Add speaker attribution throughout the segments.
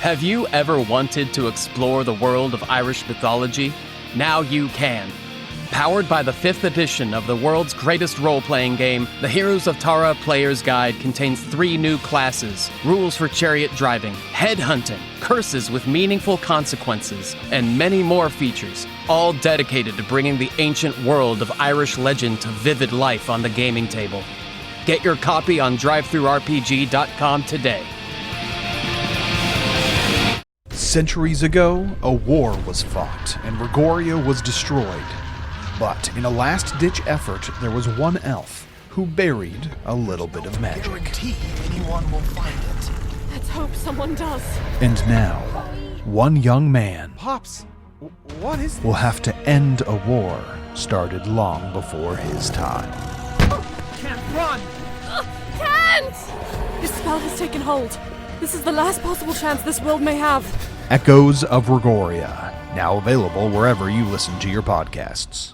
Speaker 1: Have you ever wanted to explore the world of Irish mythology? Now you can. Powered by the 5th edition of the world's greatest role-playing game, the Heroes of Tara Player's Guide contains 3 new classes, rules for chariot driving, headhunting, curses with meaningful consequences, and many more features, all dedicated to bringing the ancient world of Irish legend to vivid life on the gaming table. Get your copy on drivethrurpg.com today.
Speaker 2: Centuries ago, a war was fought, and Rigoria was destroyed. But in a last-ditch effort, there was one elf who buried a little bit of magic.
Speaker 3: Guarantee anyone will find it.
Speaker 4: Let's hope someone does.
Speaker 2: And now, one young man
Speaker 3: Pops, what is this?
Speaker 2: will have to end a war started long before his time.
Speaker 3: Can't run!
Speaker 4: Can't! His spell has taken hold. This is the last possible chance this world may have.
Speaker 2: Echoes of Rigoria, now available wherever you listen to your podcasts.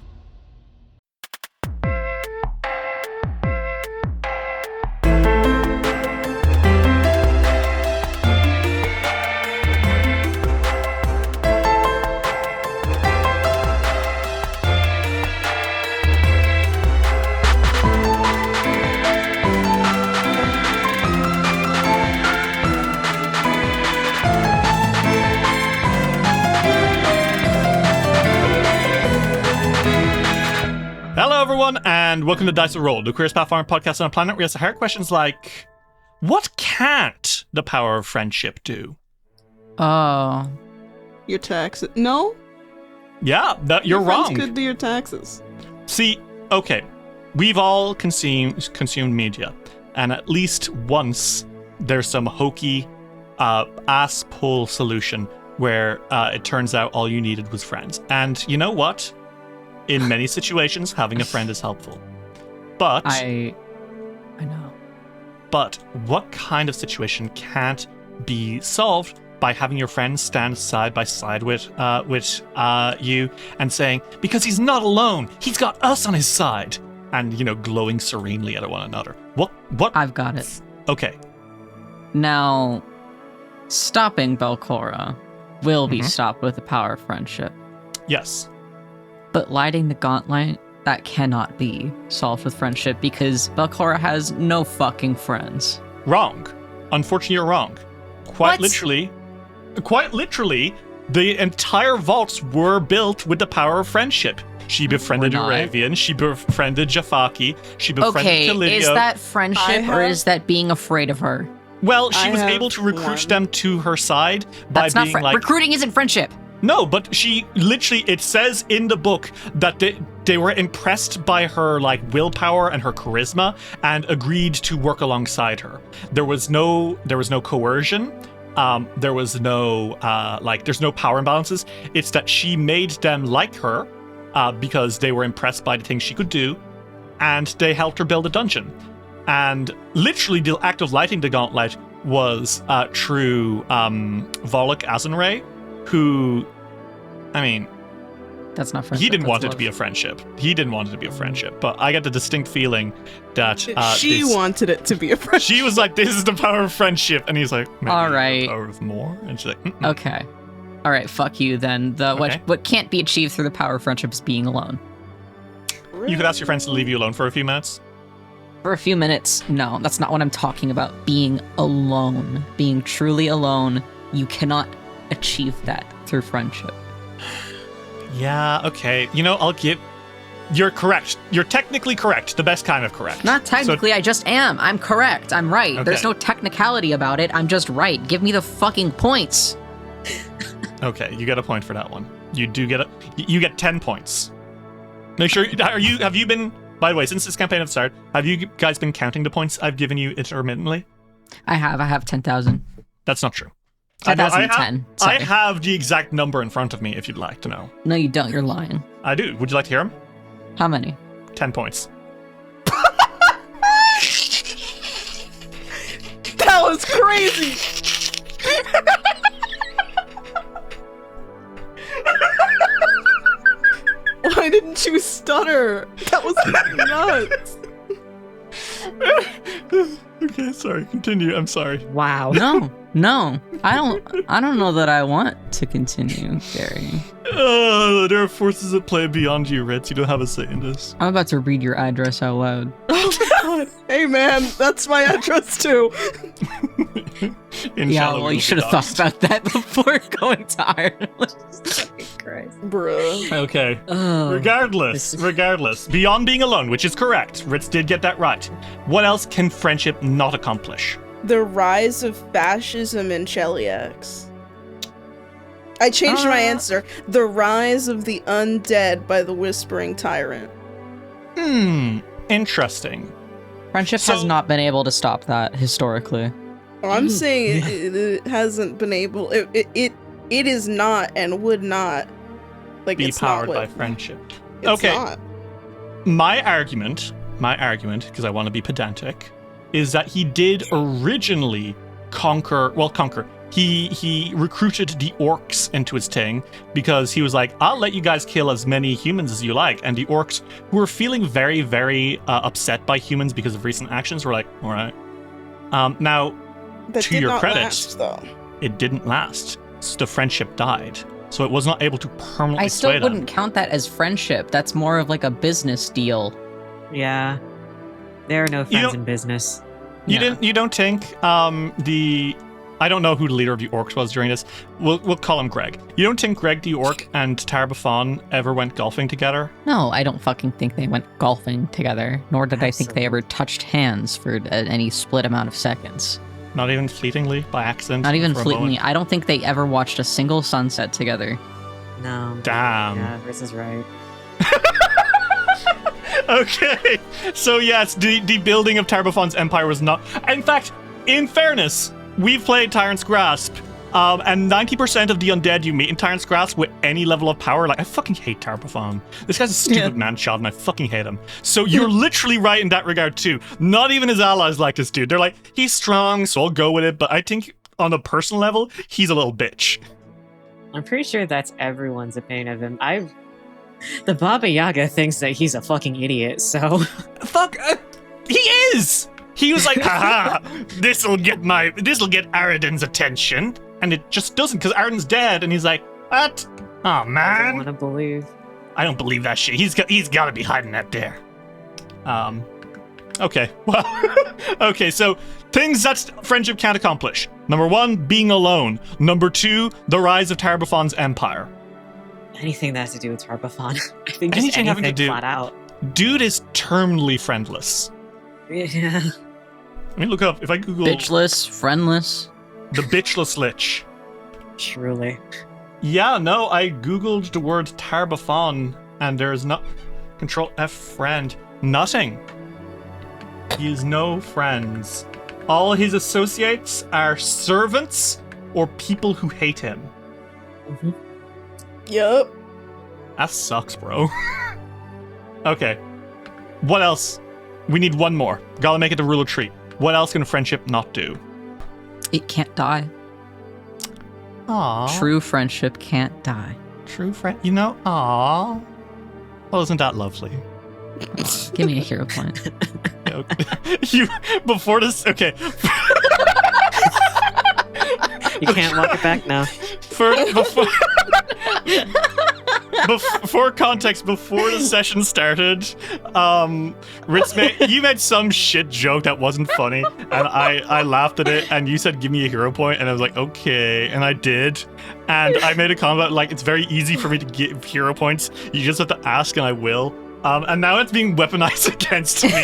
Speaker 5: Hello everyone, and welcome to Dice Roll, the Queerest Pathfinder Podcast on a planet where we ask hard questions like, what can't the power of friendship do?
Speaker 6: Oh.
Speaker 7: Your taxes. No?
Speaker 5: Yeah, you're
Speaker 7: Your friends
Speaker 5: wrong.
Speaker 7: could do your taxes.
Speaker 5: See, okay, we've all consumed media, and at least once there's some hokey ass pull solution where it turns out all you needed was friends. And you know what? In many situations, having a friend is helpful. But
Speaker 6: I know.
Speaker 5: But what kind of situation can't be solved by having your friends stand side by side with you and saying, because he's not alone, he's got us on his side, and glowing serenely at one another. What?
Speaker 6: I've got it.
Speaker 5: Okay.
Speaker 6: Now, stopping Belcora will be stopped with the power of friendship.
Speaker 5: Yes.
Speaker 6: But lighting the gauntlet, that cannot be solved with friendship because Belcora has no fucking friends.
Speaker 5: Wrong. Unfortunately, you're wrong. Quite literally, the entire vaults were built with the power of friendship. She befriended
Speaker 6: We're not.
Speaker 5: Aravian, she befriended Jafaki, she befriended Kalidio.
Speaker 6: Is that friendship or is that being afraid of her?
Speaker 5: Well, she
Speaker 7: I
Speaker 5: was
Speaker 7: have
Speaker 5: able to recruit
Speaker 7: one.
Speaker 5: them to her side by
Speaker 6: That's not
Speaker 5: being like...
Speaker 6: recruiting isn't friendship.
Speaker 5: No, but she literally, it says in the book that they were impressed by her willpower and her charisma and agreed to work alongside her. There was no coercion. There was no there's no power imbalances. It's that she made them like her because they were impressed by the things she could do, and they helped her build a dungeon. And literally, the act of lighting the gauntlet was through Volok Azanray, who,
Speaker 6: That's not friendship.
Speaker 5: he didn't
Speaker 6: that's
Speaker 5: want it
Speaker 6: love.
Speaker 5: to be a friendship. He didn't want it to be a friendship. But I get the distinct feeling that
Speaker 7: She wanted it to be a friend.
Speaker 5: she was like, "This is the power of friendship," and he's like, "Maybe
Speaker 6: All
Speaker 5: the
Speaker 6: right.
Speaker 5: power of more." And she's like, "Mm-mm."
Speaker 6: Okay. All right, fuck you then.
Speaker 5: Okay.
Speaker 6: What can't be achieved through the power of friendship is being alone.
Speaker 5: You could ask your friends to leave you alone for a few minutes.
Speaker 6: For a few minutes, no, that's not what I'm talking about. Being alone. Being truly alone. You cannot achieve that through friendship.
Speaker 5: Yeah, okay. I'll give... You're correct. You're technically correct. The best kind of correct.
Speaker 6: Not technically, I just am. I'm correct. I'm right.
Speaker 5: Okay.
Speaker 6: There's no technicality about it. I'm just right. Give me the fucking points.
Speaker 5: Okay, you get a point for that one. You do get you get 10 points. Make sure... Have you been... By the way, since this campaign has started, have you guys been counting the points I've given you intermittently?
Speaker 6: I have 10,000.
Speaker 5: That's not true. I
Speaker 6: 10,010. Sorry.
Speaker 5: have the exact number in front of me if you'd like to know.
Speaker 6: No, you don't. You're lying.
Speaker 5: I do. Would you like to hear them?
Speaker 6: How many?
Speaker 5: 10 points.
Speaker 7: That was crazy. Why didn't you stutter? That was nuts.
Speaker 5: Okay, sorry. Continue. I'm sorry.
Speaker 6: Wow. No, No, I don't know that I want to continue, Gary.
Speaker 5: There are forces at play beyond you, Ritz. You don't have a say in this.
Speaker 6: I'm about to read your address out loud.
Speaker 7: Oh my god. Hey man, that's my address too.
Speaker 6: Yeah, well, you should have thought about that before going to Ireland. Christ.
Speaker 7: Bruh.
Speaker 5: Okay.
Speaker 6: Oh,
Speaker 5: Regardless. Beyond being alone, which is correct. Ritz did get that right. What else can friendship not accomplish?
Speaker 7: The rise of fascism in Cheliax. I changed my answer. The rise of the undead by the Whispering Tyrant.
Speaker 5: Interesting.
Speaker 6: Friendship has not been able to stop that historically.
Speaker 7: I'm saying it hasn't been able. It is not and would not
Speaker 5: Be
Speaker 7: it's
Speaker 5: powered
Speaker 7: not
Speaker 5: by
Speaker 7: what,
Speaker 5: friendship.
Speaker 7: It's
Speaker 5: Okay.
Speaker 7: not.
Speaker 5: My argument, because I want to be pedantic, is that he did originally conquer. He recruited the orcs into his thing because he was like, I'll let you guys kill as many humans as you like. And the orcs, who were feeling very, very upset by humans because of recent actions, were like, all right. Now,
Speaker 7: That
Speaker 5: to
Speaker 7: did
Speaker 5: your
Speaker 7: not
Speaker 5: credit,
Speaker 7: last, though.
Speaker 5: it didn't last. So the friendship died. So it was not able to permanently
Speaker 6: I still
Speaker 5: sway them.
Speaker 6: wouldn't count that as friendship. That's more of like a business deal.
Speaker 8: Yeah. There are no friends in business.
Speaker 5: You don't think I don't know who the leader of the orcs was during this. We'll call him Greg. You don't think Greg the orc and Tarbafon ever went golfing together?
Speaker 6: No, I don't fucking think they went golfing together, nor did I think they ever touched hands for any split amount of seconds.
Speaker 5: Not even fleetingly, by accident?
Speaker 6: Not even
Speaker 5: for a
Speaker 6: fleetingly.
Speaker 5: moment?
Speaker 6: I don't think they ever watched a single sunset together.
Speaker 8: No.
Speaker 5: Damn.
Speaker 8: Yeah, Riz is right.
Speaker 5: Okay, so yes, the building of Tarbafon's empire was not. In fact, in fairness, we've played Tyrant's Grasp, and 90% of the undead you meet in Tyrant's Grasp with any level of power, like, I fucking hate Tarbafon. This guy's a stupid man-child, and I fucking hate him. So you're literally right in that regard too. Not even his allies like this dude. They're like, he's strong, so I'll go with it. But I think on a personal level, he's a little bitch.
Speaker 8: I'm pretty sure that's everyone's opinion of him. The Baba Yaga thinks that he's a fucking idiot, so...
Speaker 5: Fuck, he is! He was like, haha, this'll get Aradin's attention. And it just doesn't, because Aradin's dead, and he's like, what? Oh,
Speaker 8: I don't
Speaker 5: man.
Speaker 8: want to believe.
Speaker 5: I don't believe that shit. He's got to be hiding that there. Okay, well, okay, so things that friendship can't accomplish. Number 1, being alone. Number 2, the rise of Tarbafon's empire.
Speaker 8: Anything that has to do with Tarbafon. I think just
Speaker 5: Anything having to
Speaker 8: anything
Speaker 5: do-
Speaker 8: flat out.
Speaker 5: Dude is terminally friendless.
Speaker 8: Yeah.
Speaker 5: Let me look up, if I Google
Speaker 6: Bitchless, friendless.
Speaker 5: the bitchless lich.
Speaker 8: Truly.
Speaker 5: Yeah, no, I Googled the word Tarbafon, and there's not... Control F friend. Nothing. He has no friends. All his associates are servants or people who hate him.
Speaker 8: Mm-hmm.
Speaker 7: Yup.
Speaker 5: That sucks, bro. Okay. What else? We need one more. Gotta make it the rule of three. What else can friendship not do?
Speaker 6: It can't die.
Speaker 5: Aww.
Speaker 6: True friendship can't die.
Speaker 5: True friend. You know, aww. Well, isn't that lovely?
Speaker 6: Give me a hero point.
Speaker 5: You, before this, okay.
Speaker 8: You can't walk it back now.
Speaker 5: For context, before the session started, Ritz you made some shit joke that wasn't funny, and I laughed at it, and you said give me a hero point, and I was like, okay, and I did, and I made a comment like, it's very easy for me to give hero points, you just have to ask and I will. And now it's being weaponized against me.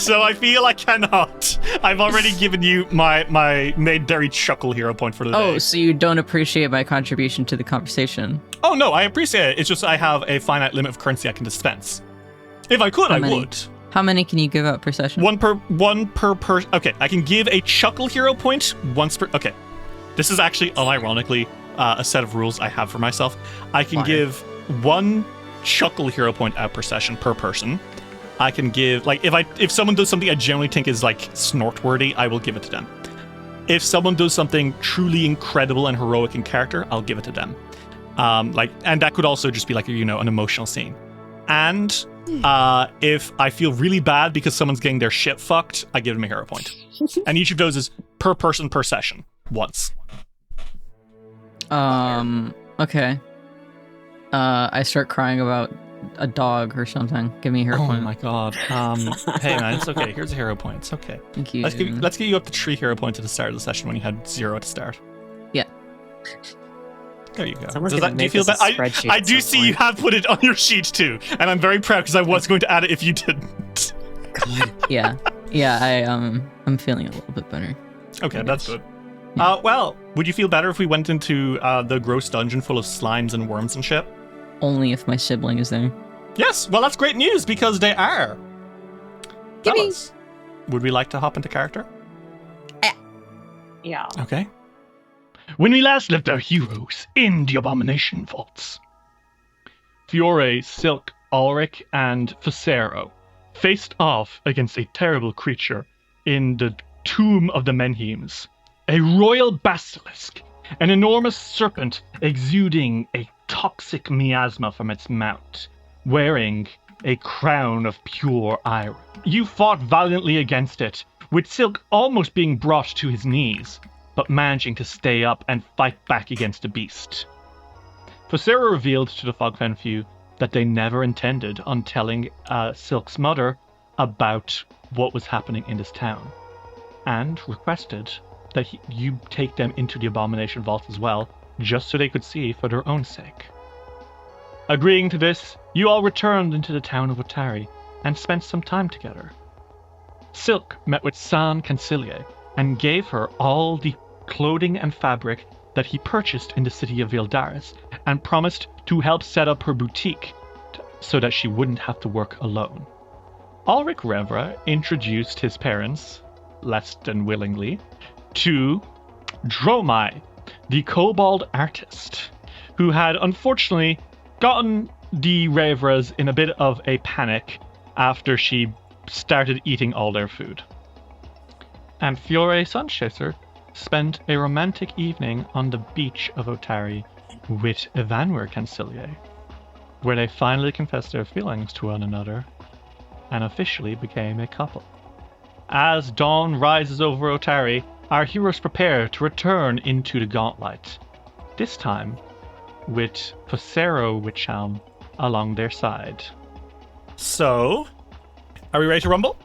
Speaker 5: So I feel I cannot. I've already given you my made Derry chuckle hero point for the day.
Speaker 6: Oh, so you don't appreciate my contribution to the conversation?
Speaker 5: Oh no, I appreciate it. It's just I have a finite limit of currency I can dispense. If I could, I would.
Speaker 6: How many can you give out per session?
Speaker 5: One per person. Okay, I can give a chuckle hero point once per. Okay, this is actually unironically a set of rules I have for myself. I can give one chuckle hero point out per session per person. I can give, like, if someone does something I generally think is like snort worthy, I will give it to them. If someone does something truly incredible and heroic in character, I'll give it to them. And that could also just be like, you know, an emotional scene. And if I feel really bad because someone's getting their shit fucked, I give them a hero point. And each of those is per person per session. once.
Speaker 6: Okay. I start crying about a dog or something. Give me a hero point.
Speaker 5: Oh my god. Hey man, it's okay. Here's a hero point. It's okay.
Speaker 6: Thank you.
Speaker 5: Let's get you up to 3 hero points at the start of the session when you had 0 to start.
Speaker 6: Yeah.
Speaker 5: There you go.
Speaker 8: Someone's
Speaker 5: Do
Speaker 8: gonna
Speaker 5: you
Speaker 8: make
Speaker 5: feel
Speaker 8: this a
Speaker 5: better?
Speaker 8: spreadsheet
Speaker 5: I
Speaker 8: at
Speaker 5: do
Speaker 8: some
Speaker 5: see you
Speaker 8: point.
Speaker 5: have put it on your sheet too, and I'm very proud because I was going to add it if you didn't.
Speaker 8: God.
Speaker 6: Yeah. I'm feeling a little bit better.
Speaker 5: Okay, that's good.
Speaker 6: Yeah.
Speaker 5: Well, would you feel better if we went into the gross dungeon full of slimes and worms and shit?
Speaker 6: Only if my sibling is there.
Speaker 5: Yes, well, that's great news because they are.
Speaker 6: Gimme.
Speaker 5: Fellas, would we like to hop into character?
Speaker 8: Yeah.
Speaker 5: Okay. When we last left our heroes in the Abomination vaults, Fiore, Silk, Ulrich, and Phosero faced off against a terrible creature in the Tomb of the Menhims, a royal basilisk, an enormous serpent exuding a toxic miasma from its mouth, wearing a crown of pure iron. You fought valiantly against it, with Silk almost being brought to his knees, but managing to stay up and fight back against the beast. Phosero revealed to the Fogfen Few that they never intended on telling Silk's mother about what was happening in this town, and requested that you take them into the Abomination vault as well, just so they could see for their own sake. Agreeing to this, you all returned into the town of Otari and spent some time together. Silk met with San Cancilier and gave her all the clothing and fabric that he purchased in the city of Vildaris and promised to help set up her boutique so that she wouldn't have to work alone. Ulrich Revra introduced his parents, less than willingly, to Dromai, the kobold artist, who had unfortunately gotten the Revras in a bit of a panic after she started eating all their food. And Fiore Sunchaser spent a romantic evening on the beach of Otari with Evanwer Cancilier, where they finally confessed their feelings to one another and officially became a couple. As dawn rises over Otari, our heroes prepare to return into the Gauntlet, this time with Phosero Witchhelm along their side. So, are we ready to rumble?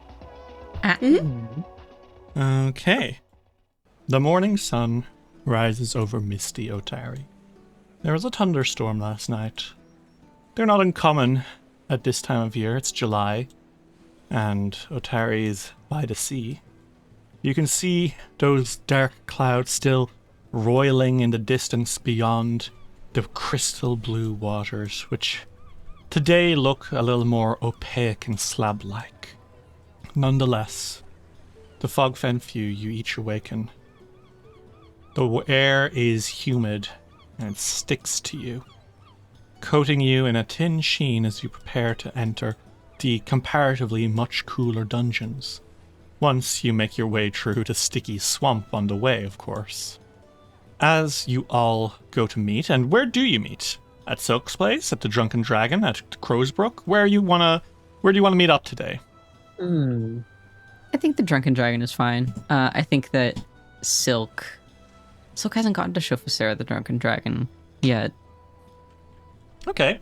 Speaker 5: Okay. The morning sun rises over misty Otari. There was a thunderstorm last night. They're not uncommon at this time of year. It's July, and Otari is by the sea. You can see those dark clouds still roiling in the distance beyond the crystal blue waters, which today look a little more opaque and slab-like. Nonetheless, the Fogfen Few, you each awaken. The air is humid and it sticks to you, coating you in a thin sheen as you prepare to enter the comparatively much cooler dungeons. Once you make your way through the sticky swamp on the way, of course. As you all go to meet, and where do you meet? At Silk's place? At the Drunken Dragon? At Crowsbrook? Where do you wanna meet up today?
Speaker 6: I think the Drunken Dragon is fine. I think that Silk hasn't gotten to show Phosero the Drunken Dragon yet.
Speaker 5: Okay.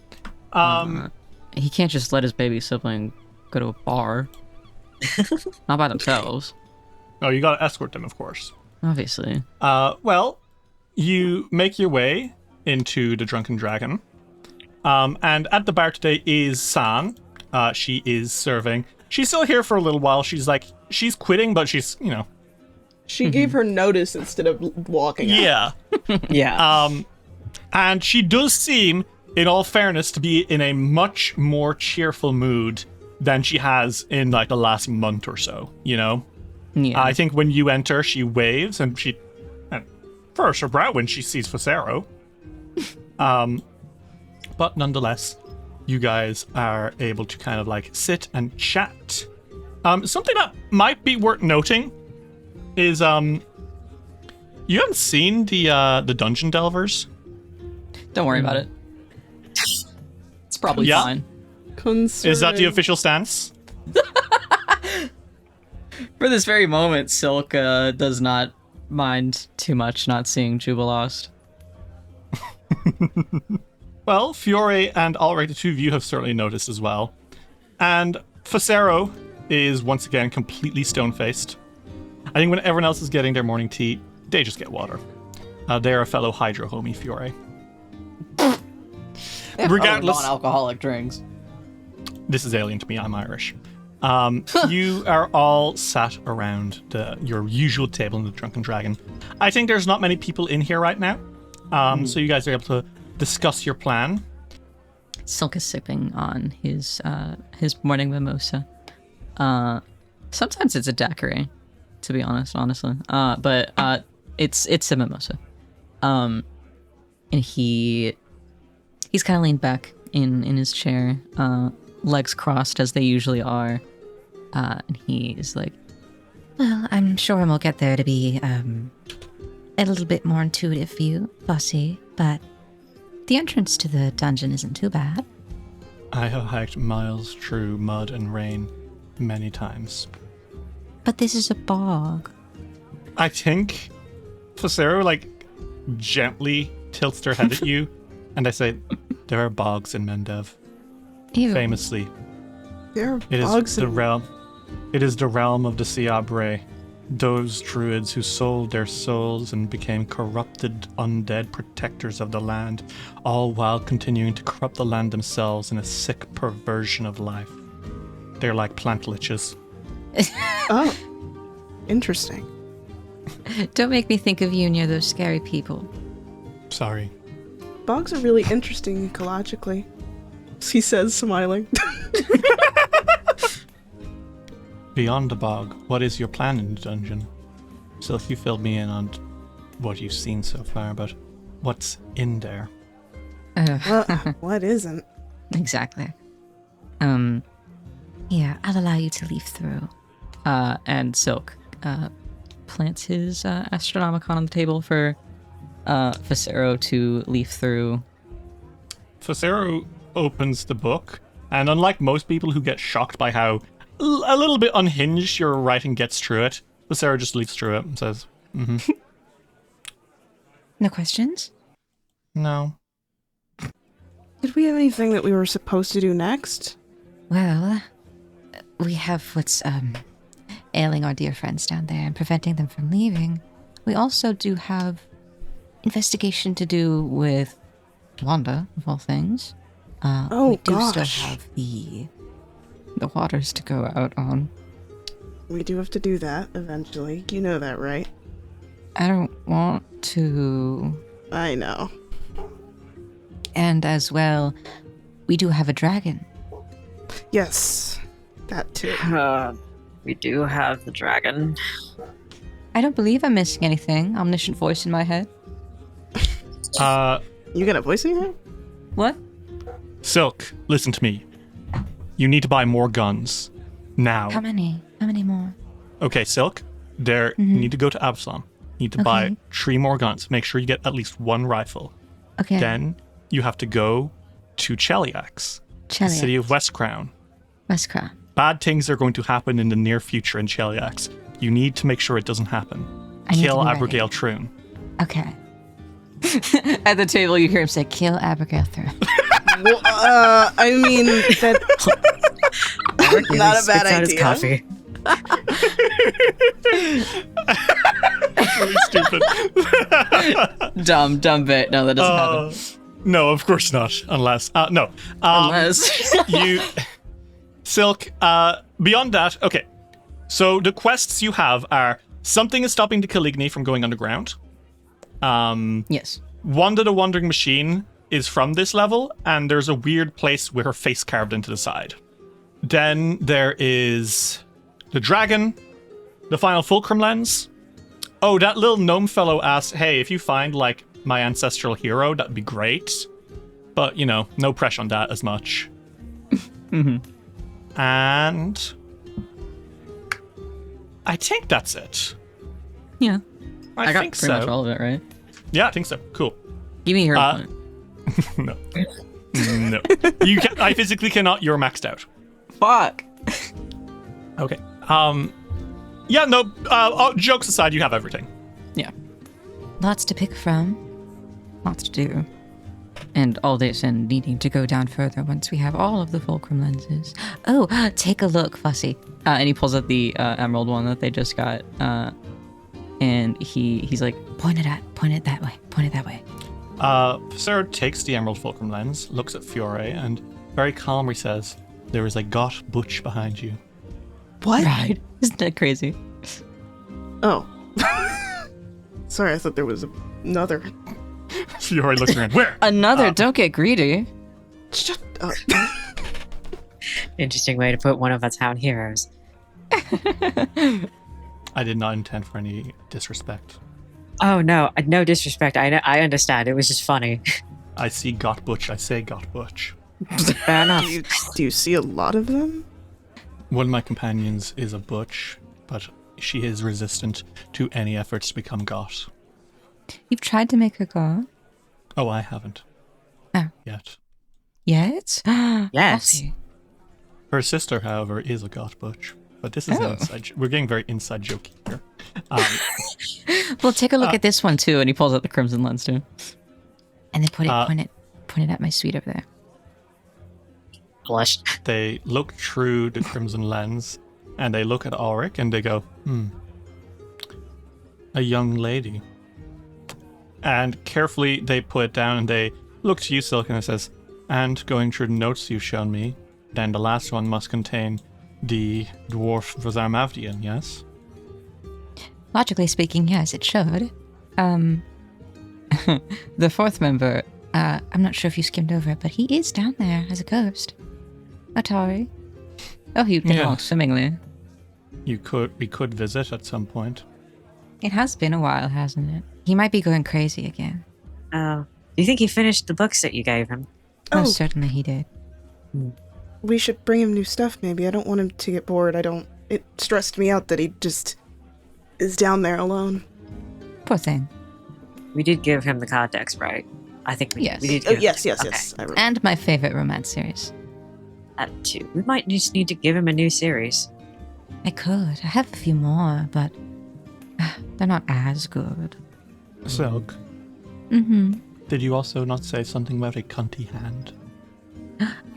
Speaker 6: He can't just let his baby sibling go to a bar. Not by themselves.
Speaker 5: Oh, you gotta escort them, of course.
Speaker 6: Obviously.
Speaker 5: Well, you make your way into the Drunken Dragon. And at the bar today is San. She is serving. She's still here for a little while. She's quitting, but she's,
Speaker 7: She gave her notice instead of walking out.
Speaker 5: Yeah.
Speaker 8: Yeah.
Speaker 5: And she does seem, in all fairness, to be in a much more cheerful mood than she has in like the last month or so,
Speaker 6: Yeah.
Speaker 5: I think when you enter, she waves and she furrows her brow when she sees Phosero. But nonetheless, you guys are able to kind of like sit and chat. Something that might be worth noting is you haven't seen the Dungeon Delvers?
Speaker 6: Don't worry about it. It's probably
Speaker 5: Yeah.
Speaker 6: fine.
Speaker 5: Is that the official stance?
Speaker 6: For this very moment, Silk does not mind too much not seeing Jubilost.
Speaker 5: Well, Fiore and Ulrich, the two of you have certainly noticed as well. And Phosero is once again completely stone-faced. I think when everyone else is getting their morning tea, they just get water. They're a fellow Hydro homie, Fiore. Regardless,
Speaker 6: non-alcoholic drinks.
Speaker 5: this is alien to me. I'm Irish. You are all sat around your usual table in the Drunken Dragon. I think there's not many people in here right now, so you guys are able to discuss your plan.
Speaker 6: Silk is sipping on his morning mimosa. Sometimes it's a daiquiri, to be honestly. But it's a mimosa. And he's kind of leaned back in his chair, legs crossed as they usually are. And he's like,
Speaker 9: well, I'm sure we'll get there to be a little bit more intuitive for you, Bossy, but the entrance to the dungeon isn't too bad.
Speaker 5: I have hiked miles through mud and rain many times.
Speaker 9: But this is a bog.
Speaker 5: I think Phosero gently tilts their head at you, and I say, there are bogs in Mendev.
Speaker 9: Ew.
Speaker 5: Famously.
Speaker 7: There are
Speaker 5: It
Speaker 7: bugs
Speaker 5: is the realm. It is the realm of the Siabre, those druids who sold their souls and became corrupted undead protectors of the land, all while continuing to corrupt the land themselves in a sick perversion of life. They're like plant liches.
Speaker 7: Oh, interesting.
Speaker 9: Don't make me think of you near those scary people.
Speaker 5: Sorry.
Speaker 7: Bogs are really interesting ecologically, he says, smiling.
Speaker 5: Beyond the bog, what is your plan in the dungeon? So if you filled me in on what you've seen so far, but what's in there?
Speaker 7: What isn't?
Speaker 9: Exactly. Yeah, I'll allow you to leaf through.
Speaker 6: and Silk plants his Astronomicon on the table for Phosero to leaf through.
Speaker 5: Phosero opens the book, and unlike most people who get shocked by how a little bit unhinged your writing gets through it, Phosero just leaves through it and says,
Speaker 9: No questions?
Speaker 5: No.
Speaker 7: Did we have anything that we were supposed to do next?
Speaker 9: Well, we have what's ailing our dear friends down there and preventing them from leaving. We also do have investigation to do with Wanda, of all things. We do still have the waters to go out on.
Speaker 7: We do have to do that eventually. You know that, right?
Speaker 9: I don't want to.
Speaker 7: I know.
Speaker 9: And as well, we do have a dragon.
Speaker 7: Yes, that too.
Speaker 8: We do have the dragon.
Speaker 9: I don't believe I'm missing anything. Omniscient voice in my head.
Speaker 7: You got a voice in your head?
Speaker 9: What?
Speaker 5: Silk, listen to me. You need to buy more guns. Now.
Speaker 9: How many? How many more?
Speaker 5: Okay, Silk, you need to go to Absalom. You need to buy 3 more guns. Make sure you get at least 1 rifle.
Speaker 9: Okay.
Speaker 5: Then you have to go to Cheliax, the city of Westcrown.
Speaker 9: Westcrown.
Speaker 5: Bad things are going to happen in the near future in Cheliax. You need to make sure it doesn't happen.
Speaker 9: I need
Speaker 5: Kill
Speaker 9: to be
Speaker 5: Abigail Troon.
Speaker 9: Okay. At the table, you hear him say, "Kill Abigail Through."
Speaker 7: Well, I mean, that's not a bad idea.
Speaker 8: Coffee.
Speaker 5: Really stupid.
Speaker 6: Dumb bit. No, that doesn't happen.
Speaker 5: No, of course not. Unless, no.
Speaker 6: Unless.
Speaker 5: you, Silk, beyond that, okay. So the quests you have are something is stopping the Caligny from going underground.
Speaker 6: Yes.
Speaker 5: Wanda the Wandering Machine is from this level, and there's a weird place with her face carved into the side. Then there is the dragon, the final fulcrum lens. Oh, that little gnome fellow asked, hey, if you find, like, my ancestral hero, that'd be great. But, you know, no pressure on that as much. And I think that's it.
Speaker 6: Yeah.
Speaker 5: I
Speaker 6: got
Speaker 5: think
Speaker 6: pretty
Speaker 5: so.
Speaker 6: much all of it, right?
Speaker 5: Yeah, I think so. Cool.
Speaker 6: Give me your point.
Speaker 5: No. No. I physically cannot. You're maxed out.
Speaker 6: Fuck.
Speaker 5: Okay. Yeah, no, jokes aside, you have everything.
Speaker 6: Yeah.
Speaker 9: lots to pick from. Lots to do. And all this and needing to go down further once we have all of the fulcrum lenses. Oh, take a look, Fussy. And he pulls out the emerald one that they just got. And he's like, point it that way.
Speaker 5: Phosero takes the emerald fulcrum lens, looks at Fiore, and very calmly says, "There is a got butch behind you."
Speaker 7: What?
Speaker 6: Right. Isn't that crazy?
Speaker 7: Oh. Sorry, I thought there was another.
Speaker 5: Fiore looks around. Where?
Speaker 6: Another, don't get greedy.
Speaker 7: Shut up.
Speaker 8: Interesting way to put one of our town heroes.
Speaker 5: I did not intend for any disrespect.
Speaker 8: Oh no, no disrespect. I understand. It was just funny.
Speaker 5: I see got butch. I say got butch.
Speaker 8: Fair enough.
Speaker 7: Do you see a lot of them?
Speaker 5: One of my companions is a butch, but she is resistant to any efforts to become got.
Speaker 9: You've tried to make her go.
Speaker 5: Oh, I haven't.
Speaker 9: Oh.
Speaker 5: Yet.
Speaker 9: Yes?
Speaker 8: Yes.
Speaker 5: Her sister, however, is a got butch. But this is an inside. We're getting very inside jokey here.
Speaker 6: Well, take a look at this one too, and he pulls out the crimson lens too.
Speaker 9: And then point it at my suite over there.
Speaker 8: Blushed.
Speaker 5: They look through the crimson lens, and they look at Ulrich, and they go, a young lady. And carefully they put it down, and they look to you, Silk, and it says, and going through the notes you've shown me, then the last one must contain the dwarf Vazar Mavdian, yes?
Speaker 9: Logically speaking, yes, it should. The fourth member, I'm not sure if you skimmed over it, but he is down there as a ghost. Otari. Oh, you get along swimmingly.
Speaker 5: We could visit at some point.
Speaker 9: It has been a while, hasn't it? He might be going crazy again.
Speaker 8: Oh. Do you think he finished the books that you gave him?
Speaker 9: Most certainly he did.
Speaker 7: We should bring him new stuff, maybe. I don't want him to get bored. It stressed me out that he just is down there alone.
Speaker 9: Poor thing.
Speaker 8: We did give him the card decks, right? I think we
Speaker 9: Yes.
Speaker 8: did. Give him
Speaker 7: Yes.
Speaker 8: Okay.
Speaker 7: I remember.
Speaker 9: And my favorite romance series.
Speaker 8: That too. We might just need to give him a new series.
Speaker 9: I could. I have a few more, but they're not as good.
Speaker 5: Silk,
Speaker 9: Mm-hmm.
Speaker 5: did you also not say something about a cunty hand?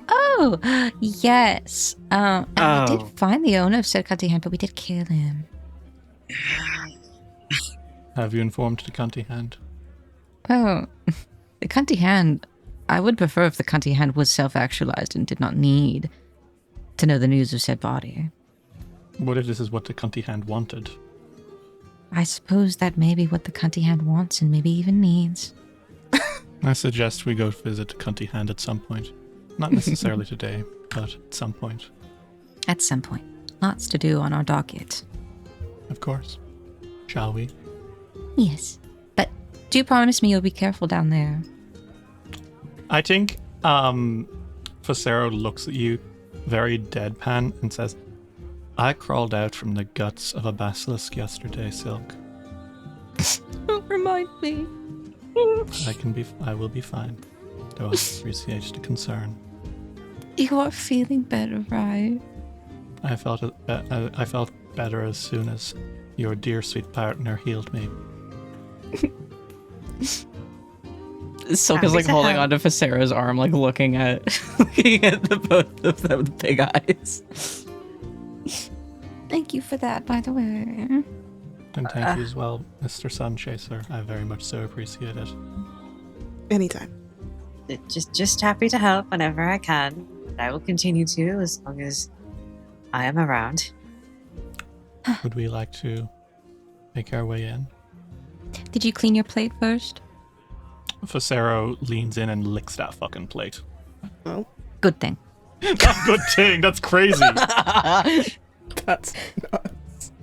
Speaker 9: Oh, yes. And I
Speaker 8: Oh.
Speaker 9: did find the owner of said cunty hand, but we did kill him.
Speaker 5: Have you informed the cunty hand?
Speaker 9: Oh, the cunty hand. I would prefer if the cunty hand was self-actualized and did not need to know the news of said body.
Speaker 5: What if this is what the cunty hand wanted?
Speaker 9: I suppose that may be what the cunty hand wants and maybe even needs.
Speaker 5: I suggest we go visit the cunty hand at some point. Not necessarily today, but at some point.
Speaker 9: At some point. Lots to do on our docket.
Speaker 5: Of course. Shall we?
Speaker 9: Yes. But do promise me you'll be careful down there.
Speaker 5: I think Phosero looks at you very deadpan and says, I crawled out from the guts of a basilisk yesterday, Silk.
Speaker 9: Don't remind me.
Speaker 5: I will be fine. Though I appreciate the concern.
Speaker 9: You are feeling better, right?
Speaker 5: I felt better as soon as your dear sweet partner healed me.
Speaker 6: Silk is like holding onto Phocero's arm, like looking at the both of them with big eyes.
Speaker 9: Thank you for that, by the way.
Speaker 5: And thank you as well, Mr. Sunchaser. I very much so appreciate it.
Speaker 7: Anytime.
Speaker 8: Just happy to help whenever I can. I will continue to as long as I am around.
Speaker 5: Would we like to make our way in?
Speaker 9: Did you clean your plate first?
Speaker 5: Phosero leans in and licks that fucking plate.
Speaker 7: Oh.
Speaker 9: Good thing.
Speaker 5: That's good thing. That's crazy.
Speaker 7: That's nuts.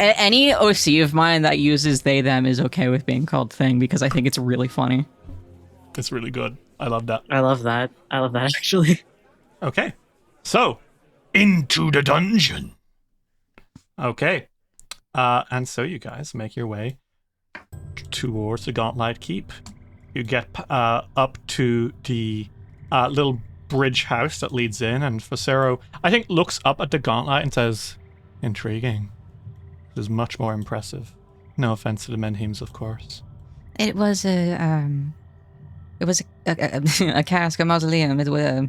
Speaker 6: Any OC of mine that uses they them is okay with being called thing because I think it's really funny.
Speaker 5: It's really good. I love that.
Speaker 8: I love that actually.
Speaker 5: Okay. So, into the dungeon. Okay. And so you guys make your way towards the Gauntlet Keep. You get up to the little bridge house that leads in, and Phosero, I think, looks up at the Gauntlet and says, intriguing. This is much more impressive. No offense to the Menhims, of course.
Speaker 9: It was a cask, a mausoleum. It was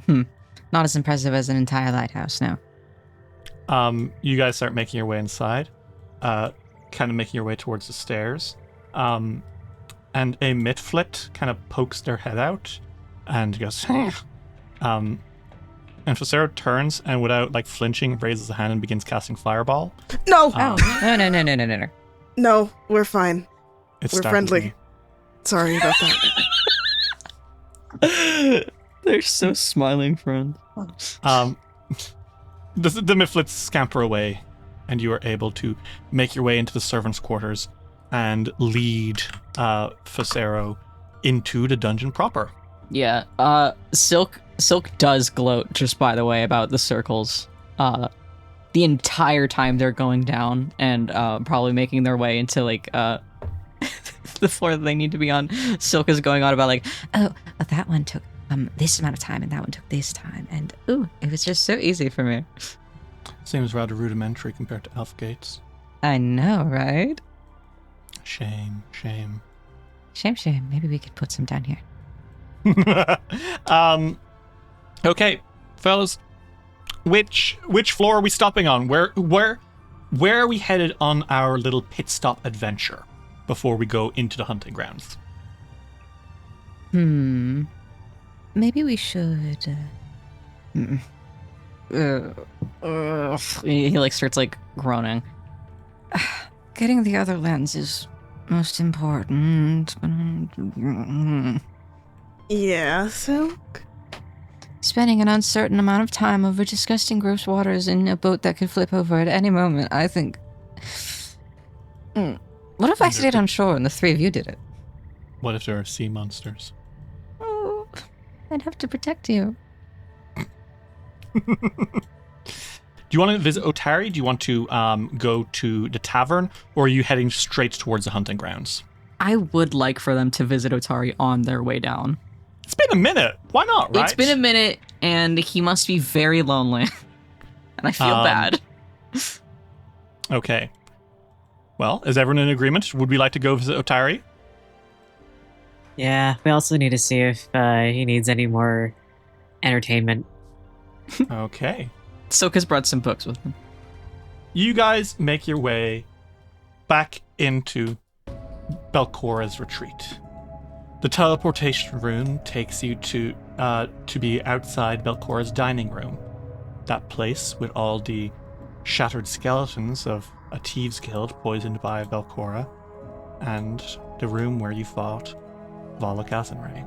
Speaker 9: not as impressive as an entire lighthouse. No.
Speaker 5: You guys start making your way inside, kind of making your way towards the stairs. And a Mitflit kind of pokes their head out and goes, and Phosero turns and without like flinching raises a hand and begins casting Fireball.
Speaker 7: No!
Speaker 9: No.
Speaker 7: No, we're fine. We're friendly.
Speaker 5: Me.
Speaker 7: Sorry about that.
Speaker 6: They're so smiling friends.
Speaker 5: The Mitflits scamper away, and you are able to make your way into the servants' quarters and lead Phosero into the dungeon proper.
Speaker 6: Yeah. Silk does gloat, just by the way, about the circles. The entire time they're going down and probably making their way into like the floor that they need to be on. Silk is going on about like,
Speaker 9: oh, that one took this amount of time, and that one took this time, and
Speaker 6: it was just so easy for me.
Speaker 5: Seems rather rudimentary compared to elf gates.
Speaker 9: I know, right?
Speaker 5: Shame.
Speaker 9: Shame. Maybe we could put some down here.
Speaker 5: Okay, fellas. Which floor are we stopping on? Where are we headed on our little pit stop adventure before we go into the hunting grounds?
Speaker 9: Maybe we should.
Speaker 6: He like starts like groaning.
Speaker 9: Getting the other lens is most important.
Speaker 7: Yeah, so?
Speaker 9: Spending an uncertain amount of time over disgusting gross waters in a boat that could flip over at any moment, I think. What if I stayed on shore and the three of you did it?
Speaker 5: What if there are sea monsters?
Speaker 9: Oh, I'd have to protect you.
Speaker 5: Do you want to visit Otari? Do you want to go to the tavern? Or are you heading straight towards the hunting grounds?
Speaker 6: I would like for them to visit Otari on their way down.
Speaker 5: It's been a minute. Why not, right?
Speaker 6: It's been a minute, and he must be very lonely. And I feel bad.
Speaker 5: Okay. Well, is everyone in agreement? Would we like to go visit Otari?
Speaker 8: Yeah, we also need to see if he needs any more entertainment.
Speaker 5: Okay.
Speaker 6: Soka's brought some books with him.
Speaker 5: You guys make your way back into Belcora's retreat. The teleportation room takes you to be outside Belcora's dining room. That place with all the shattered skeletons of a thieves' guild poisoned by Belcora, and the room where you fought Volakas and Ray.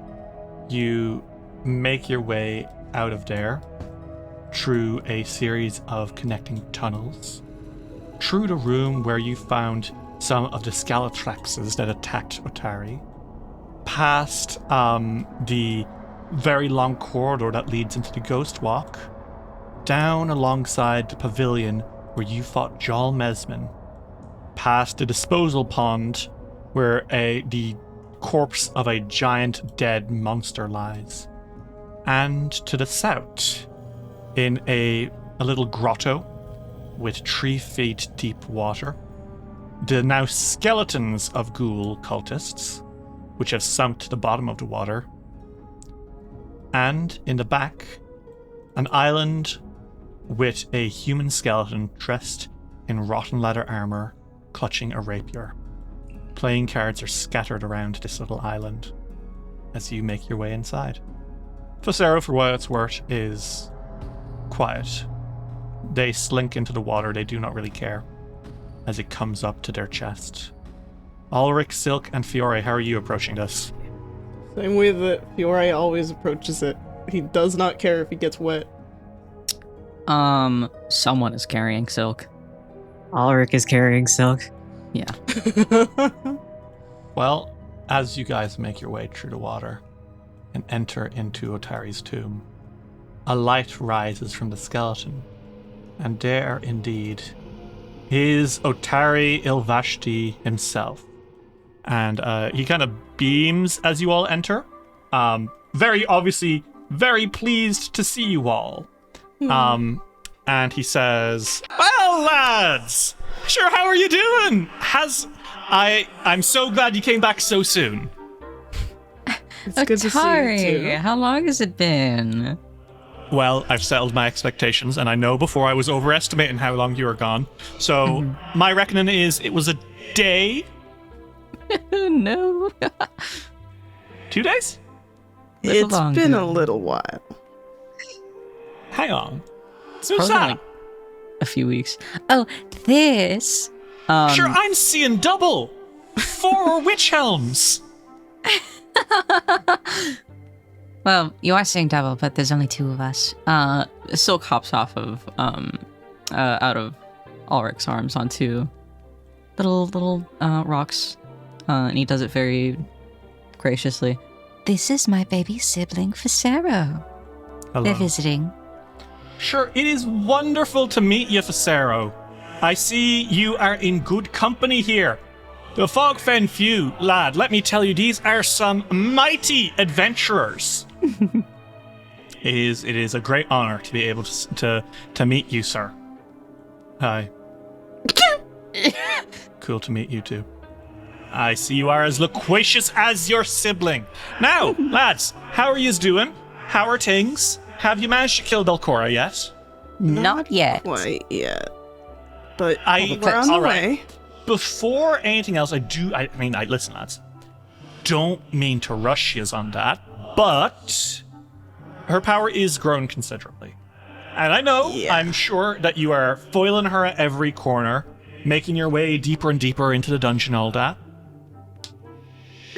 Speaker 5: You make your way out of there through a series of connecting tunnels, through the room where you found some of the Scalatraxes that attacked Otari, past the very long corridor that leads into the Ghost Walk, down alongside the pavilion where you fought Jarl Mesmin, past the disposal pond where the corpse of a giant dead monster lies, and to the south, in a little grotto with 3 feet deep water, the now skeletons of ghoul cultists, which have sunk to the bottom of the water, and in the back, an island with a human skeleton dressed in rotten leather armor, clutching a rapier. Playing cards are scattered around this little island as you make your way inside. Phosero, for what it's worth, is quiet. They slink into the water, they do not really care, as it comes up to their chest. Ulrich, Silk, and Fiore, how are you approaching this?
Speaker 7: Same way that Fiore always approaches it. He does not care if he gets wet.
Speaker 6: Someone is carrying Silk.
Speaker 8: Ulrich is carrying Silk.
Speaker 6: Yeah.
Speaker 5: Well, as you guys make your way through the water and enter into Otari's tomb, a light rises from the skeleton, and there indeed is Otari Ilvashti himself. And he kind of beams as you all enter. Very obviously, very pleased to see you all. And he says, "Well, lads, sure, how are you doing? Has I'm so glad you came back so soon.
Speaker 7: It's good to see you
Speaker 6: Otari,
Speaker 7: too.
Speaker 6: how long has it been?
Speaker 5: Well, I've settled my expectations, and I know before I was overestimating how long you were gone. So my reckoning is it was a day.
Speaker 6: No.
Speaker 5: 2 days?
Speaker 7: It's
Speaker 6: longer.
Speaker 7: been a little while.
Speaker 5: Hang on. So
Speaker 6: Probably
Speaker 5: sad.
Speaker 6: like a few weeks. Oh, this.
Speaker 5: Sure, I'm seeing double. 4 Witchhelms.
Speaker 9: Well, you are saying double, but there's only 2 of us.
Speaker 6: Silk hops off of out of Ulrich's arms onto little rocks, and he does it very graciously.
Speaker 9: This is my baby sibling, Phosero.
Speaker 5: Hello.
Speaker 9: They're visiting.
Speaker 5: Sure, it is wonderful to meet you, Phosero. I see you are in good company here. The Fogfen Few, lad, let me tell you, these are some mighty adventurers. It is a great honor to be able to meet you, sir. Hi. Cool to meet you too. I see you are as loquacious as your sibling. Now, lads, how are yous doing? How are things? Have you managed to kill Belcora yet?
Speaker 9: Not yet.
Speaker 7: Quite yet. But
Speaker 5: I-
Speaker 7: we're on the
Speaker 5: all right.
Speaker 7: way.
Speaker 5: Before anything else, listen, lads. Don't mean to rush yous on that, but her power is grown considerably. And I know,
Speaker 7: Yeah.
Speaker 5: I'm sure that you are foiling her at every corner, making your way deeper and deeper into the dungeon, all that.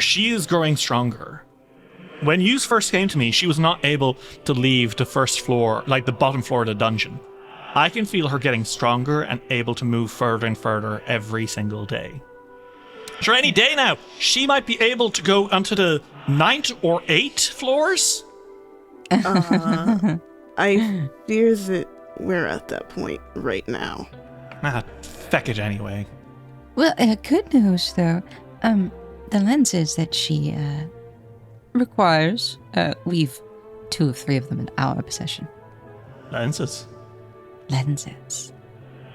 Speaker 5: She is growing stronger. When you first came to me, she was not able to leave the first floor, like the bottom floor of the dungeon. I can feel her getting stronger and able to move further and further every single day. Sure, any day now, she might be able to go onto the 9th or 8th floors?
Speaker 7: I fear that we're at that point right now.
Speaker 5: Ah, feck it anyway.
Speaker 9: Well, good news though. The lenses that she requires, we've 2 of 3 of them in our possession.
Speaker 5: Lenses.
Speaker 9: Lenses.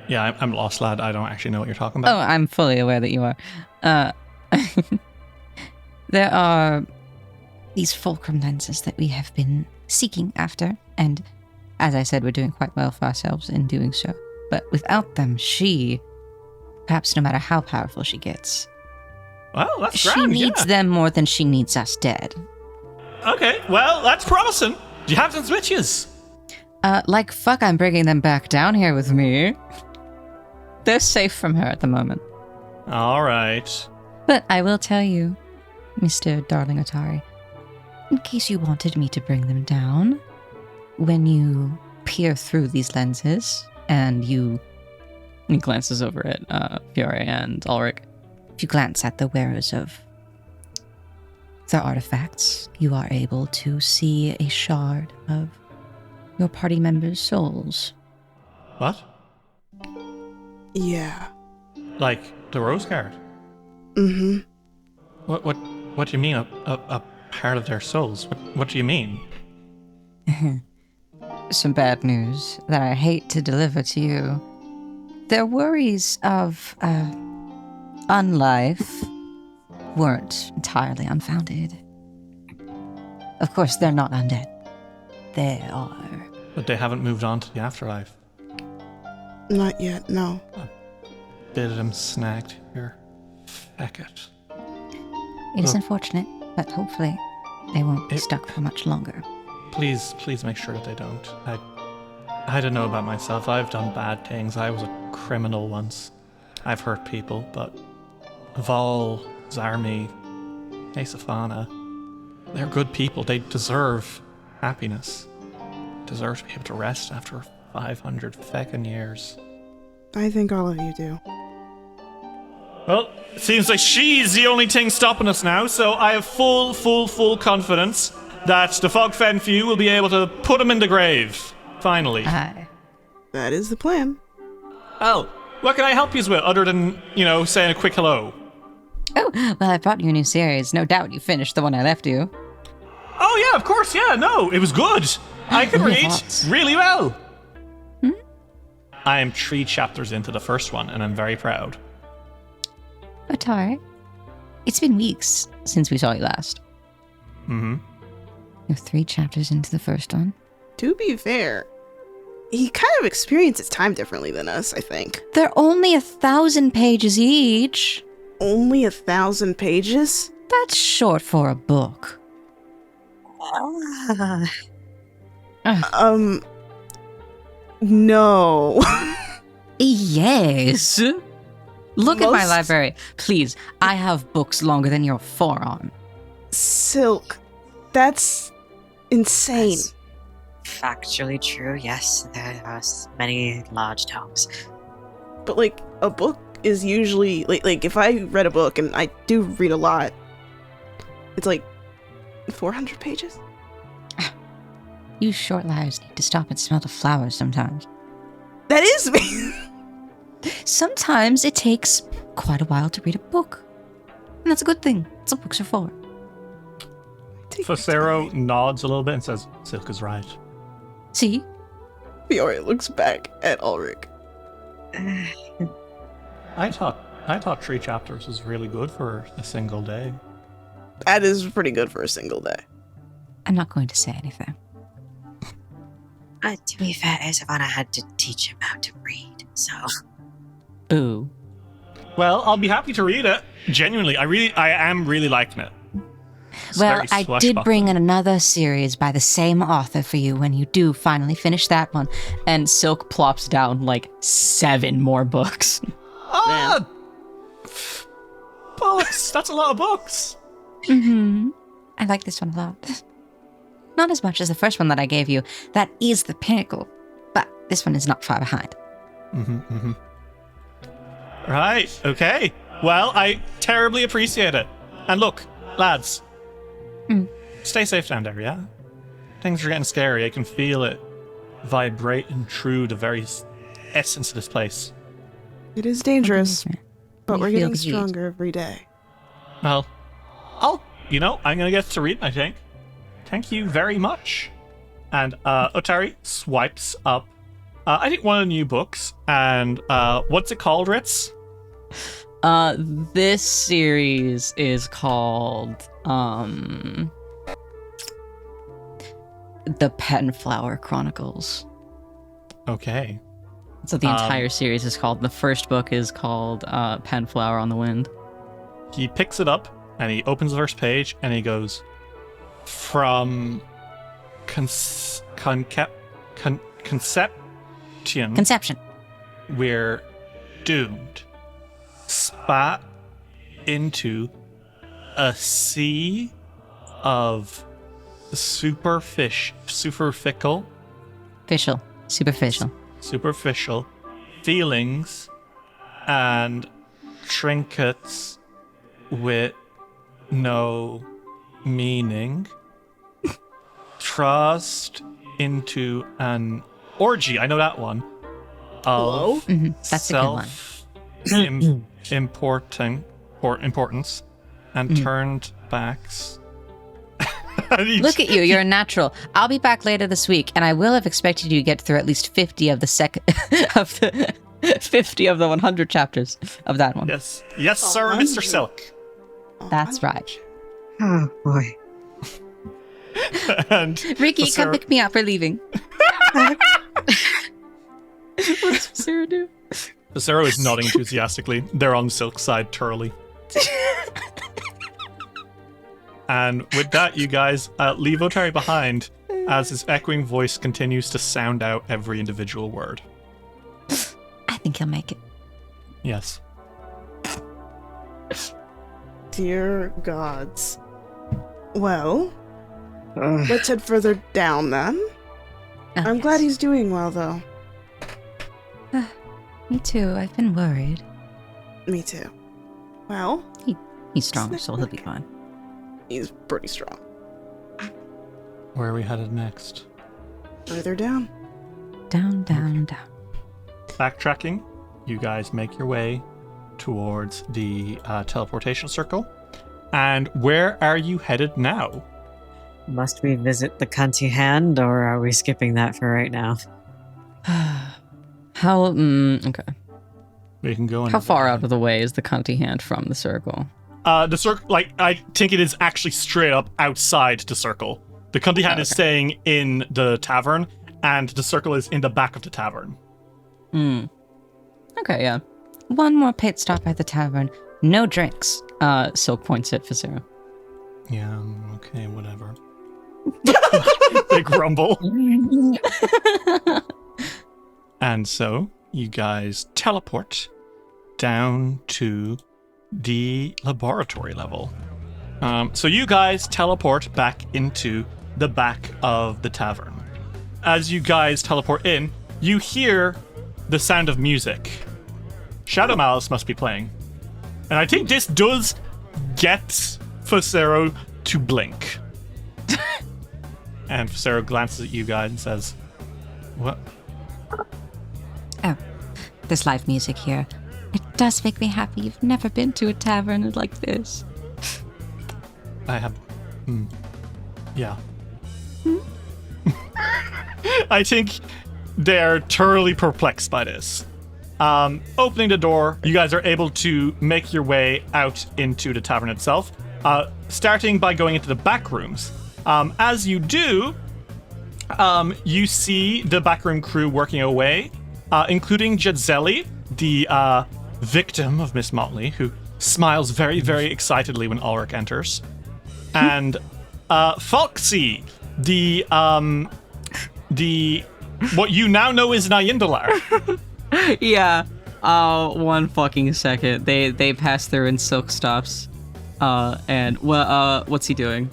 Speaker 5: Yeah, I'm lost, lad. I don't actually know what you're talking
Speaker 6: Oh,
Speaker 5: about.
Speaker 6: I'm fully aware that you are.
Speaker 9: There are these fulcrum lenses that we have been seeking after, and as I said, we're doing quite well for ourselves in doing so. But without them, she, perhaps no matter how powerful she gets,
Speaker 5: Well, that's
Speaker 9: she
Speaker 5: grand,
Speaker 9: needs
Speaker 5: yeah.
Speaker 9: them more than she needs us dead.
Speaker 5: Okay, well, that's promising. Do you have some switches?
Speaker 9: Like fuck, I'm bringing them back down here with me.
Speaker 6: They're safe from her at the moment.
Speaker 5: All right.
Speaker 9: But I will tell you, Mr. Darling Otari, in case you wanted me to bring them down, when you peer through these lenses and
Speaker 6: He glances over at Fiore and Ulrich.
Speaker 9: if you glance at the wearers of the artifacts, you are able to see a shard of your party members' souls.
Speaker 5: What?
Speaker 7: Yeah.
Speaker 5: Like the rose card?
Speaker 7: Mm-hmm.
Speaker 5: What do you mean? A part of their souls? What do you mean?
Speaker 9: Some bad news that I hate to deliver to you. Their worries of unlife weren't entirely unfounded. Of course, they're not undead. They are.
Speaker 5: But they haven't moved on to the afterlife.
Speaker 7: Not yet, no.
Speaker 5: Bit of them snagged here. Feck it.
Speaker 9: It is
Speaker 5: Look.
Speaker 9: unfortunate, but hopefully they won't be
Speaker 5: It-
Speaker 9: stuck for much longer.
Speaker 5: Please make sure that they don't. I don't know about myself. I've done bad things. I was a criminal once. I've hurt people, but Vol, Zarmi, Aesafana, they're good people. They deserve happiness. Deserve to be able to rest after 500 feckin' years.
Speaker 7: I think all of you do.
Speaker 5: Well, it seems like she's the only thing stopping us now, so I have full confidence that the Fogfen Few will be able to put him in the grave. Finally.
Speaker 9: Aye.
Speaker 7: That is the plan.
Speaker 5: Oh, what can I help you with other than, saying a quick hello?
Speaker 9: Oh, well, I brought you a new series. No doubt you finished the one I left you.
Speaker 5: Oh, yeah, of course, yeah, no, it was good. I can
Speaker 9: What are your
Speaker 5: read
Speaker 9: thoughts?
Speaker 5: really well. I am 3 chapters into the first one, and I'm very proud.
Speaker 9: Otari, it's been weeks since we saw you last.
Speaker 5: Mm-hmm.
Speaker 9: You're 3 chapters into the first one.
Speaker 7: To be fair, he kind of experiences time differently than us, I think.
Speaker 9: They're only 1,000 pages each.
Speaker 7: Only 1,000 pages?
Speaker 9: That's short for a book.
Speaker 7: No.
Speaker 9: Yes. Look at my
Speaker 7: Most-
Speaker 9: library. Please, I have books longer than your forearm.
Speaker 7: Silk. That's insane.
Speaker 8: That's factually true, yes. There are many large tomes.
Speaker 7: But like a book is usually like if I read a book, and I do read a lot, it's like 400 pages.
Speaker 9: You short lives need to stop and smell the flowers sometimes.
Speaker 7: That is me.
Speaker 9: Sometimes it takes quite a while to read a book. And that's a good thing. That's what books are for.
Speaker 5: Phosero nods a little bit and says, Silk is right.
Speaker 9: See?
Speaker 7: Fiore looks back at Ulrich.
Speaker 5: I thought 3 chapters was really good for a single day.
Speaker 7: That is pretty good for a single day.
Speaker 9: I'm not going to say anything.
Speaker 8: To be fair, Isavana had to teach him how to read, so...
Speaker 9: Boo.
Speaker 5: Well, I'll be happy to read it. Genuinely, I am really liking it. It's
Speaker 9: Well,
Speaker 5: very
Speaker 9: I did
Speaker 5: swashbuckling.
Speaker 9: bring in another series by the same author for you when you do finally finish that one.
Speaker 6: And Silk plops down like 7 more books.
Speaker 5: Ah! Bollocks! That's a lot of books!
Speaker 9: Mm-hmm. I like this one a lot. Not as much as the first one that I gave you. That is the pinnacle. But this one is not far behind.
Speaker 5: Right, okay. Well, I terribly appreciate it. And look, lads, stay safe down there, yeah? Things are getting scary. I can feel it vibrating through the very essence of this place.
Speaker 7: It is dangerous, but
Speaker 9: You
Speaker 7: we're
Speaker 9: feel
Speaker 7: getting
Speaker 9: the heat.
Speaker 7: stronger every day.
Speaker 5: Well, I'm going to get to read, I think. Thank you very much. And Otari swipes up, I think, one of the new books. And what's it called, Ritz?
Speaker 6: This series is called The Penflower Chronicles.
Speaker 5: Okay.
Speaker 6: So the entire series is called. The first book is called Penflower on the Wind.
Speaker 5: He picks it up and he opens the first page and he goes, from
Speaker 9: Conception.
Speaker 5: we're doomed. Spat into a sea of superficial
Speaker 9: Superficial.
Speaker 5: feelings and trinkets with no meaning, thrust into an orgy, I know that one, of
Speaker 9: That's a good one.
Speaker 5: importance and turned backs.
Speaker 9: Look at you, you're a natural. I'll be back later this week, and I will have expected you to get through at least 50 of the
Speaker 6: 50 of the 100 chapters of that one.
Speaker 5: Yes, sir, Mr. Silk.
Speaker 9: That's right.
Speaker 8: Oh, boy.
Speaker 5: And
Speaker 9: Ricky,
Speaker 5: Phosero-
Speaker 9: come pick me up. We're leaving.
Speaker 6: What does Phosero do?
Speaker 5: Phosero is nodding enthusiastically. They're on Silk's side thoroughly. And with that, you guys leave Otari behind as his echoing voice continues to sound out every individual word.
Speaker 9: I think he'll make it.
Speaker 5: Yes.
Speaker 7: Dear gods. Well, let's head further down then. I'm glad he's doing well, though.
Speaker 9: Me too. I've been worried.
Speaker 7: Me too. Well,
Speaker 9: He's strong, so he'll be fine.
Speaker 7: he's pretty strong.
Speaker 5: Where are we headed next?
Speaker 7: Further down.
Speaker 9: Down, down, down.
Speaker 5: Backtracking, you guys make your way towards the teleportation circle. And where are you headed now?
Speaker 8: Must we visit the cunty hand, or are we skipping that for right now?
Speaker 6: How? Okay.
Speaker 5: We can go in.
Speaker 6: How far out of the way is the cunty hand from the circle?
Speaker 5: The circle, like, I think it is actually straight up outside the circle. The cunty hand is staying in the tavern, and the circle is in the back of the tavern.
Speaker 6: Okay, yeah.
Speaker 9: One more pit stop at the tavern. No drinks.
Speaker 6: Silk points at Phosero.
Speaker 5: Yeah, okay, whatever. They grumble. And so, you guys teleport down to the laboratory level. So you guys teleport back into the back of the tavern. As you guys teleport in, you hear the sound of music. Shadow Malice must be playing. And I think this does get Phosero to blink. And Phosero glances at you guys and says, "What?"
Speaker 9: Oh, there's live music here. It does make me happy. You've never been to a tavern like this.
Speaker 5: I have... Yeah. I think they're thoroughly perplexed by this. Opening the door, you guys are able to make your way out into the tavern itself, starting by going into the back rooms. As you do, you see the backroom crew working away, including Jedzelli, the victim of Miss Motley, who smiles very, very excitedly when Ulrich enters, and Foxy, the what you now know is Nyendalar.
Speaker 6: Yeah. One fucking second. They pass through in silk stops. And what's he doing?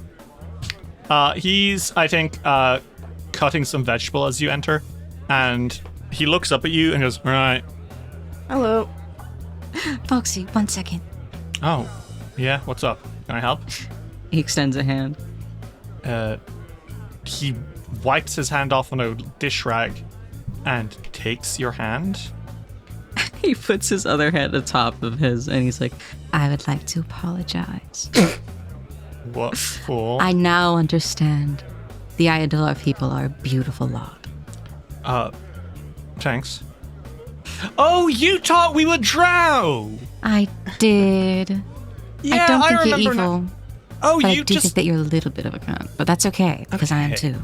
Speaker 5: He's, I think, cutting some vegetable as you enter, and he looks up at you and goes, "Right."
Speaker 7: Hello.
Speaker 9: Foxy, 1 second.
Speaker 5: Oh, yeah, what's up? Can I help?
Speaker 6: He extends a hand.
Speaker 5: He wipes his hand off on a dish rag and takes your hand.
Speaker 6: He puts his other hand atop of his, and he's like,
Speaker 9: I would like to apologize.
Speaker 5: What for?
Speaker 9: I now understand. The Ayatollah people are a beautiful lot.
Speaker 5: Thanks. Oh, you thought we would drow!
Speaker 9: I did.
Speaker 5: Yeah,
Speaker 9: I don't think you're
Speaker 5: remember
Speaker 9: evil.
Speaker 5: now. Oh,
Speaker 9: But I
Speaker 5: you
Speaker 9: do
Speaker 5: just...
Speaker 9: think that you're a little bit of a cunt. But that's okay, because I am
Speaker 5: Okay.
Speaker 9: too.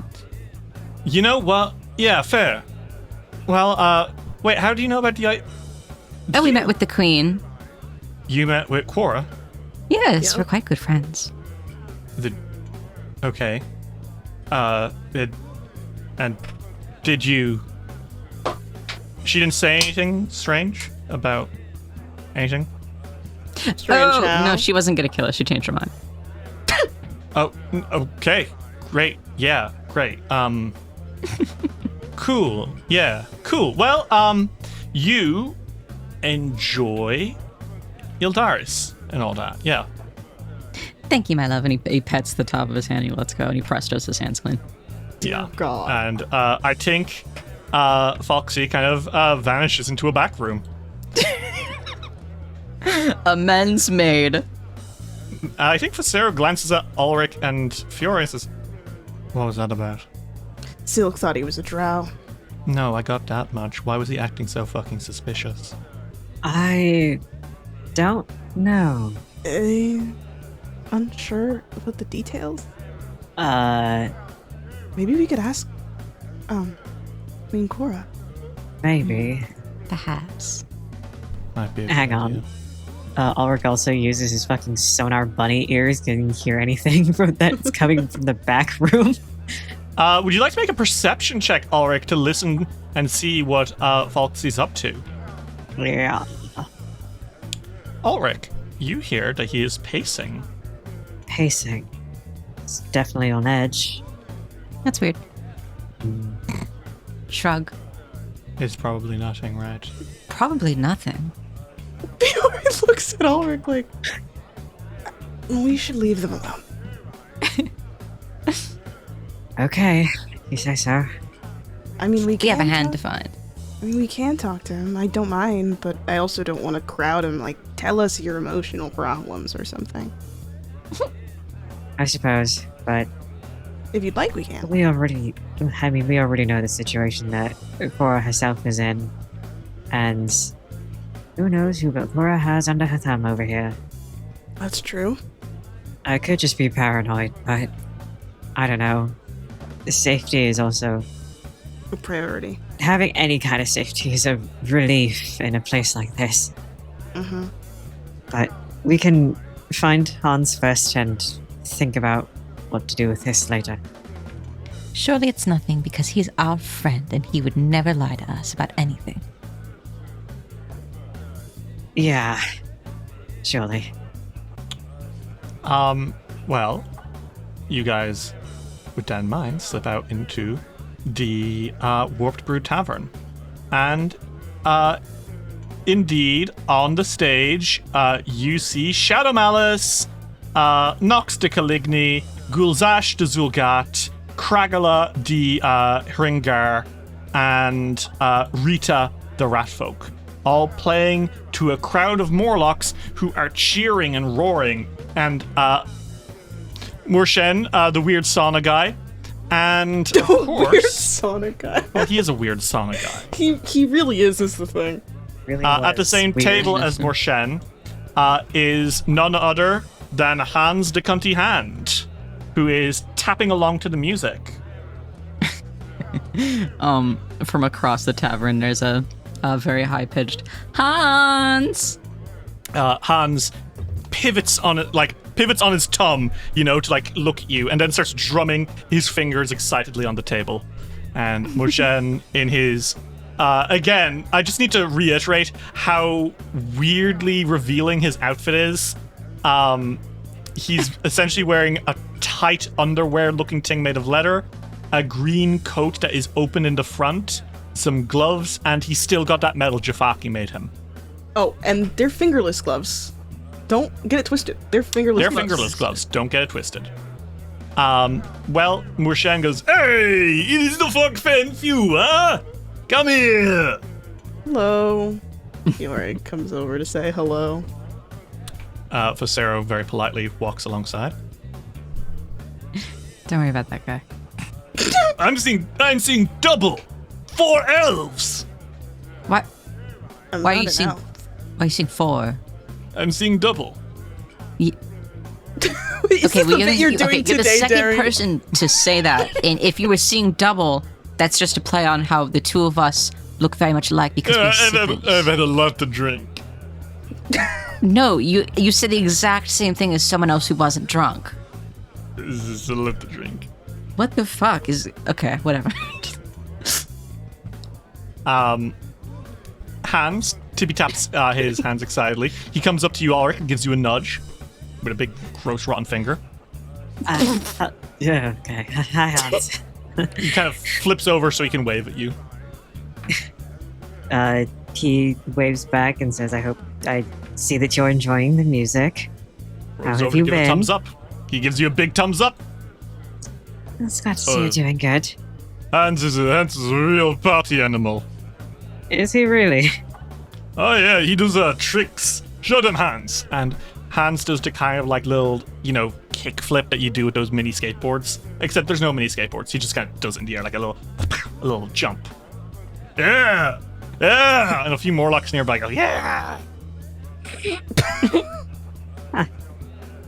Speaker 5: You know what? Yeah, fair. Well, wait, how do you know about the...
Speaker 9: Oh, we met with the queen.
Speaker 5: You met with Quora?
Speaker 9: Yes, we're quite good friends.
Speaker 5: Okay. And did you... She didn't say anything strange about anything?
Speaker 7: Strange
Speaker 6: oh,
Speaker 7: how?
Speaker 6: no, she wasn't going to kill us. She changed her mind.
Speaker 5: Oh, okay. Great. Yeah, great. Cool. Yeah, cool. Well, you enjoy Ildaris and all that. Yeah.
Speaker 6: Thank you, my love. And he pets the top of his hand. He lets go, and he prestos his hands clean.
Speaker 5: Yeah.
Speaker 7: God.
Speaker 5: And I think Foxy kind of vanishes into a back room.
Speaker 6: Amends made.
Speaker 5: I think Phosero glances at Ulrich and Fiore and says, "What was that about?"
Speaker 7: Silk thought he was a drow.
Speaker 5: No, I got that much. Why was he acting so fucking suspicious?
Speaker 8: I don't know.
Speaker 7: Unsure about the details?
Speaker 8: Uh,
Speaker 7: Maybe we could ask, Queen Cora.
Speaker 8: maybe.
Speaker 9: Perhaps.
Speaker 5: Might be a
Speaker 8: Hang
Speaker 5: good
Speaker 8: on.
Speaker 5: idea.
Speaker 8: Ulrich also uses his fucking sonar bunny ears. Didn't hear anything from that's coming from the back room.
Speaker 5: Would you like to make a perception check, Ulrich, to listen and see what Foxy's up to?
Speaker 8: Yeah.
Speaker 5: Ulrich, you hear that he is pacing.
Speaker 8: Pacing. It's definitely on edge.
Speaker 9: That's weird. Shrug.
Speaker 5: It's probably nothing, right?
Speaker 9: Probably nothing.
Speaker 7: Fiore looks at Ulrich like, we should leave them alone.
Speaker 8: Okay, you say so.
Speaker 7: I mean, we
Speaker 9: We
Speaker 7: can
Speaker 9: have a hand
Speaker 7: talk-
Speaker 9: to find.
Speaker 7: I mean, we can talk to him. I don't mind, but I also don't want to crowd him. Like, tell us your emotional problems or something.
Speaker 8: I suppose, but
Speaker 7: If you'd like, we can.
Speaker 8: we already know the situation that Cora herself is in, and Who knows who Laura has under her thumb over here?
Speaker 7: That's true.
Speaker 8: I could just be paranoid, but I don't know. Safety is also...
Speaker 7: A priority.
Speaker 8: Having any kind of safety is a relief in a place like this.
Speaker 7: Mm-hmm.
Speaker 8: But we can find Hans first and think about what to do with this later.
Speaker 9: Surely it's nothing because he's our friend and he would never lie to us about anything.
Speaker 8: Yeah, surely.
Speaker 5: Well, you guys, with that in mind, slip out into the Warped Brew Tavern. And, indeed, on the stage, you see Shadow Malice, Nox de Caligny, Gulzash de Zulgat, Kragala de Hringar, and Rita the Ratfolk, all playing to a crowd of Morlocks who are cheering and roaring, and Murshen, the weird sauna guy, and of course,
Speaker 7: weird sauna guy.
Speaker 5: Well, he is a weird sauna guy.
Speaker 7: He really is the thing.
Speaker 8: Really
Speaker 5: at the
Speaker 8: was
Speaker 5: same
Speaker 8: weird.
Speaker 5: table as Murshen is none other than Hans de Cunty Hand, who is tapping along to the music.
Speaker 6: From across the tavern, there's a very high-pitched Hans.
Speaker 5: Hans pivots on his tum, to like look at you, and then starts drumming his fingers excitedly on the table. And Murshen in his again, I just need to reiterate how weirdly revealing his outfit is. He's essentially wearing a tight underwear looking thing made of leather, a green coat that is open in the front, some gloves, and he's still got that metal Jafaki made him.
Speaker 7: Oh, and they're fingerless gloves. Don't get it twisted. They're fingerless gloves.
Speaker 5: They're fingerless gloves. Don't get it twisted. Well, Murshen goes, "Hey, it is the Fogfen Few, huh? Come here."
Speaker 7: Hello. Fiore comes over to say hello.
Speaker 5: Phosero very politely walks alongside.
Speaker 6: Don't worry about that guy.
Speaker 5: I'm seeing double. 4 elves.
Speaker 6: What?
Speaker 7: I'm
Speaker 6: Why are
Speaker 7: not
Speaker 6: you
Speaker 7: an
Speaker 6: seeing?
Speaker 7: elf.
Speaker 6: Why are you seeing 4?
Speaker 5: I'm seeing double.
Speaker 7: Is
Speaker 6: Okay,
Speaker 7: this
Speaker 6: well,
Speaker 7: the bit you're doing
Speaker 6: you're the
Speaker 7: today,
Speaker 6: second
Speaker 7: Derry?
Speaker 6: person to say that. And if you were seeing double, that's just a play on how the two of us look very much alike because we're siblings.
Speaker 5: I've had a lot to drink.
Speaker 6: No, you said the exact same thing as someone else who wasn't drunk.
Speaker 5: This is a lot to drink.
Speaker 6: What the fuck is... Okay, whatever.
Speaker 5: Hans, Tippy taps his hands excitedly. He comes up to you, Ulrich, and gives you a nudge with a big, gross, rotten finger.
Speaker 8: Yeah, okay. Hi, Hans.
Speaker 5: He kind of flips over so he can wave at you.
Speaker 8: He waves back and says, I see that you're enjoying the music. How
Speaker 5: Rolls
Speaker 8: have
Speaker 5: over
Speaker 8: you
Speaker 5: to give a
Speaker 8: been?
Speaker 5: thumbs up. He gives you a big thumbs up.
Speaker 8: It's glad to see you're doing good.
Speaker 5: Hans is a real party animal.
Speaker 8: Is he really?
Speaker 5: Oh yeah, he does tricks. Show them Hans. And Hans does the kind of like little, kick flip that you do with those mini skateboards. Except there's no mini skateboards. He just kind of does it in the air like a little jump. Yeah! Yeah! And a few Morlocks nearby go, yeah!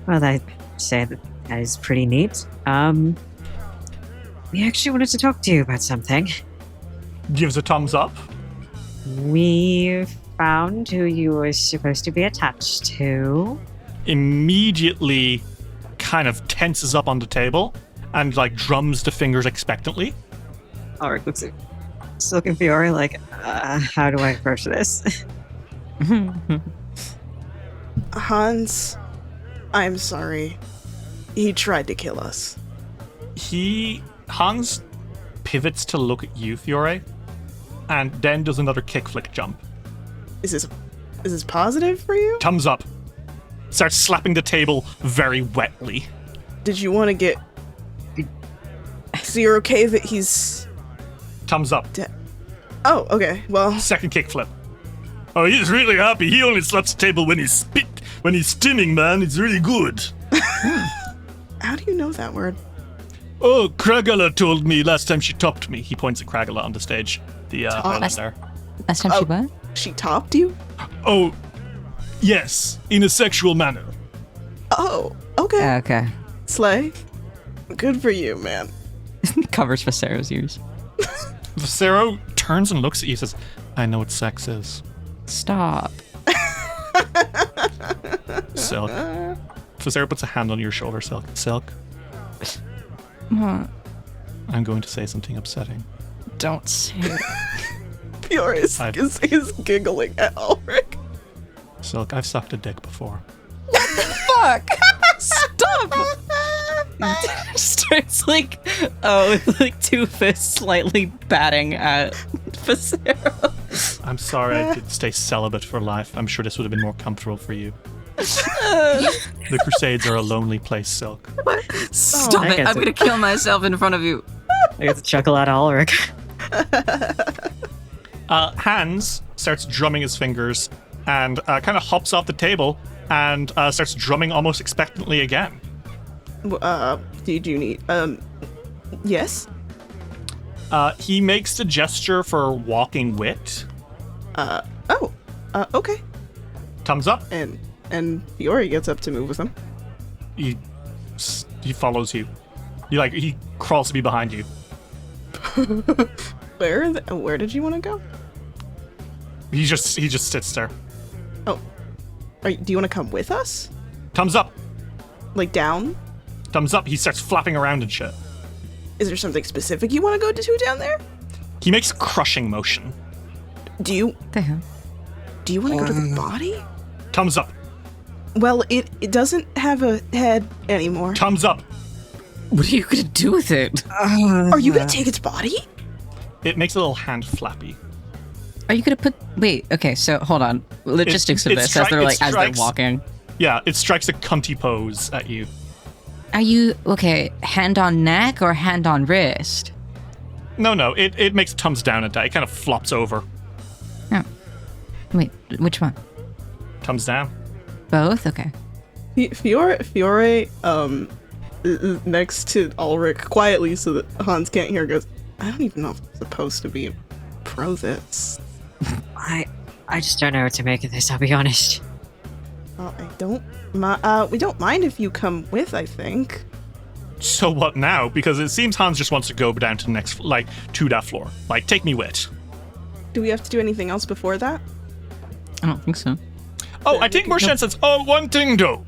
Speaker 8: Well, I'd say that is pretty neat. We actually wanted to talk to you about something.
Speaker 5: Gives a thumbs up.
Speaker 8: We found who you were supposed to be attached to.
Speaker 5: Immediately kind of tenses up on the table and like drums the fingers expectantly.
Speaker 8: Ulrich looks at Silken Fiore like, how do I approach this?
Speaker 7: Hans, I'm sorry. He tried to kill us.
Speaker 5: Hans pivots to look at you, Fiore, and then does another kickflip jump.
Speaker 7: Is this positive for you?
Speaker 5: Thumbs up. Starts slapping the table very wetly.
Speaker 7: Did you want to get... So you're okay that he's...
Speaker 5: Thumbs up.
Speaker 7: Oh, okay, well...
Speaker 5: Second kickflip. Oh, he's really happy. He only slaps the table when he's stimming, man. It's really good.
Speaker 7: How do you know that word?
Speaker 5: Oh, Kragala told me last time she topped me. He points at Kragala on the stage. The
Speaker 7: Top.
Speaker 5: island there.
Speaker 9: Last time she what?
Speaker 7: She topped you?
Speaker 5: Oh, yes, in a sexual manner.
Speaker 7: Oh, okay.
Speaker 9: Okay.
Speaker 7: Slay. Good for you, man.
Speaker 6: Covers Phosero's ears.
Speaker 5: Phosero turns and looks at you and says, I know what sex is.
Speaker 6: Stop.
Speaker 5: Silk. Phosero puts a hand on your shoulder, Silk. Silk,
Speaker 6: What?
Speaker 5: I'm going to say something upsetting.
Speaker 6: Don't say it.
Speaker 7: Fiora is giggling at Ulrich.
Speaker 5: Silk, I've sucked a dick before.
Speaker 6: Fuck! Stop! Starts like, with like two fists slightly batting at Phosero.
Speaker 5: I'm sorry I could stay celibate for life. I'm sure this would have been more comfortable for you. The Crusades are a lonely place, Silk.
Speaker 6: Stop
Speaker 8: I
Speaker 6: it!
Speaker 8: get
Speaker 6: I'm
Speaker 8: to-
Speaker 6: gonna kill myself in front of you.
Speaker 8: I get to chuckle at Ulrich.
Speaker 5: Hans starts drumming his fingers and kind of hops off the table and starts drumming almost expectantly again.
Speaker 7: Did you need, yes?
Speaker 5: He makes the gesture for walking wit.
Speaker 7: Okay.
Speaker 5: Thumbs up.
Speaker 7: And Fiora gets up to move with him.
Speaker 5: He follows you. He crawls to be behind you.
Speaker 7: Where did you want to go?
Speaker 5: He just sits there.
Speaker 7: Oh. Do you want to come with us?
Speaker 5: Thumbs up.
Speaker 7: Like down?
Speaker 5: Thumbs up. He starts flapping around and shit.
Speaker 7: Is there something specific you want to go to down there?
Speaker 5: He makes a crushing motion.
Speaker 7: Do you
Speaker 9: The hell?
Speaker 7: want to go to the body?
Speaker 5: Thumbs up.
Speaker 7: Well, it doesn't have a head anymore.
Speaker 5: Thumbs up.
Speaker 6: What are you gonna do with it?
Speaker 7: Are you gonna take its body?
Speaker 5: It makes a little hand flappy.
Speaker 6: Are you gonna put? Wait. Okay. So hold on. Logistics of
Speaker 5: it
Speaker 6: this
Speaker 5: stri-
Speaker 6: as they're
Speaker 5: it
Speaker 6: like as they're
Speaker 5: strikes-
Speaker 6: walking.
Speaker 5: Yeah, it strikes a cunty pose at you.
Speaker 6: Are you okay? Hand on neck or hand on wrist?
Speaker 5: No, it makes a thumbs down at that. It kind of flops over.
Speaker 6: Oh. Wait. Which one?
Speaker 5: Thumbs down.
Speaker 6: Both. Okay.
Speaker 7: Fiore, next to Ulrich, quietly so that Hans can't hear, goes, I don't even know if I'm supposed to be pro this.
Speaker 8: I just don't know what to make of this, I'll be honest.
Speaker 7: We don't mind if you come with, I think.
Speaker 5: So what now? Because it seems Hans just wants to go down to the next, to that floor. Take me with.
Speaker 7: Do we have to do anything else before that?
Speaker 6: I don't think so.
Speaker 5: Oh, I think Morshan says, one thing though.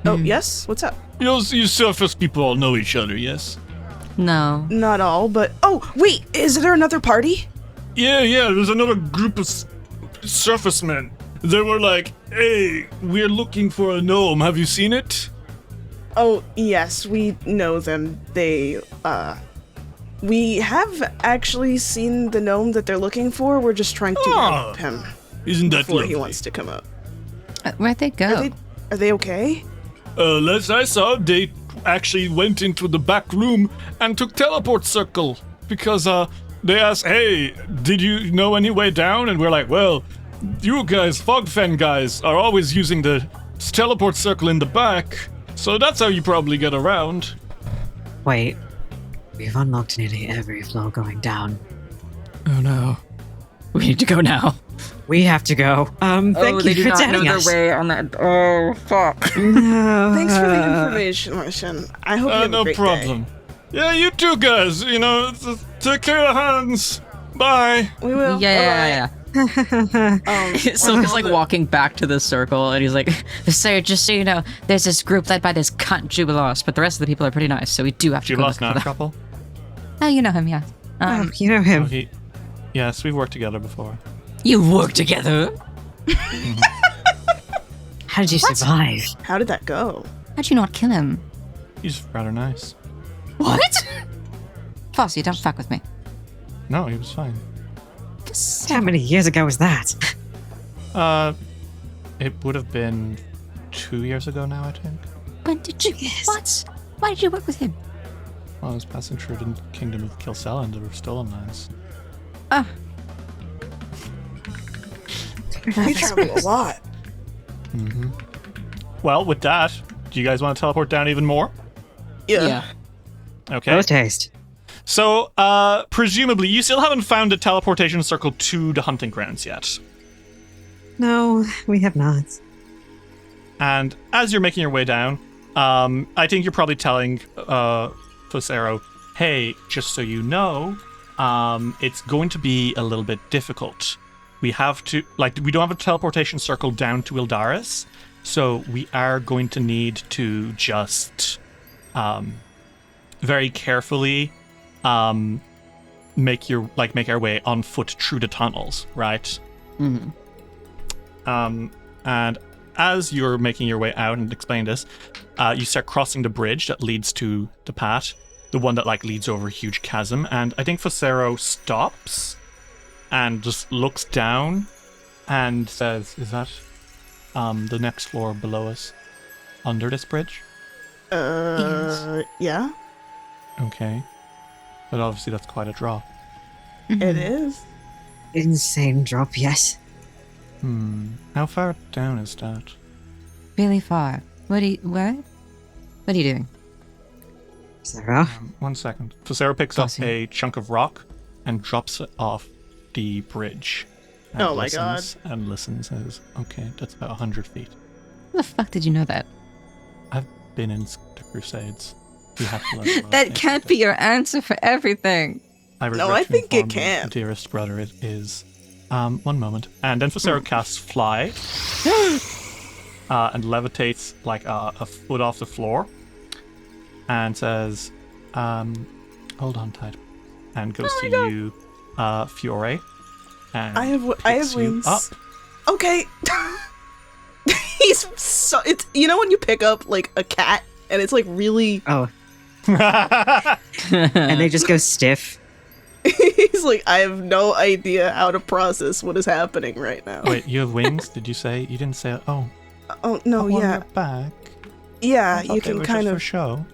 Speaker 7: Oh, yes? What's up?
Speaker 5: You surface people all know each other, yes?
Speaker 6: No.
Speaker 7: Not all, but... Oh, wait! Is there another party?
Speaker 5: Yeah, there's another group of surface men. They were like, hey, we're looking for a gnome. Have you seen it?
Speaker 7: Oh, yes, we know them. We have actually seen the gnome that they're looking for. We're just trying to help him
Speaker 5: Isn't that
Speaker 7: before
Speaker 5: lovely?
Speaker 7: he wants to come up.
Speaker 6: Where'd they go?
Speaker 7: Are they okay?
Speaker 5: Last I saw, they actually went into the back room and took teleport circle because they asked, hey, did you know any way down? And we're like, well, you guys, Fogfen guys, are always using the teleport circle in the back, so that's how you probably get around.
Speaker 8: Wait, we've unlocked nearly every floor going down.
Speaker 6: Oh no. We need to go now.
Speaker 8: We have to go. Thank
Speaker 6: they
Speaker 8: you
Speaker 6: do
Speaker 8: for
Speaker 6: not know
Speaker 8: telling
Speaker 6: their
Speaker 8: us.
Speaker 6: way on that. Oh fuck.
Speaker 7: Thanks for the information, Martian. I hope you have
Speaker 5: No
Speaker 7: a great
Speaker 5: problem. Yeah, you too, guys. Take care of Hans. Bye.
Speaker 7: day. We will.
Speaker 6: Yeah. Silk is walking back to the circle, and he's like,
Speaker 9: So just so you know, there's this group led by this cunt Jubilos, but the rest of the people are pretty nice, so we do have to
Speaker 5: You
Speaker 9: go
Speaker 5: lost
Speaker 9: look
Speaker 5: now,
Speaker 9: for them.
Speaker 5: couple?
Speaker 9: Oh, you know him, yeah.
Speaker 8: You know him.
Speaker 5: Yes, we've worked together before.
Speaker 6: "You work together."
Speaker 8: How did you survive?
Speaker 7: How did that go?
Speaker 9: How'd you not kill him?
Speaker 5: He's rather nice.
Speaker 6: What?
Speaker 9: Fossey, don't fuck with me.
Speaker 5: No, he was fine.
Speaker 8: How many years ago was that?
Speaker 5: It would have been 2 years ago now, I think.
Speaker 9: When did you... What? Why did you work with him?
Speaker 5: Well, I was passing through the kingdom of Kilsella and there were stolen lands.
Speaker 7: We travel a lot.
Speaker 5: Well, with that, do you guys want to teleport down even more?
Speaker 7: Yeah.
Speaker 5: Okay.
Speaker 8: Post haste.
Speaker 5: So, presumably, you still haven't found a teleportation circle to the hunting grounds yet.
Speaker 8: No, we have not.
Speaker 5: And as you're making your way down, I think you're probably telling Phosero, hey, just so you know, it's going to be a little bit difficult. We have to, we don't have a teleportation circle down to Ildaris, so we are going to need to just very carefully make our way on foot through the tunnels, right?
Speaker 6: Mm-hmm.
Speaker 5: And as you're making your way out and explain this, you start crossing the bridge that leads to the path, the one that leads over a huge chasm. And I think Phosero stops and just looks down and says, "Is that the next floor below us, under this bridge?"
Speaker 7: Yeah,
Speaker 5: Okay, but obviously that's quite a drop.
Speaker 7: it is.
Speaker 8: Insane drop, yes.
Speaker 5: How far down is that?
Speaker 9: Really far. What are you doing?
Speaker 8: Sarah?
Speaker 5: 1 second. Phosero picks up a chunk of rock and drops it off the bridge. And
Speaker 7: Oh my god.
Speaker 5: listens and listens and says, okay, that's about 100 feet.
Speaker 9: How the fuck did you know that?
Speaker 5: I've been in the Crusades. You have to let
Speaker 9: That can't be your answer for everything.
Speaker 5: I
Speaker 7: No, I think it can.
Speaker 5: Dearest brother, it is. 1 moment. And then Phosero casts Fly and levitates a foot off the floor and says, hold on tight. And goes to you, Fiore. And
Speaker 7: I have
Speaker 5: picks you
Speaker 7: wings.
Speaker 5: up.
Speaker 7: Okay. He's so. It's when you pick up a cat and it's really.
Speaker 8: Oh. And they just go stiff.
Speaker 7: He's like, I have no idea how to process what is happening right now.
Speaker 5: Wait, you have wings? Did you say? You didn't say. Oh.
Speaker 7: Oh no,
Speaker 5: On
Speaker 7: yeah,
Speaker 5: your back.
Speaker 7: yeah.
Speaker 5: I thought
Speaker 7: You
Speaker 5: they
Speaker 7: can
Speaker 5: were
Speaker 7: kind
Speaker 5: just
Speaker 7: of.
Speaker 5: for show.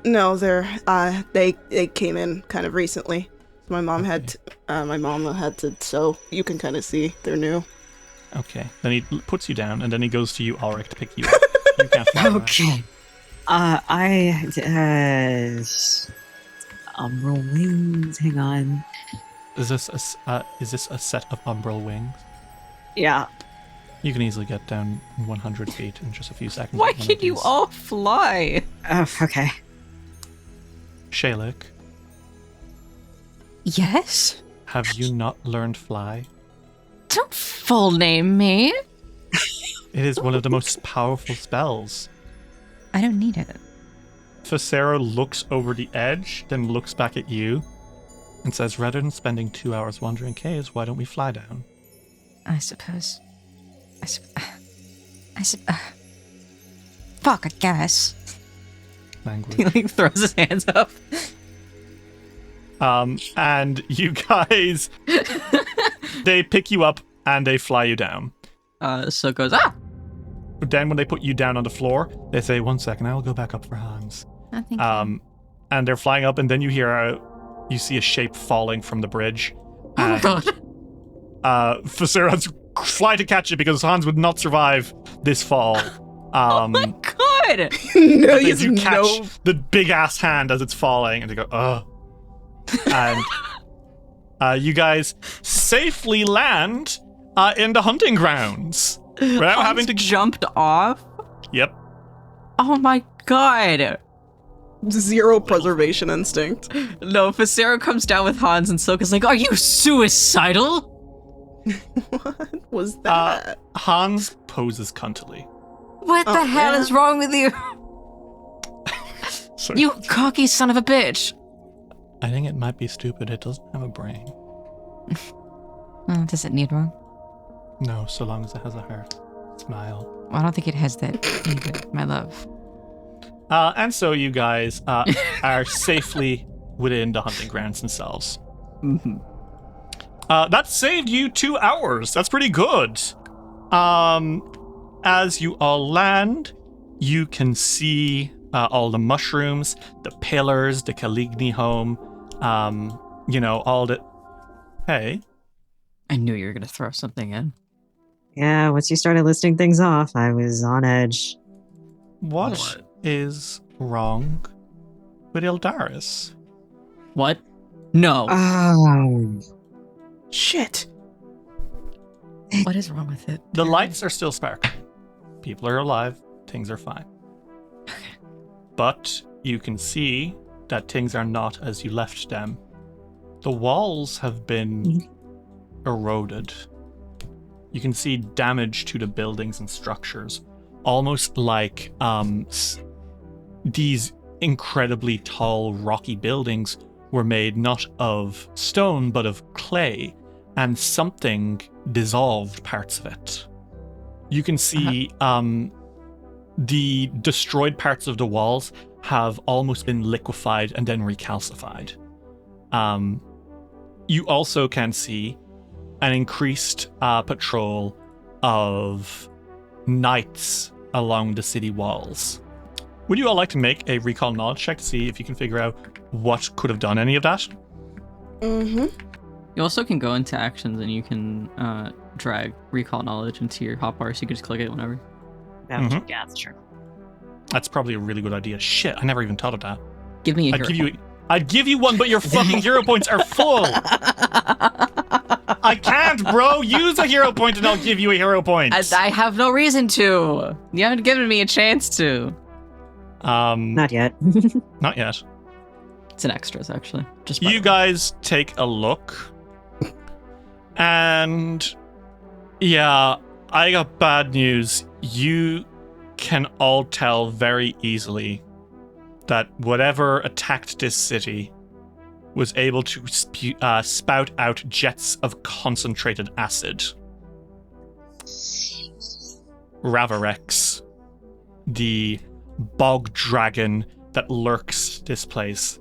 Speaker 7: No, they came in kind of recently. My mom had to, so you can kind of see they're new.
Speaker 5: Okay. Then he puts you down, and then he goes to you, Ulrich, to pick you up. You can't fly around.
Speaker 8: Okay. Umbral wings, hang on.
Speaker 5: Is this a set of umbral wings?
Speaker 8: Yeah.
Speaker 5: You can easily get down 100 feet in just a few seconds.
Speaker 6: Why
Speaker 5: with one
Speaker 6: can
Speaker 5: of
Speaker 6: you
Speaker 5: these.
Speaker 6: all fly?
Speaker 8: Oh, okay.
Speaker 5: Shalik,
Speaker 9: Yes?
Speaker 5: have you not learned Fly?
Speaker 9: Don't full name me.
Speaker 5: It is one of the most powerful spells.
Speaker 9: I don't need it.
Speaker 5: Phosero looks over the edge, then looks back at you, and says, rather than spending 2 hours wandering caves, why don't we fly down?
Speaker 9: I suppose. Fuck, I guess.
Speaker 5: Language.
Speaker 6: He throws his hands up.
Speaker 5: And you guys, they pick you up and they fly you down.
Speaker 6: So it goes,
Speaker 5: But then when they put you down on the floor, they say, 1 second, I will go back up for Hans.
Speaker 9: I think.
Speaker 5: And they're flying up, and then you you see a shape falling from the bridge.
Speaker 6: oh my god.
Speaker 5: Phosero has to fly to catch it because Hans would not survive this fall.
Speaker 6: Oh my god.
Speaker 7: No,
Speaker 5: They
Speaker 7: he's
Speaker 5: do catch
Speaker 7: no.
Speaker 5: the big ass hand as it's falling, and they go, ugh. And you guys safely land in the hunting grounds without
Speaker 6: Hans
Speaker 5: having to
Speaker 6: jumped off.
Speaker 5: Yep.
Speaker 6: Oh my god.
Speaker 7: Zero preservation instinct.
Speaker 6: No, Phosero comes down with Hans and Silk is like, are you suicidal?
Speaker 7: What was that?
Speaker 5: Hans poses cuntily.
Speaker 9: What the hell is wrong with you?
Speaker 5: Sorry.
Speaker 6: You cocky son of a bitch.
Speaker 5: I think it might be stupid. It doesn't have a brain.
Speaker 9: Does it need one?
Speaker 5: No, so long as it has a heart. Smile.
Speaker 9: Well, I don't think it has that either, my love.
Speaker 5: And so you guys are safely within the hunting grounds themselves.
Speaker 6: Mm-hmm.
Speaker 5: That saved you 2 hours. That's pretty good. As you all land, you can see all the mushrooms, the pillars, the Caligny home, all the... Hey.
Speaker 6: I knew you were gonna throw something in.
Speaker 8: Yeah, once you started listing things off, I was on edge.
Speaker 5: What is wrong with Ildaris?
Speaker 6: What? No.
Speaker 8: Oh.
Speaker 7: Shit.
Speaker 6: What is wrong with it?
Speaker 5: The lights are still sparkling. People are alive. Things are fine. But you can see that things are not as you left them. The walls have been eroded. You can see damage to the buildings and structures, almost like these incredibly tall, rocky buildings were made not of stone, but of clay, and something dissolved parts of it. You can see the destroyed parts of the walls have almost been liquefied and then recalcified. You also can see an increased patrol of knights along the city walls. Would you all like to make a recall knowledge check to see if you can figure out what could have done any of that?
Speaker 7: Mm-hmm.
Speaker 6: You also can go into actions and you can drag recall knowledge into your hotbar, so you can just click it whenever.
Speaker 8: Yeah, that's true.
Speaker 5: That's probably a really good idea. Shit, I never even thought of that.
Speaker 6: Give me a hero.
Speaker 5: I'd give you one, but your fucking hero points are full. I can't, bro. Use a hero point and I'll give you a hero point.
Speaker 6: I have no reason to. You haven't given me a chance to.
Speaker 8: Not yet.
Speaker 5: Not yet.
Speaker 6: It's an extras, actually. Just
Speaker 5: you guys take a look. And yeah, I got bad news. You can all tell very easily that whatever attacked this city was able to spout out jets of concentrated acid. Ravarex, the bog dragon that lurks this place,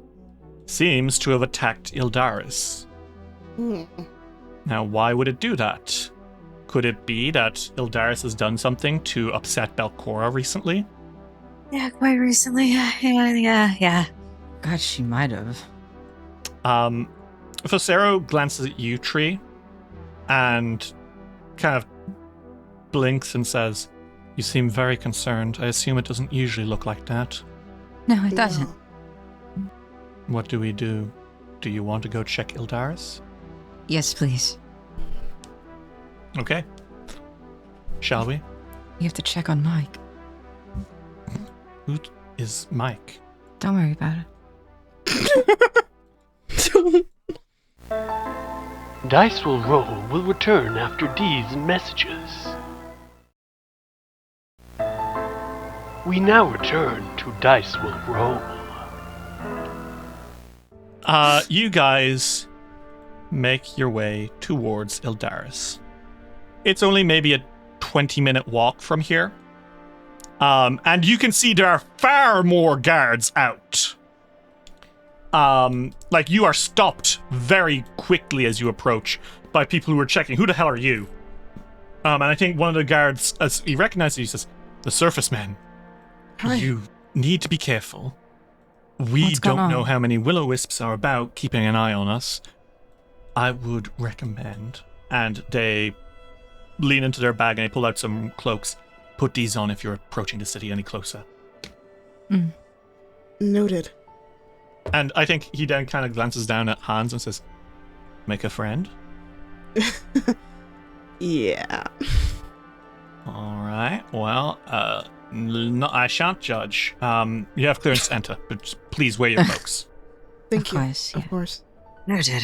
Speaker 5: seems to have attacked Ildaris. Now, why would it do that? Could it be that Ildaris has done something to upset Belcora recently?
Speaker 8: Yeah, quite recently. Yeah.
Speaker 6: God, she might have.
Speaker 5: Phosero glances at you, Tree, and kind of blinks and says, "You seem very concerned. I assume it doesn't usually look like that."
Speaker 9: No, it doesn't.
Speaker 5: What do we do? Do you want to go check Ildaris?
Speaker 9: Yes, please.
Speaker 5: Okay. Shall we?
Speaker 9: We have to check on Mike.
Speaker 5: Who is Mike?
Speaker 9: Don't worry about it.
Speaker 10: Dice Will Roll will return after these messages. We now return to Dice Will Roll.
Speaker 5: You guys make your way towards Ildaris. It's only maybe a 20-minute walk from here. And you can see there are far more guards out. Like, you are stopped very quickly as you approach by people who are checking, who the hell are you? And I think one of the guards, as he recognizes you, says, "The surface men.
Speaker 9: Hi.
Speaker 5: You need to be careful. We
Speaker 9: What's going
Speaker 5: don't
Speaker 9: on?
Speaker 5: know how many will-o-wisps are about, keeping an eye on us. I would recommend," and they lean into their bag and they pull out some cloaks. "Put these on if you're approaching the city any closer."
Speaker 7: Noted.
Speaker 5: And I think he then kind of glances down at Hans and says, "Make a friend?"
Speaker 7: Yeah.
Speaker 5: All right. Well, no, I shan't judge. You have clearance to enter, but please wear your cloaks.
Speaker 7: Thank
Speaker 9: Of
Speaker 7: you.
Speaker 9: course, yeah.
Speaker 7: Of course.
Speaker 8: Noted.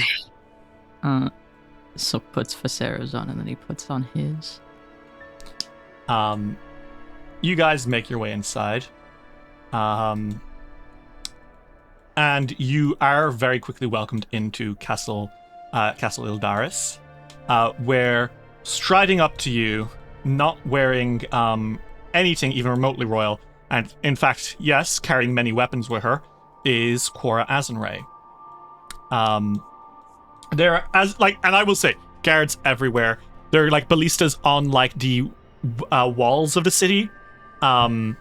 Speaker 6: So puts Phosero's on and then he puts on his.
Speaker 5: You guys make your way inside. And you are very quickly welcomed into Castle Ildaris, where striding up to you, not wearing anything even remotely royal, and in fact, yes, carrying many weapons with her, is Quora Azenray. There are, and I will say, guards everywhere. There are like ballistas on like the walls of the city, and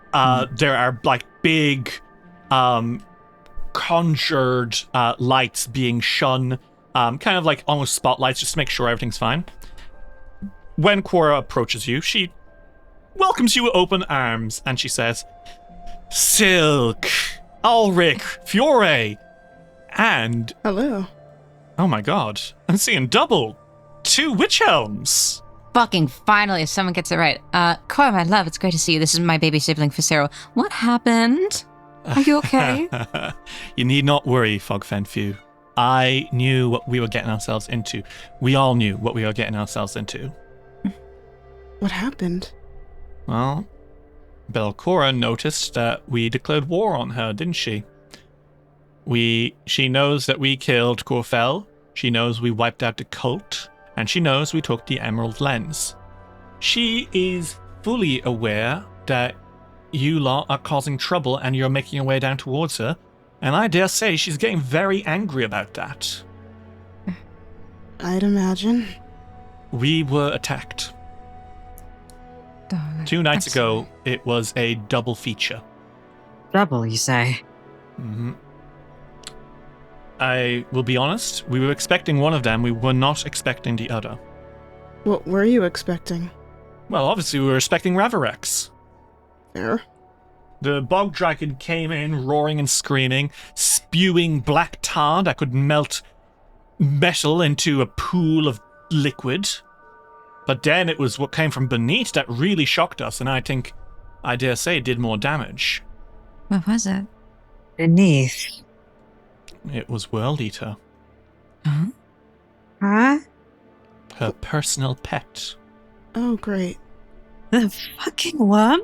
Speaker 5: there are like big conjured lights being shone, kind of like almost spotlights, just to make sure everything's fine. When Quora approaches you, she welcomes you with open arms and she says, "Silk, Ulrich, Fiore, and
Speaker 7: Hello.
Speaker 5: oh my god, I'm seeing double. 2 Witchhelms.
Speaker 9: Fucking finally, someone gets it right. Cora, my love, it's great to see you. This is my baby sibling, Phosero. What happened? Are you okay?
Speaker 5: You need not worry, Fogfen Few. I knew what we were getting ourselves into. We all knew what we were getting ourselves into.
Speaker 7: What happened?
Speaker 5: Well, Belcora noticed that we declared war on her, didn't she? She knows that we killed Corfell. She knows we wiped out the cult. And she knows we took the Emerald Lens. She is fully aware that you lot are causing trouble and you're making your way down towards her. And I dare say she's getting very angry about that.
Speaker 7: I'd imagine.
Speaker 5: We were attacked. 2 nights ago, it was a double feature.
Speaker 8: Double, you say?
Speaker 5: Mm-hmm. I will be honest, we were expecting one of them, we were not expecting the other.
Speaker 7: What were you expecting?
Speaker 5: Well, obviously we were expecting Ravarex.
Speaker 7: Fair.
Speaker 5: The bog dragon came in, roaring and screaming, spewing black tar that could melt metal into a pool of liquid. But then it was what came from beneath that really shocked us, and I dare say, did more damage.
Speaker 9: What was it?
Speaker 8: Beneath.
Speaker 5: It was World Eater.
Speaker 9: Huh?
Speaker 8: Huh?
Speaker 5: Her personal pet.
Speaker 7: Oh, great.
Speaker 8: The fucking worm?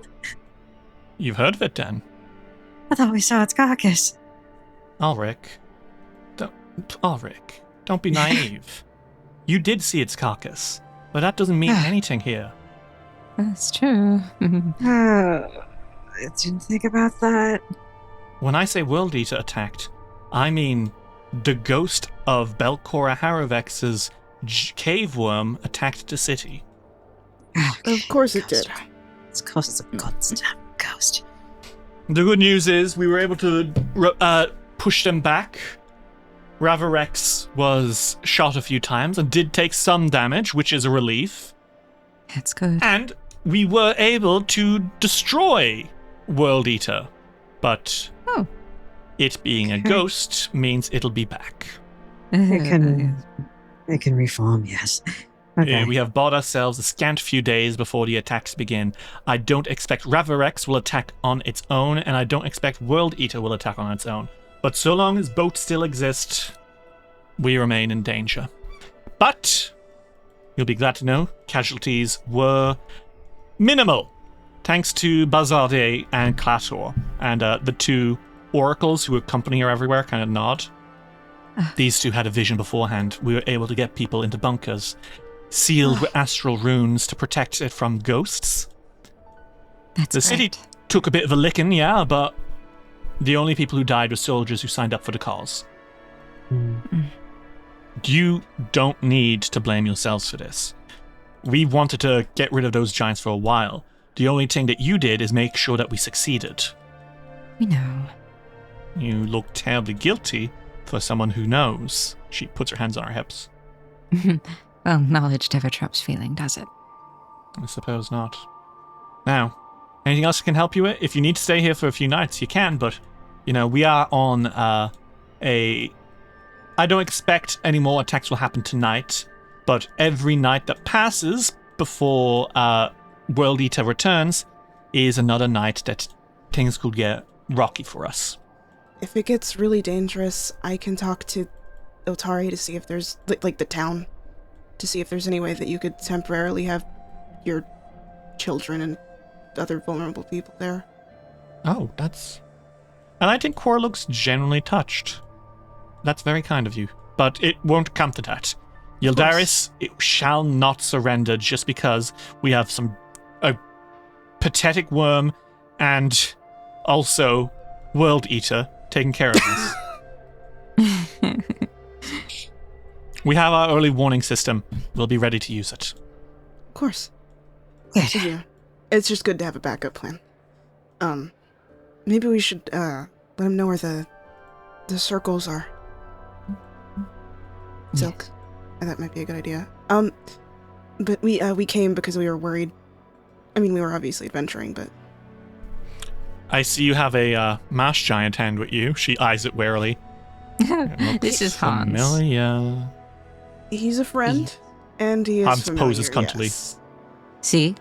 Speaker 5: You've heard of it, then?
Speaker 8: I thought we saw its carcass.
Speaker 5: Ulrich, don't be naive. You did see its carcass, but that doesn't mean anything here.
Speaker 9: That's true.
Speaker 8: I didn't think about that.
Speaker 5: When I say World Eater attacked, I mean the ghost of Belcora Harovex's cave worm attacked the city.
Speaker 7: Of course it did.
Speaker 8: It's because it's a goddamn ghost.
Speaker 5: The good news is we were able to push them back. Ravarex was shot a few times and did take some damage, which is a relief.
Speaker 9: That's good.
Speaker 5: And we were able to destroy World Eater. But it being a ghost means it'll be back.
Speaker 8: It can reform, yes. Okay.
Speaker 5: We have bought ourselves a scant few days before the attacks begin. I don't expect Ravarex will attack on its own, and I don't expect World Eater will attack on its own. But so long as boats still exist, we remain in danger. But you'll be glad to know casualties were minimal, thanks to Bazarde and Klator, and the 2 oracles who accompany her everywhere kind of nod. These 2 had a vision beforehand. We were able to get people into bunkers, sealed with astral runes to protect it from ghosts. The city took a bit of a licking, yeah, but the only people who died were soldiers who signed up for the cause. You don't need to blame yourselves for this. We wanted to get rid of those giants for a while. The only thing that you did is make sure that we succeeded.
Speaker 9: We know.
Speaker 5: You look terribly guilty for someone who knows. She puts her hands on her hips.
Speaker 9: Well, knowledge never trumps feeling, does it?
Speaker 5: I suppose not. Now, anything else I can help you with? If you need to stay here for a few nights, you can, but, we are on I don't expect any more attacks will happen tonight, but every night that passes before World Eater returns is another night that things could get rocky for us.
Speaker 7: If it gets really dangerous, I can talk to Otari to see if there's, like the town, to see if there's any way that you could temporarily have your children and other vulnerable people there.
Speaker 5: Oh, that's... And I think Quor looks genuinely touched. That's very kind of you. But it won't come to that. Yildiris, it shall not surrender just because we have a pathetic worm and also World Eater taking care of us. We have our early warning system. We'll be ready to use it.
Speaker 7: Of course.
Speaker 8: Good.
Speaker 7: Yeah. It's just good to have a backup plan. Maybe we should let him know where the circles are. Silk. That might be a good idea. But we came because we were worried. I mean, we were obviously adventuring, but
Speaker 5: I see you have a mash giant hand with you. She eyes it warily.
Speaker 6: This is Hans.
Speaker 5: Familiar.
Speaker 7: He's a friend, and he is
Speaker 5: Hans
Speaker 7: familiar,
Speaker 5: poses cuntily.
Speaker 7: yes.
Speaker 6: See?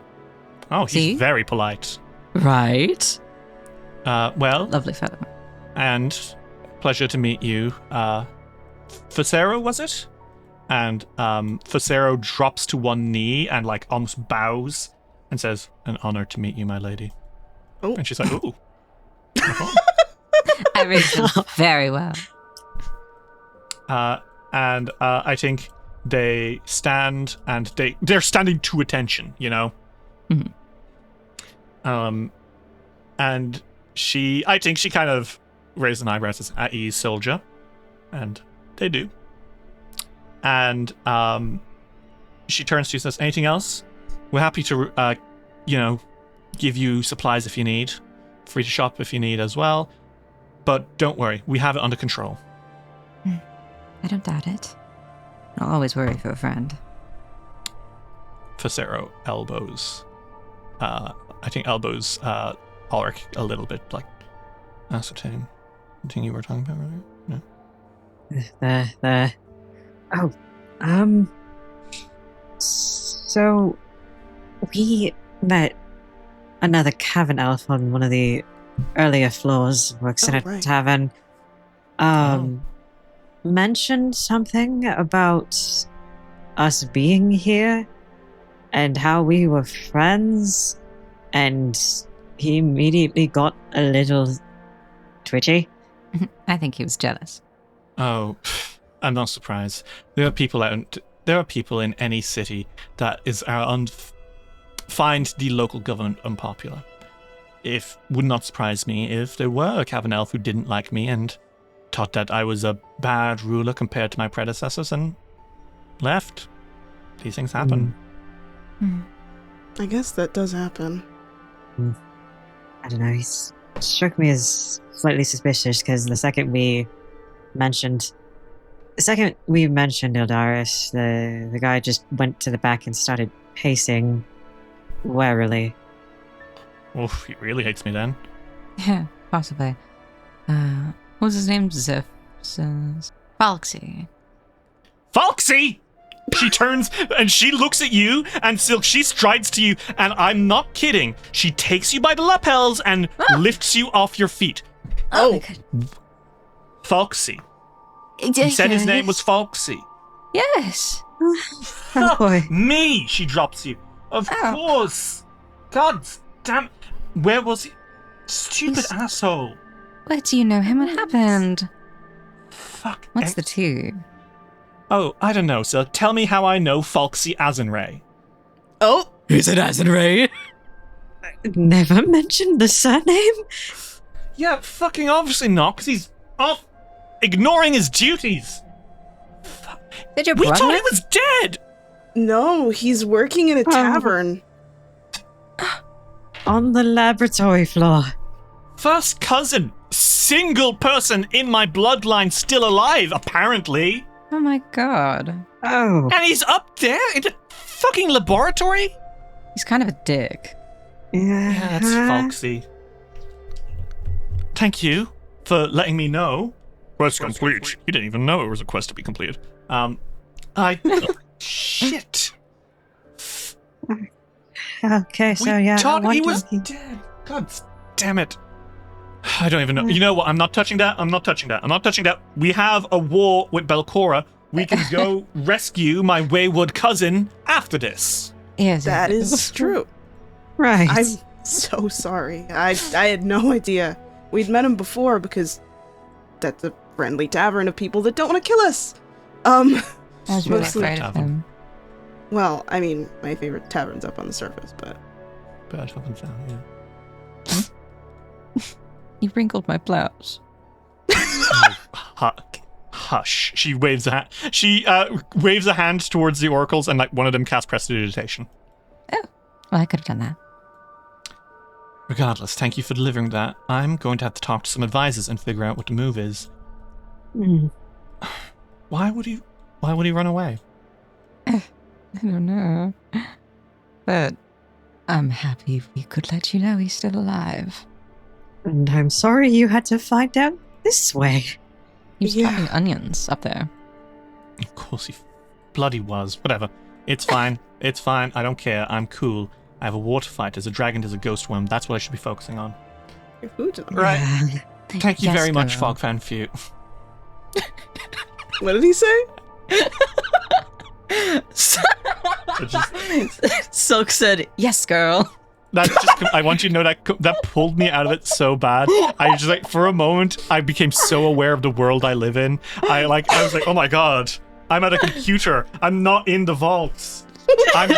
Speaker 5: Oh, he's
Speaker 6: See?
Speaker 5: very polite.
Speaker 6: Right?
Speaker 5: Well,
Speaker 6: Lovely fellow.
Speaker 5: and pleasure to meet you. Phosero, was it? And Phosero drops to one knee and like almost bows and says, "An honor to meet you, my lady."
Speaker 7: Oh.
Speaker 5: And she's like, "Ooh."
Speaker 6: I read them very well.
Speaker 5: And I think they stand and they're standing to attention, you know.
Speaker 6: Mhm.
Speaker 5: And I think she kind of raised an eyebrow and says, "At ease, soldier," and they do. And she turns to you and says, "Anything else? We're happy to, give you supplies if you need. Free to shop if you need as well. But don't worry, we have it under control."
Speaker 9: I don't doubt it. I'll always worry for a friend.
Speaker 5: Phosero elbows. I think elbows Ulrich a little bit, like, ascertain. The thing you were talking about earlier? No?
Speaker 8: So we met another cavern elf on one of the earlier floors, works in a
Speaker 7: right.
Speaker 8: tavern. Mentioned something about us being here and how we were friends, and he immediately got a little twitchy.
Speaker 9: I think he was jealous.
Speaker 5: Oh, I'm not surprised. There are people in any city that find the local government unpopular. Would not surprise me if there were a cavern elf who didn't like me and thought that I was a bad ruler compared to my predecessors and left. These things happen.
Speaker 7: I guess that does happen.
Speaker 8: I don't know, he struck me as slightly suspicious because the second we mentioned Eldaris, the guy just went to the back and started pacing warily.
Speaker 5: Oof, he really hates me then.
Speaker 9: Yeah, possibly. What was his name? Falksy.
Speaker 5: Foxy! She turns and she looks at you, and Silk, she strides to you, and I'm not kidding. She takes you by the lapels and lifts you off your feet.
Speaker 9: Oh.
Speaker 5: Foxy. He said his name was Foxy.
Speaker 9: Yes.
Speaker 8: Oh boy.
Speaker 5: Me! She drops you. Of course. God damn. Where was he? Stupid asshole.
Speaker 9: Where do you know him? What happened?
Speaker 5: Fuck.
Speaker 9: What's the two?
Speaker 5: Oh, I don't know, so tell me how I know Foxy Azenray.
Speaker 7: Oh!
Speaker 6: Is it Azenray?
Speaker 8: Never mentioned the surname?
Speaker 5: Yeah, fucking obviously not, because he's off ignoring his duties.
Speaker 9: Did your
Speaker 5: We
Speaker 9: brother?
Speaker 5: thought he was dead!
Speaker 7: No, he's working in a tavern.
Speaker 8: On the laboratory floor.
Speaker 5: First cousin, single person in my bloodline still alive, apparently.
Speaker 9: Oh my god.
Speaker 8: Oh.
Speaker 5: And he's up there in the fucking laboratory?
Speaker 9: He's kind of a dick.
Speaker 5: Yeah, that's Foxy. Thank you for letting me know. Quest complete. You didn't even know it was a quest to be completed. Shit.
Speaker 8: Okay, so yeah.
Speaker 5: We thought he was
Speaker 8: wondering-
Speaker 5: dead. God damn it. I don't even know. You know what? I'm not touching that. We have a war with Belcora. We can go rescue my wayward cousin after this.
Speaker 9: Yes.
Speaker 7: That is true.
Speaker 8: Right.
Speaker 7: I'm so sorry. I had no idea. We'd met him before because that's a friendly tavern of people that don't want to kill us.
Speaker 9: I was really
Speaker 7: mostly-
Speaker 9: afraid of him.
Speaker 7: Well, I mean, my favorite tavern's up on the surface, but
Speaker 5: But I fucking found, yeah.
Speaker 9: You wrinkled my blouse.
Speaker 5: Hush. She waves a hand. She waves a hand towards the oracles, and like one of them casts prestidigitation.
Speaker 9: Oh, well, I could have done that.
Speaker 5: Regardless, thank you for delivering that. I'm going to have to talk to some advisors and figure out what the move is. Why would he run away?
Speaker 9: I don't know. But I'm happy we could let you know he's still alive.
Speaker 8: And I'm sorry you had to find out this way.
Speaker 6: He was chopping onions up there.
Speaker 5: Of course he bloody was. Whatever. It's fine. It's fine. I don't care. I'm cool. I have a war to fight. There's a dragon, there's a ghost worm. That's what I should be focusing on. Right.
Speaker 8: Yeah.
Speaker 5: Thank you
Speaker 6: Yes,
Speaker 5: very much,
Speaker 6: girl.
Speaker 5: Fogfen Few.
Speaker 7: What did he say?
Speaker 6: Silk said, "Yes, girl."
Speaker 5: That just, I want you to know that pulled me out of it so bad. I just like, for a moment, I became so aware of the world I live in. I was like, oh my god, I'm at a computer. I'm not in the vaults. I'm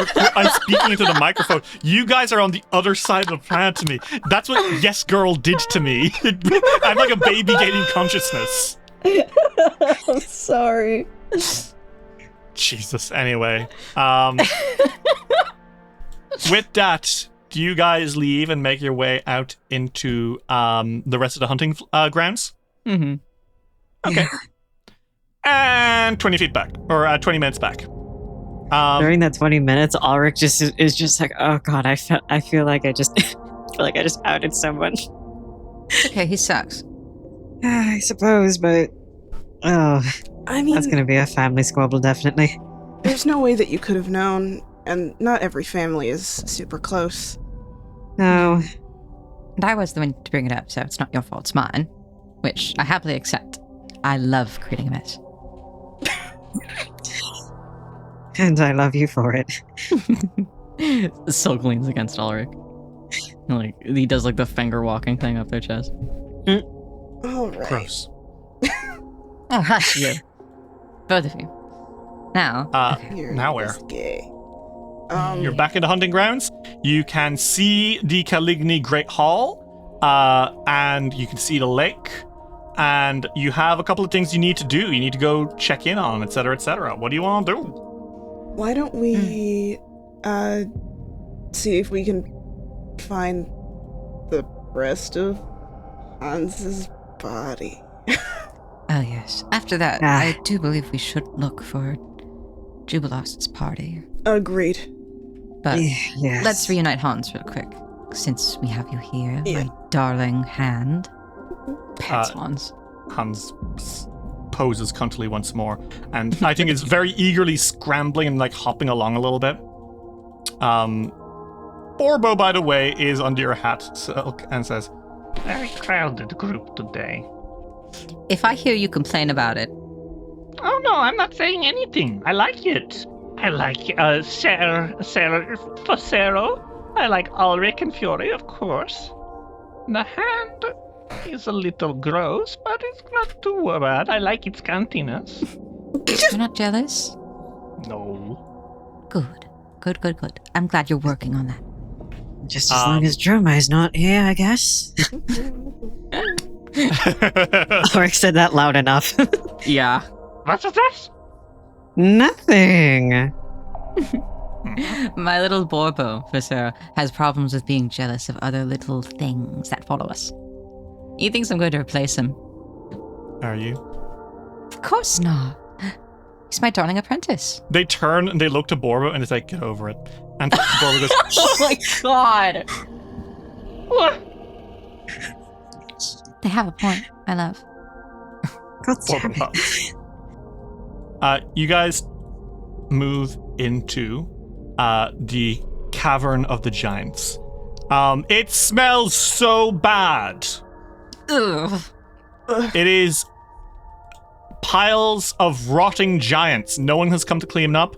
Speaker 5: speaking into the microphone. You guys are on the other side of the planet to me. That's what Yes Girl did to me. I'm like a baby gaining consciousness.
Speaker 6: I'm sorry.
Speaker 5: Jesus. Anyway, with that, do you guys leave and make your way out into the rest of the hunting grounds?
Speaker 6: Mm-hmm.
Speaker 5: Okay. And 20 feet back, or 20 minutes back.
Speaker 8: During that 20 minutes, Ulrich is just like, oh god, I feel like I just outed someone.
Speaker 9: Okay, he sucks.
Speaker 8: I suppose, but oh,
Speaker 7: I mean,
Speaker 8: that's gonna be a family squabble, definitely.
Speaker 7: there's no way that you could have known, and not every family is super close.
Speaker 8: No,
Speaker 9: And I was the one to bring it up, so it's not your fault, it's mine. Which I happily accept. I love creating a mess.
Speaker 8: and I love you for it.
Speaker 6: Silk leans against Ulrich. Like he does like the finger walking thing up their chest.
Speaker 7: All right.
Speaker 5: Gross.
Speaker 9: Oh, hush you. Both of you. Now,
Speaker 7: You're
Speaker 5: Now where?
Speaker 7: just gay.
Speaker 5: You're back in the hunting grounds. You can see the Caligny Great Hall, and you can see the lake, and you have a couple of things you need to do. You need to go check in on, etc., etc. What do you want to do?
Speaker 7: Why don't we see if we can find the rest of Hans's body?
Speaker 9: oh yes. After that,
Speaker 8: Ah.
Speaker 9: I do believe we should look for Jubilost's party.
Speaker 7: Agreed.
Speaker 9: But
Speaker 8: Yes.
Speaker 9: let's reunite Hans real quick, since we have you here,
Speaker 7: Yeah.
Speaker 9: my darling hand. Pets Hans.
Speaker 5: Hans poses cuntily once more, and I think it's very eagerly scrambling and like hopping along a little bit. Borbo, by the way, is under your hat, Silk, and says,
Speaker 11: Very crowded group today.
Speaker 9: If I hear you complain about it,
Speaker 11: Oh no, I'm not saying anything. I like it. I like Phosero. I like Ulrich and Fury, of course. The hand is a little gross, but it's not too bad. I like its cantiness.
Speaker 9: you're not jealous?
Speaker 11: No.
Speaker 9: Good. Good. I'm glad you're working on that.
Speaker 8: Just as long as Dromai's not here, I guess. Ulrich said that loud enough.
Speaker 6: Yeah.
Speaker 11: What's this?
Speaker 8: Nothing.
Speaker 9: My little Borbo, Phosero, has problems with being jealous of other little things that follow us. He thinks I'm going to replace him.
Speaker 5: "Are you?"
Speaker 9: Of course not. He's my darling apprentice.
Speaker 5: They turn and they look to Borbo and it's like, "Get over it." And Borbo goes,
Speaker 6: Oh my god.
Speaker 11: What?
Speaker 9: They have a point, my love.
Speaker 8: God damn
Speaker 5: Borbo
Speaker 8: it.
Speaker 5: puffs. You guys move into the Cavern of the Giants. It smells so bad.
Speaker 9: Ugh.
Speaker 5: It is piles of rotting giants. No one has come to clean them up.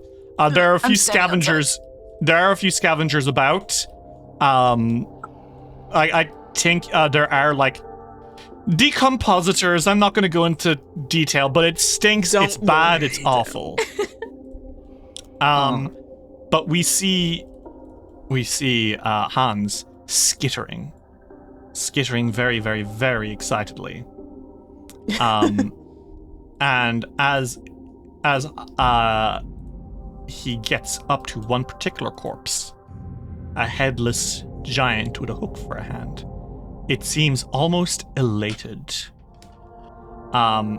Speaker 5: There are a few scavengers. There are a few scavengers about. I think there are like decompositors. I'm not going to go into detail, but it stinks. It's bad. It's awful. But we see Hans skittering very, very, very excitedly. And as he gets up to one particular corpse, a headless giant with a hook for a hand, it seems almost elated. And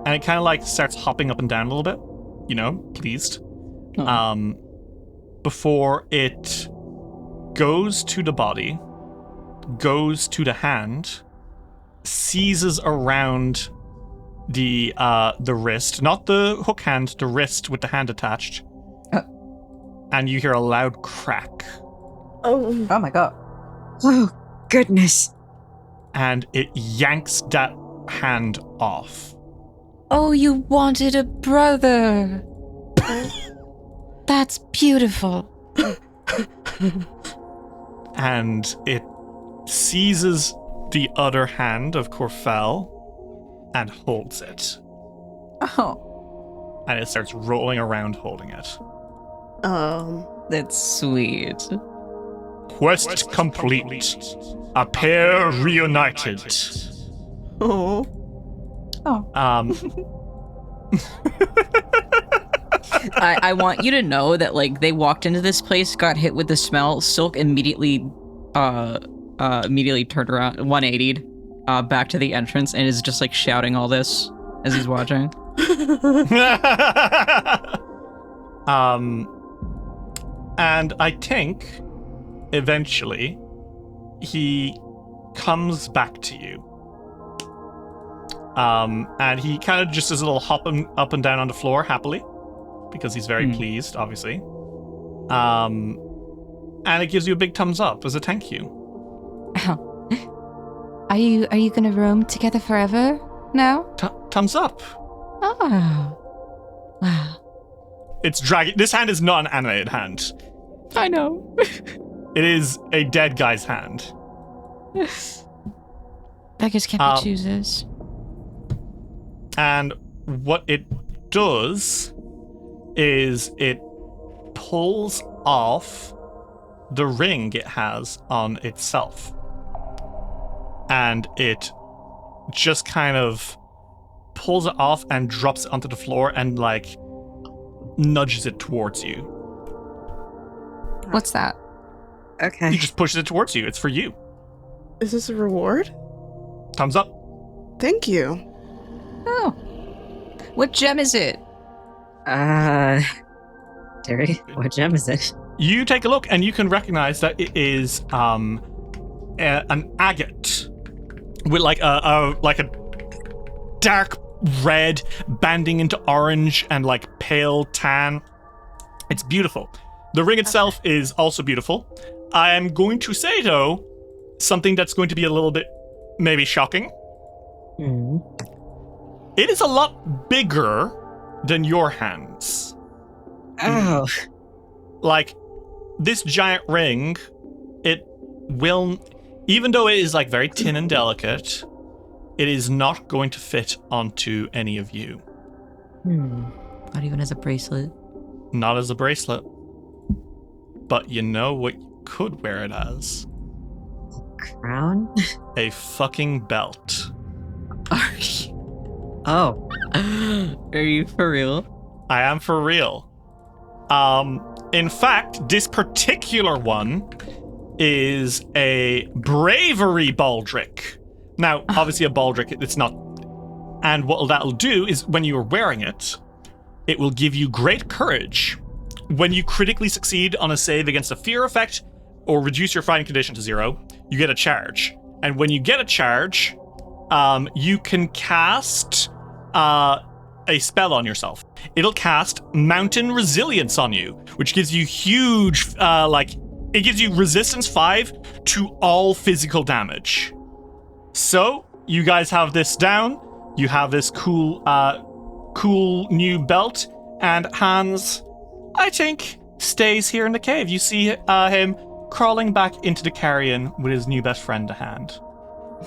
Speaker 5: it kind of like starts hopping up and down a little bit, pleased. Before it goes to the body goes to the hand, seizes around the wrist, not the hook hand, the wrist with the hand attached, and you hear a loud crack.
Speaker 7: Oh
Speaker 8: my god. Oh, goodness.
Speaker 5: And it yanks that hand off.
Speaker 9: Oh, you wanted a brother. That's beautiful.
Speaker 5: And it seizes the other hand of Corfel and holds it.
Speaker 6: Oh.
Speaker 5: And it starts rolling around holding it.
Speaker 6: That's sweet.
Speaker 5: Quest complete. A pair reunited.
Speaker 7: Oh.
Speaker 6: I want you to know that like they walked into this place, got hit with the smell, Silk immediately turned around 180'd back to the entrance and is just like shouting all this as he's watching.
Speaker 5: And I think eventually he comes back to you. And he kind of just does a little hopping up and down on the floor happily because he's very pleased, obviously. And it gives you a big thumbs up as a thank you.
Speaker 9: Oh. Are you gonna roam together forever now?
Speaker 5: Thumbs up.
Speaker 9: Oh. Wow.
Speaker 5: It's dragging. This hand is not an animated hand.
Speaker 6: I know.
Speaker 5: It is a dead guy's hand.
Speaker 9: Beggars can't be choosers.
Speaker 5: And what it does is it pulls off the ring it has on itself. And it just kind of pulls it off and drops it onto the floor and like nudges it towards you.
Speaker 9: What's that?
Speaker 8: Okay.
Speaker 5: He just pushes it towards you. It's for you.
Speaker 7: Is this a reward?
Speaker 5: Thumbs up.
Speaker 7: Thank you.
Speaker 9: Oh. What gem is it?
Speaker 8: Terry, what gem is it?
Speaker 5: You take a look and you can recognize that it is an agate with like a dark red banding into orange and like pale tan. It's beautiful. The ring itself is also beautiful. I am going to say though something that's going to be a little bit maybe shocking. It is a lot bigger than your hands.
Speaker 8: Oh.
Speaker 5: Like, this giant ring, it will, even though it is like very thin and delicate, it is not going to fit onto any of you.
Speaker 6: Not even as a bracelet.
Speaker 5: Not as a bracelet. But you know what you could wear it as?
Speaker 8: Crown?
Speaker 5: A fucking belt.
Speaker 8: Oh.
Speaker 6: Are you for real?
Speaker 5: I am for real. In fact, this particular one is a bravery baldric. Now, obviously a baldric, it's not... And what that'll do is when you are wearing it, it will give you great courage. When you critically succeed on a save against a fear effect or reduce your fighting condition to 0, you get a charge. And when you get a charge, you can cast a spell on yourself. It'll cast Mountain Resilience on you, which gives you huge, it gives you resistance 5 to all physical damage. So, you guys have this down. You have this cool new belt. And Hans, I think, stays here in the cave. You see him crawling back into the carrion with his new best friend to hand.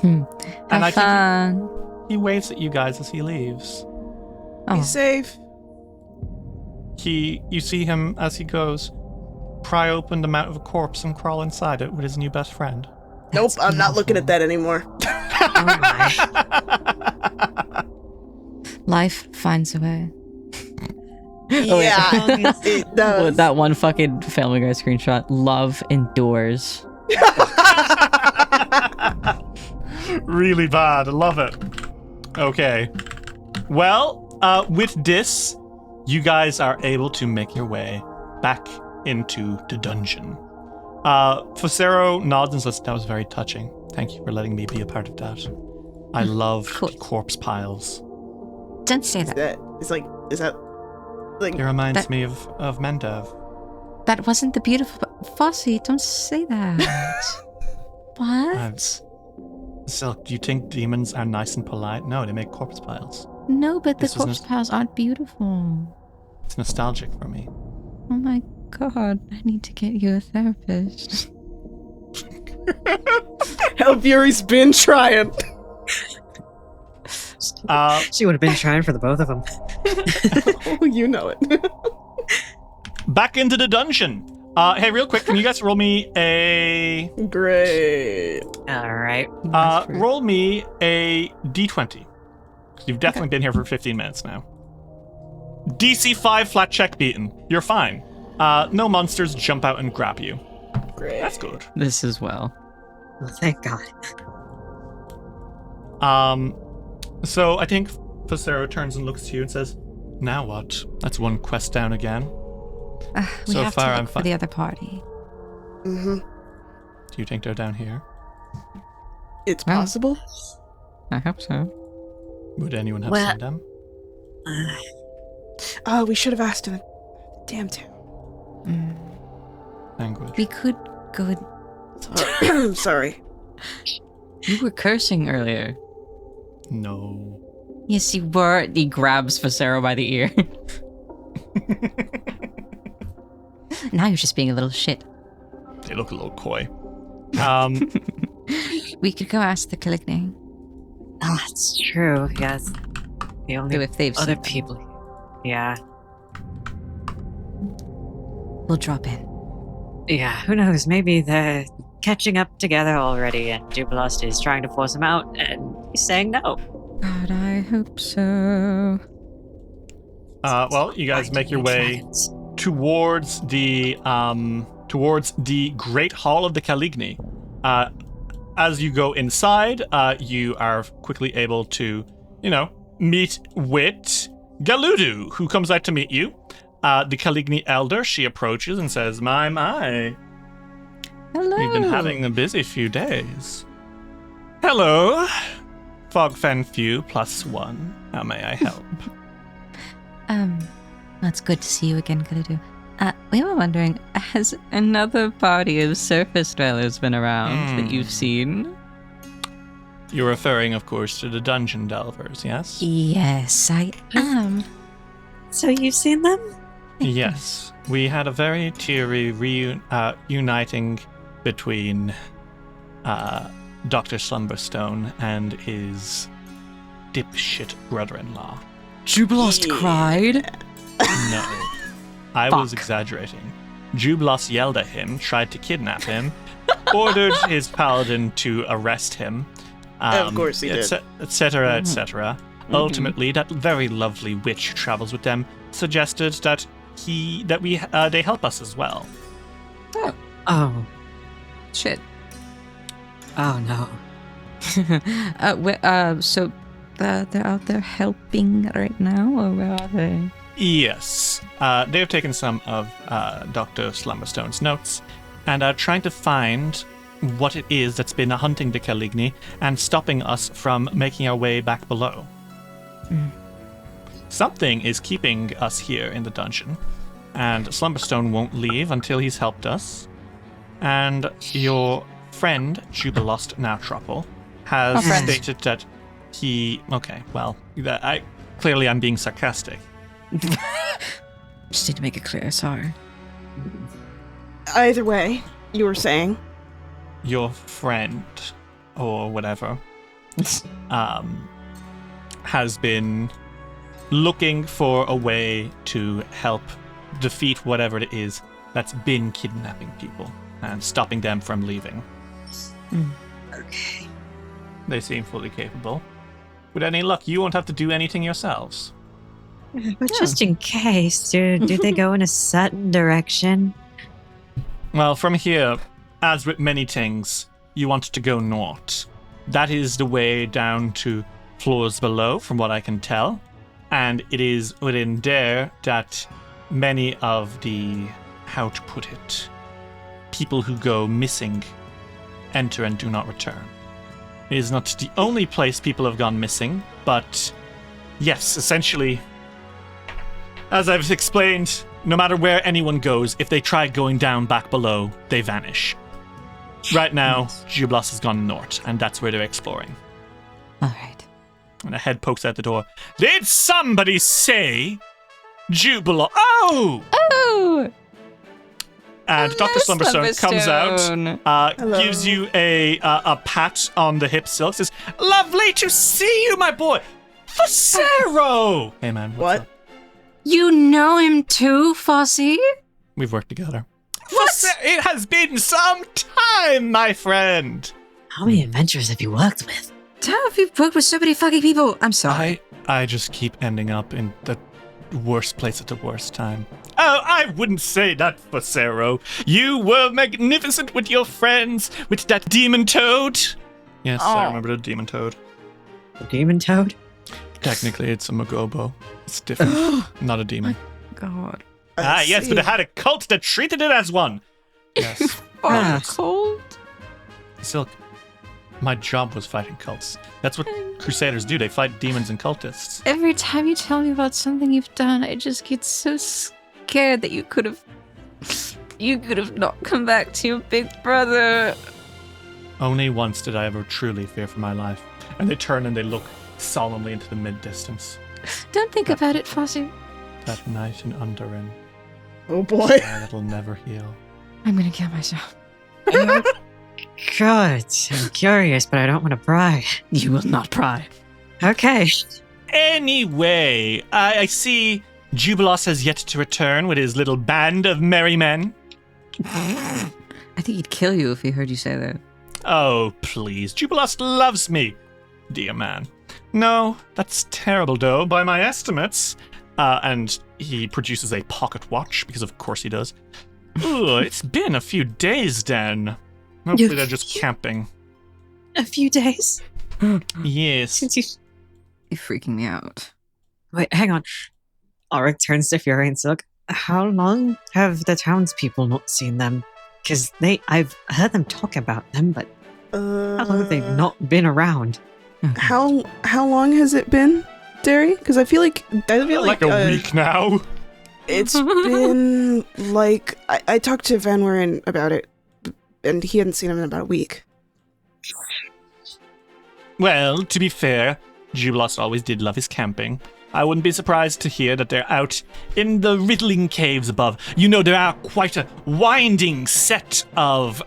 Speaker 5: And I think he waves at you guys as he leaves.
Speaker 7: Be safe.
Speaker 5: You see him as he goes, pry open the mouth of a corpse and crawl inside it with his new best friend.
Speaker 7: Nope, I'm not looking at that anymore.
Speaker 8: Oh my.
Speaker 9: Life finds a way.
Speaker 7: Yeah, it does.
Speaker 6: That one fucking Family Guy screenshot. Love endures.
Speaker 5: Really bad. I love it. Okay. Well, with this, you guys are able to make your way back into the dungeon. Phosero nods and says, "That was very touching. Thank you for letting me be a part of that. I love corpse piles.
Speaker 9: Don't say that.
Speaker 7: Is that
Speaker 5: It reminds me of Mendev.
Speaker 9: That wasn't the beautiful... Fossey, don't say that. What?
Speaker 5: Silk, do you think demons are nice and polite? No, they make corpse piles.
Speaker 9: No, but the
Speaker 5: This is
Speaker 9: corpse piles aren't beautiful.
Speaker 5: It's nostalgic for me.
Speaker 9: Oh my god, I need to get you a therapist.
Speaker 7: Hellfury's been trying.
Speaker 8: She would have been trying for the both of them.
Speaker 7: Oh, you know it.
Speaker 5: Back into the dungeon. Hey, real quick, can you guys roll me a...
Speaker 7: Great.
Speaker 8: All right.
Speaker 5: Roll me a d20. You've definitely been here for 15 minutes now. DC 5 flat check beaten. You're fine. No monsters jump out and grab you.
Speaker 7: Great.
Speaker 5: That's good.
Speaker 6: This as well.
Speaker 8: Oh, thank God.
Speaker 5: So I think Phosero turns and looks to you and says, "Now what? That's one quest down again."
Speaker 9: We
Speaker 5: So
Speaker 9: have
Speaker 5: far,
Speaker 9: to
Speaker 5: I'm
Speaker 9: look for
Speaker 5: fine.
Speaker 9: the other party.
Speaker 7: Mm-hmm.
Speaker 5: Do you think they're down here?
Speaker 7: It's possible.
Speaker 6: I hope so.
Speaker 5: Would anyone have
Speaker 8: Well-
Speaker 5: seen them?
Speaker 7: We should have asked in the damn town.
Speaker 5: Language.
Speaker 9: We could go...
Speaker 7: Sorry.
Speaker 6: You were cursing earlier.
Speaker 5: No.
Speaker 9: Yes, you were.
Speaker 6: He grabs Phosero by the ear.
Speaker 9: Now you're just being a little shit.
Speaker 5: They look a little coy.
Speaker 9: We could go ask the Caligny.
Speaker 8: Oh, that's true. Yes. The only
Speaker 9: If they've
Speaker 8: other
Speaker 9: seen them.
Speaker 8: people. Yeah.
Speaker 9: We'll drop in.
Speaker 8: Yeah, who knows? Maybe they're catching up together already, and Jubilost is trying to force him out, and he's saying no.
Speaker 9: God, I hope so.
Speaker 5: Well, you guys make your way towards the Great Hall of the Caligny. As you go inside, you are quickly able to, meet with Galudu, who comes out to meet you. The Caligny Elder, she approaches and says, My.
Speaker 9: Hello.
Speaker 5: We've been having a busy few days. Hello, Fogfen Few +1. How may I help?
Speaker 9: It's good to see you again, Galudu. We were wondering, has another party of surface dwellers been around that you've seen?
Speaker 5: You're referring, of course, to the Dungeon Delvers, yes?
Speaker 9: Yes, I am.
Speaker 8: So you've seen them?
Speaker 5: Yes. We had a very teary reuniting between Dr. Slumberstone and his dipshit brother-in-law.
Speaker 6: Jubilost cried?
Speaker 5: No. I was exaggerating. Jubilost yelled at him, tried to kidnap him, ordered his paladin to arrest him.
Speaker 7: Of course he did.
Speaker 5: Etc., etc. Ultimately, that very lovely witch who travels with them suggested that they help us as well.
Speaker 8: Oh.
Speaker 9: Shit.
Speaker 8: Oh no.
Speaker 9: So they're out there helping right now, or where are they?
Speaker 5: Yes. They have taken some of Dr. Slumberstone's notes and are trying to find what it is that's been hunting the Caligny and stopping us from making our way back below. Something is keeping us here in the dungeon, and Slumberstone won't leave until he's helped us. And your friend, Jubilost Nowtropple, has stated that he... Okay, well, clearly I'm being sarcastic.
Speaker 9: Just need to make it clear, sorry.
Speaker 7: Either way, you were saying.
Speaker 5: Your friend, or whatever, has been looking for a way to help defeat whatever it is that's been kidnapping people and stopping them from leaving.
Speaker 8: Okay.
Speaker 5: They seem fully capable. With any luck, you won't have to do anything yourselves.
Speaker 8: But just in case, do they go in a certain direction?
Speaker 5: Well, from here, as with many things, you want to go north. That is the way down to floors below, from what I can tell. And it is within there that many of the, how to put it, people who go missing enter and do not return. It is not the only place people have gone missing, but yes, essentially, as I've explained, no matter where anyone goes, if they try going down back below, they vanish. Right now, Jublos has gone north, and that's where they're exploring.
Speaker 9: All right.
Speaker 5: And a head pokes out the door. Did somebody say Jubilo? Oh!
Speaker 9: Oh!
Speaker 5: And
Speaker 9: Hello,
Speaker 5: Dr. Slumberstone comes out,
Speaker 7: Hello.
Speaker 5: gives you a pat on the hip, Silk, says, "Lovely to see you, my boy! Phosero!" Hey, man, what's
Speaker 7: What?
Speaker 5: up?
Speaker 9: You know him too, Fossey?
Speaker 5: We've worked together. It has been some time, my friend!
Speaker 8: How many adventures have you worked with?
Speaker 9: How have you worked with so many fucking people? I'm sorry.
Speaker 5: I just keep ending up in the worst place at the worst time. Oh, I wouldn't say that, Phosero. You were magnificent with your friends, with that demon toad. Yes, I remember the demon toad.
Speaker 8: The demon toad?
Speaker 5: Technically, it's a Magobo. It's different. Not a demon.
Speaker 9: God.
Speaker 5: Yes, but it had a cult that treated it as one. Yes.
Speaker 9: Cold?
Speaker 5: Silk, my job was fighting cults. That's what Crusaders do. They fight demons and cultists.
Speaker 9: Every time you tell me about something you've done, I just get so scared that you could have not come back to your big brother.
Speaker 5: Only once did I ever truly fear for my life. And they turn and they look solemnly into the mid-distance.
Speaker 9: Don't think about it, Fossey.
Speaker 5: That night in Underin.
Speaker 7: Oh boy.
Speaker 5: That'll never heal.
Speaker 9: I'm gonna kill myself.
Speaker 8: God, I'm curious, but I don't want to pry.
Speaker 6: You will not pry.
Speaker 8: Okay.
Speaker 5: Anyway, I see Jubilos has yet to return with his little band of merry men.
Speaker 6: I think he'd kill you if he heard you say that.
Speaker 5: Oh, please. Jubilos loves me, dear man. No, that's terrible, though, by my estimates. And he produces a pocket watch, because of course he does. Ooh, it's been a few days, then. Hopefully they're just camping.
Speaker 8: A few days?
Speaker 5: Yes.
Speaker 8: Since you...
Speaker 6: You're freaking me out.
Speaker 8: Wait, hang on. Auric turns to Fury and Silk. How long have the townspeople not seen them? Because I've heard them talk about them, but how long have they not been around?
Speaker 7: How long has it been, Derry? Because I feel like
Speaker 5: a week now.
Speaker 7: It's been like I talked to Van Wuren about it, and he hadn't seen him in about a week.
Speaker 5: Well, to be fair, Jubilos always did love his camping. I wouldn't be surprised to hear that they're out in the riddling caves above. You know, there are quite a winding set of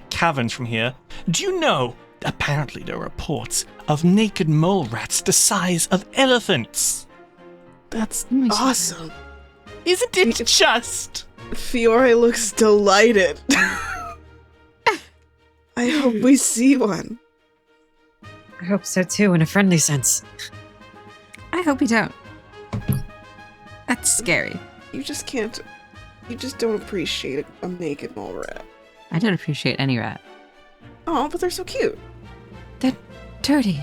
Speaker 5: caverns from here. Do you know, apparently there are reports of naked mole rats the size of elephants.
Speaker 7: That's awesome.
Speaker 5: Isn't it just?
Speaker 7: Fiore looks delighted. I hope we see one.
Speaker 8: I hope so too, in a friendly sense.
Speaker 6: I hope you don't. That's scary.
Speaker 7: You just can't. You just don't appreciate a naked mole rat.
Speaker 6: I don't appreciate any rat.
Speaker 7: Oh, but they're so cute.
Speaker 6: They're dirty.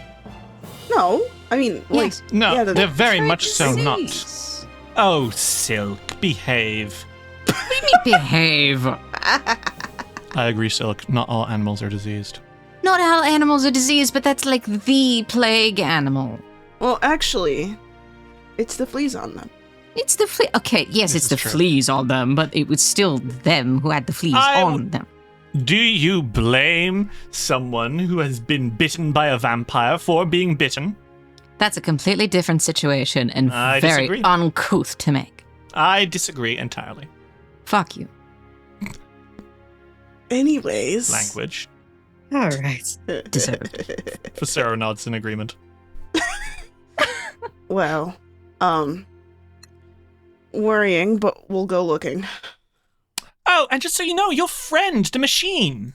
Speaker 7: No, I mean, like,
Speaker 6: Yes.
Speaker 5: No,
Speaker 7: yeah,
Speaker 5: they're very much so
Speaker 6: Disease.
Speaker 5: not. Oh, Silk, behave.
Speaker 6: What do you mean behave?
Speaker 5: I agree, Silk. Not all animals are diseased.
Speaker 6: Not all animals are diseased, but that's like the plague animal.
Speaker 7: well, actually, it's the fleas on them.
Speaker 6: It's the flea. Okay, yes,
Speaker 5: This
Speaker 6: it's the
Speaker 5: is true.
Speaker 6: fleas on them, but it was still them who had the fleas on them.
Speaker 5: Do you blame someone who has been bitten by a vampire for being bitten?
Speaker 6: That's a completely different situation and
Speaker 5: I
Speaker 6: very
Speaker 5: disagree.
Speaker 6: uncouth to make.
Speaker 5: I disagree entirely.
Speaker 6: Fuck you.
Speaker 7: Anyways.
Speaker 5: Language.
Speaker 8: All right.
Speaker 6: Deserved.
Speaker 5: Phosero nods in agreement.
Speaker 7: Well, worrying, but we'll go looking.
Speaker 5: Oh, and just so you know, your friend, the machine.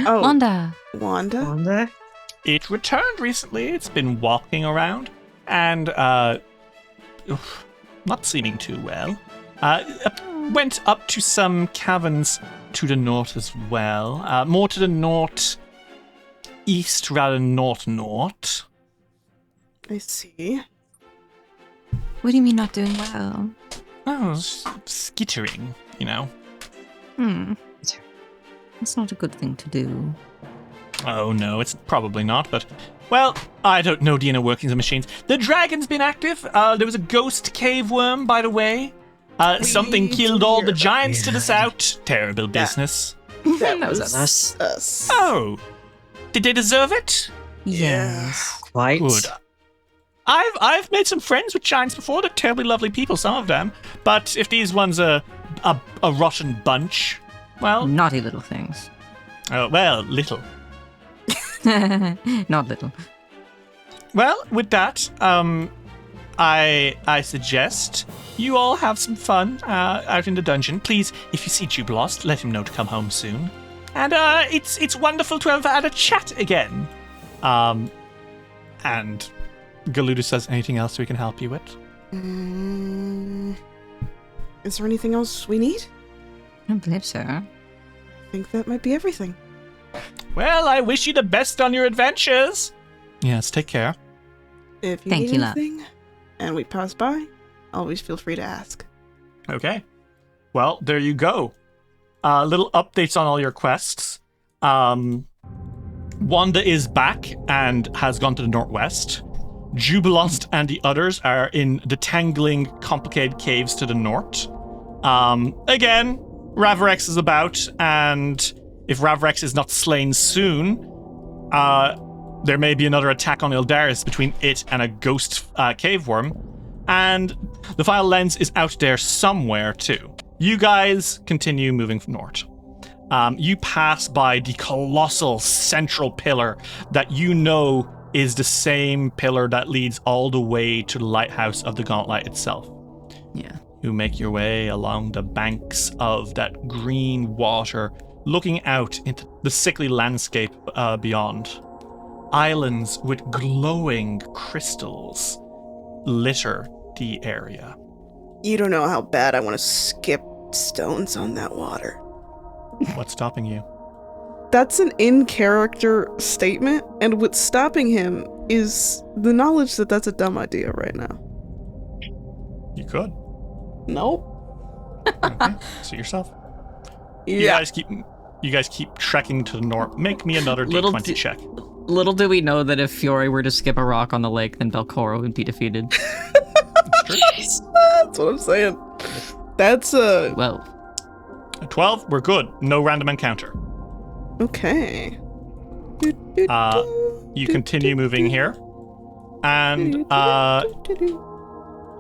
Speaker 7: Oh,
Speaker 6: Wanda.
Speaker 7: Wanda?
Speaker 8: Wanda?
Speaker 5: It returned recently. It's been walking around and, not seeming too well. Went up to some caverns to the north as well. More to the north east rather than north.
Speaker 7: I see.
Speaker 6: What do you mean not doing well?
Speaker 5: Oh, skittering, you know.
Speaker 6: That's not a good thing to do.
Speaker 5: Oh no, it's probably not, but... Well, I don't know the inner workings of machines. The dragon's been active. There was a ghost cave worm, by the way. Something killed all the giants to the south. Terrible business.
Speaker 7: That
Speaker 6: was
Speaker 7: us.
Speaker 5: Oh. Did they deserve it?
Speaker 6: Yes.
Speaker 8: Quite.
Speaker 5: Good. I've made some friends with giants before. They're terribly lovely people, some of them. But if these ones are a rotten bunch, well...
Speaker 6: Naughty little things.
Speaker 5: Oh, well, little.
Speaker 6: Not little.
Speaker 5: Well, with that, I suggest you all have some fun out in the dungeon. Please, if you see Jubilost, let him know to come home soon. And it's wonderful to have had a chat again. And Galuda says, anything else we can help you with?
Speaker 7: Is there anything else we need?
Speaker 6: I don't believe so.
Speaker 7: I think that might be everything.
Speaker 5: Well, I wish you the best on your adventures. Yes, take care.
Speaker 7: If you
Speaker 6: Thank
Speaker 7: need
Speaker 6: you, love.
Speaker 7: anything and we pass by, always feel free to ask.
Speaker 5: Okay. Well, there you go. Little updates on all your quests. Wanda is back and has gone to the northwest. Jubilost and the others are in the tangling, complicated caves to the north. Again, Ravrex is about, and if Ravrex is not slain soon, there may be another attack on Ildaris between it and a ghost cave worm. And the Vile Lens is out there somewhere too. You guys continue moving north. You pass by the colossal central pillar that you know is the same pillar that leads all the way to the lighthouse of the Gauntlet itself.
Speaker 6: Yeah.
Speaker 5: You make your way along the banks of that green water, looking out into the sickly landscape beyond. Islands with glowing crystals litter the area.
Speaker 7: You don't know how bad I want to skip stones on that water.
Speaker 5: What's stopping you?
Speaker 7: That's an in-character statement, and what's stopping him is the knowledge that that's a dumb idea right now.
Speaker 5: You could.
Speaker 7: Nope.
Speaker 5: Okay. See yourself.
Speaker 7: Yeah.
Speaker 5: You guys keep trekking to the north. Make me another D20 check.
Speaker 6: Little do we know that if Fiore were to skip a rock on the lake, then Belcoro would be defeated.
Speaker 7: That's what I'm saying. That's
Speaker 6: Well,
Speaker 5: At 12, we're good. No random encounter.
Speaker 7: okay.
Speaker 5: You continue moving here, and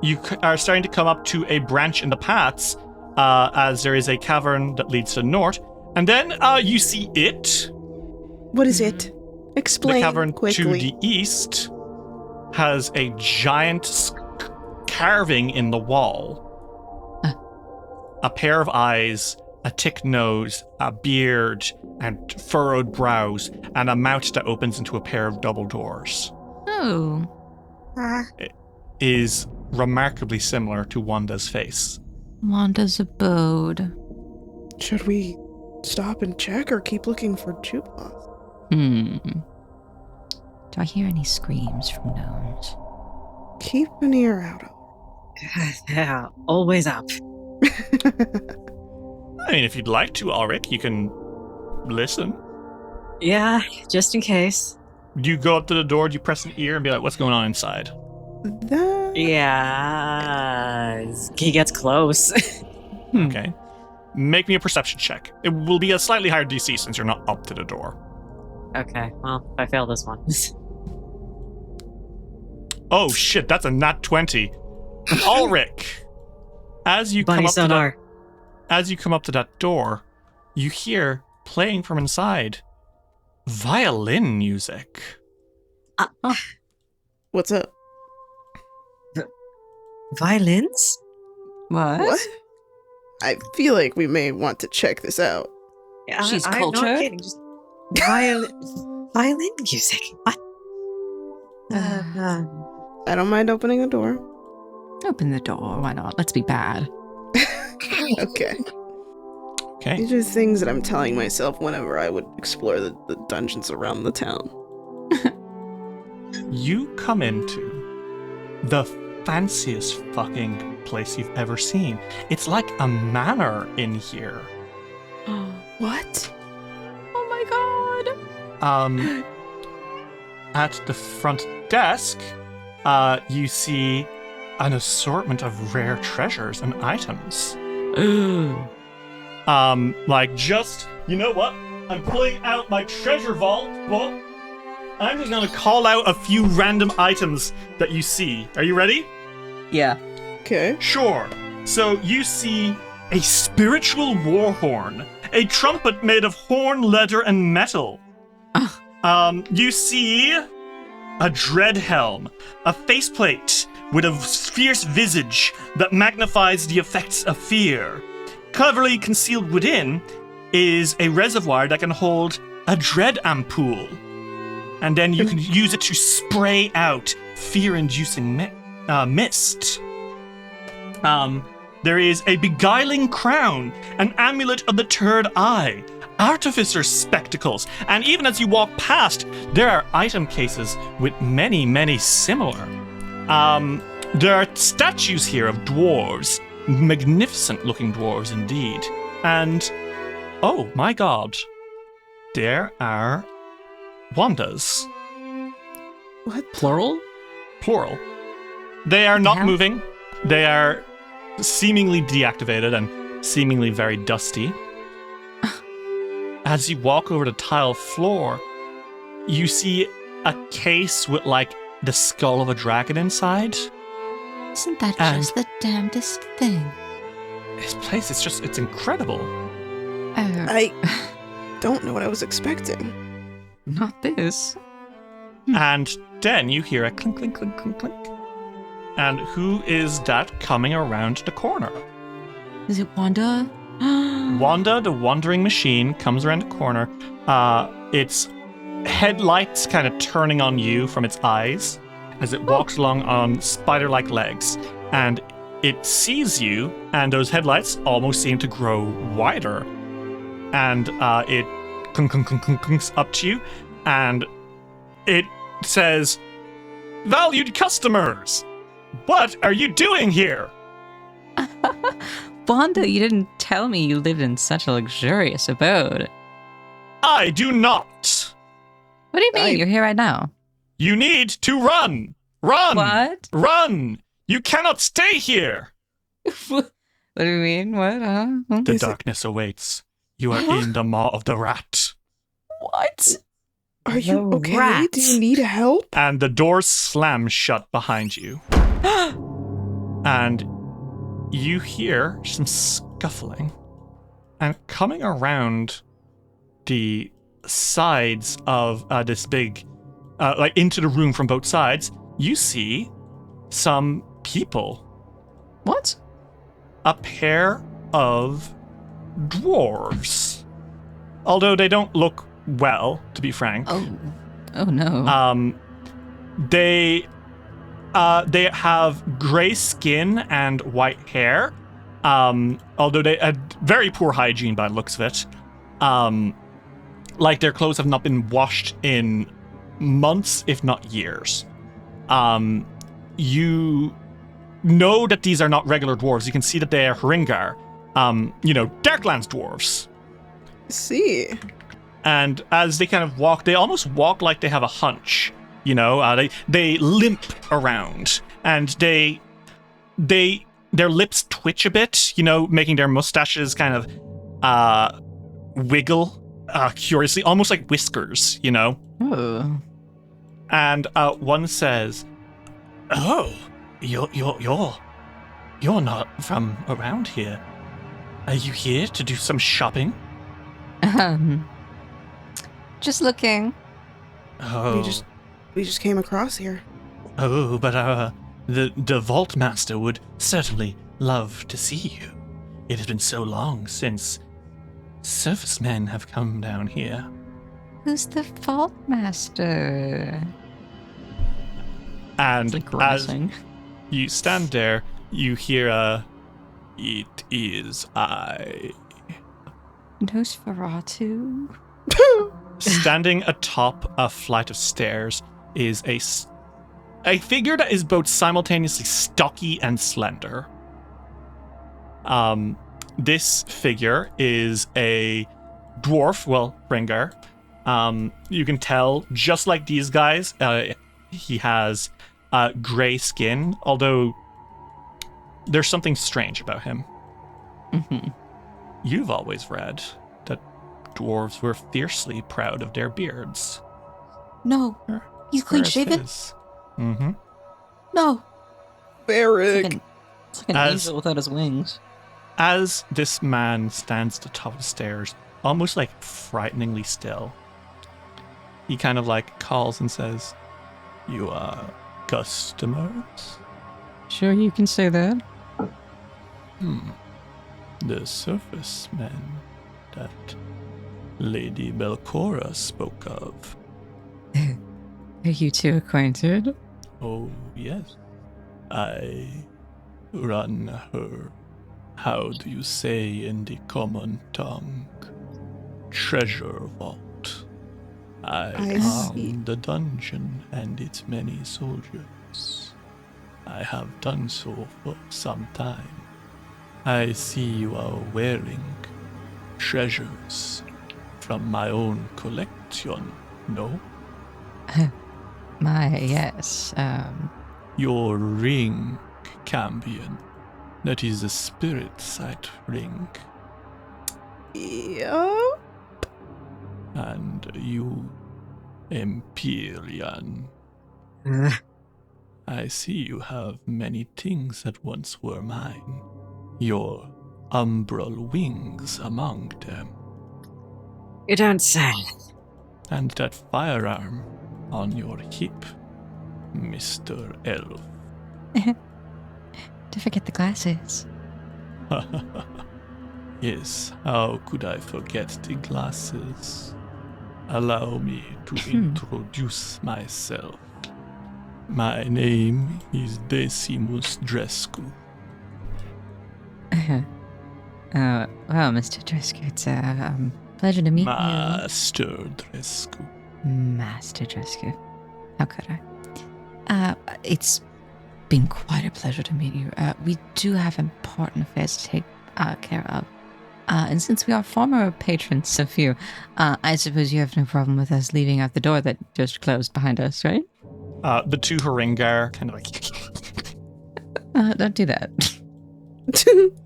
Speaker 5: you are starting to come up to a branch in the paths, as there is a cavern that leads to the north, and then you see it.
Speaker 7: What is it? Explain
Speaker 5: the cavern
Speaker 7: quickly.
Speaker 5: to the east has a giant carving in the wall. A pair of eyes, a thick nose, a beard, and furrowed brows, and a mouth that opens into a pair of double doors.
Speaker 6: oh.
Speaker 5: It is remarkably similar to Wanda's face.
Speaker 6: Wanda's abode.
Speaker 7: Should we stop and check or keep looking for Jubilost?
Speaker 6: Do I hear any screams from gnomes?
Speaker 7: Keep an ear out.
Speaker 8: Yeah, always up.
Speaker 5: I mean, if you'd like to, Ulrich, you can listen.
Speaker 8: Yeah, just in case.
Speaker 5: Do you go up to the door, do you press an ear and be like, what's going on inside?
Speaker 8: Yeah, he gets close.
Speaker 5: Okay. Make me a perception check. It will be a slightly higher DC since you're not up to the door.
Speaker 8: Okay, well, I fail this one.
Speaker 5: Oh shit, that's a nat 20. Ulrich, as you come
Speaker 8: Bunny
Speaker 5: up to
Speaker 8: sonar.
Speaker 5: that door, you hear playing from inside violin music.
Speaker 7: What's up?
Speaker 8: Violins?
Speaker 7: What? I feel like we may want to check this out.
Speaker 8: Yeah,
Speaker 6: She's
Speaker 8: I'm not
Speaker 6: cultured?
Speaker 8: kidding. Just violin music. What?
Speaker 7: I don't mind opening the door.
Speaker 6: Open the door. Why not? Let's be bad.
Speaker 7: Okay.
Speaker 5: Okay.
Speaker 7: These are things that I'm telling myself whenever I would explore the dungeons around the town.
Speaker 5: You come into the fanciest fucking place you've ever seen. It's like a manor in here.
Speaker 7: What?
Speaker 5: At the front desk, you see an assortment of rare treasures and items. You know what? I'm pulling out my treasure vault book. I'm just gonna call out a few random items that you see. Are you ready?
Speaker 6: Yeah.
Speaker 7: Okay.
Speaker 5: Sure. So you see a spiritual war horn, a trumpet made of horn, leather, and metal. You see a dread helm, a faceplate with a fierce visage that magnifies the effects of fear. Cleverly concealed within is a reservoir that can hold a dread ampoule. And then you can use it to spray out fear-inducing mist. There is a beguiling crown, an amulet of the third eye, artificer's spectacles, and even as you walk past, there are item cases with many, many similar. There are statues here of dwarves, magnificent-looking dwarves indeed. And, oh my god, there are Wandas.
Speaker 7: What?
Speaker 6: Plural?
Speaker 5: Plural. They are not moving. They are seemingly deactivated and seemingly very dusty. As you walk over the tile floor, you see a case with, like, the skull of a dragon inside.
Speaker 9: Isn't that just the damnedest thing?
Speaker 5: This place, it's incredible.
Speaker 7: I don't know what I was expecting.
Speaker 6: Not this.
Speaker 5: And then you hear a clink, clink, clink, clink, clink. And who is that coming around the corner?
Speaker 9: Is it Wanda?
Speaker 5: Wanda, the wandering machine, comes around the corner. Its headlights kind of turning on you from its eyes as it walks along on spider-like legs. And it sees you, and those headlights almost seem to grow wider. And it clink up to you, and it says, "Valued customers, what are you doing here?"
Speaker 6: Wanda, you didn't tell me you lived in such a luxurious abode.
Speaker 5: I do not.
Speaker 6: What do you mean? You're here right now.
Speaker 5: You need to run. Run.
Speaker 6: What?
Speaker 5: Run. You cannot stay here.
Speaker 6: What do you mean? What?
Speaker 5: The darkness awaits. You are in the maw of the rat.
Speaker 6: What?
Speaker 7: Are you okay? Do you need help?
Speaker 5: And the doors slam shut behind you. And you hear some scuffling. And coming around the sides of this big, like into the room from both sides, you see some people.
Speaker 6: What?
Speaker 5: A pair of dwarves. Although they don't look well, to be frank.
Speaker 6: Oh no.
Speaker 5: They have gray skin and white hair. Although they had very poor hygiene by the looks of it. Like their clothes have not been washed in months, if not years. You know that these are not regular dwarves. You can see that they are Hringar. Darklands dwarves.
Speaker 7: See.
Speaker 5: And as they kind of walk, they almost walk like they have a hunch. They limp around, and their lips twitch a bit, making their mustaches kind of wiggle curiously, almost like whiskers,
Speaker 6: Oh.
Speaker 5: And one says, "Oh, you're not from around here. Are you here to do some shopping?"
Speaker 9: Just looking.
Speaker 5: Oh.
Speaker 7: We just came across here.
Speaker 5: Oh, but the Vault Master would certainly love to see you. It has been so long since surface men have come down here.
Speaker 9: Who's the Vault Master?
Speaker 5: And
Speaker 6: Like
Speaker 5: as
Speaker 6: grimacing.
Speaker 5: you stand there, you hear "It is I."
Speaker 9: Nosferatu?
Speaker 5: Standing atop a flight of stairs is a figure that is both simultaneously stocky and slender. This figure is a dwarf, Hringar, You can tell, just like these guys, he has gray skin, although there's something strange about him.
Speaker 6: Mm-hmm.
Speaker 5: You've always read that dwarves were fiercely proud of their beards.
Speaker 9: No. He's clean shaven?
Speaker 5: Mm-hmm.
Speaker 9: No.
Speaker 2: Barrick.
Speaker 6: It's like an angel without his wings.
Speaker 5: As this man stands at the top of the stairs, almost like frighteningly still, he kind of like calls and says, "You are customers?"
Speaker 6: Sure, you can say that.
Speaker 5: The surface men that Lady Belcora spoke of.
Speaker 6: Are you two acquainted?
Speaker 5: Oh, yes. I run her, how do you say in the common tongue, treasure vault. I
Speaker 7: see.
Speaker 5: arm the dungeon and its many soldiers. I have done so for some time. I see you are wearing treasures from my own collection, no?
Speaker 9: Yes.
Speaker 5: Your ring, Cambion. That is a spirit sight ring.
Speaker 7: Yeah.
Speaker 5: And you, Empyrean. I see you have many things that once were mine. Your umbral wings among them.
Speaker 8: You don't say.
Speaker 5: And that firearm on your hip, Mr. Elf.
Speaker 9: Don't forget the glasses.
Speaker 5: Yes, how could I forget the glasses? Allow me to introduce myself. My name is Decimus Drescu.
Speaker 9: Well, Mr. Drescu, it's a pleasure to meet
Speaker 5: Master Drescu.
Speaker 9: you. Master Drescu. How could I? It's been quite a pleasure to meet you. We do have important affairs to take care of. And since we are former patrons of Few, I suppose you have no problem with us leaving out the door that just closed behind us, right?
Speaker 5: The two Haringar kind of like...
Speaker 9: Don't do that.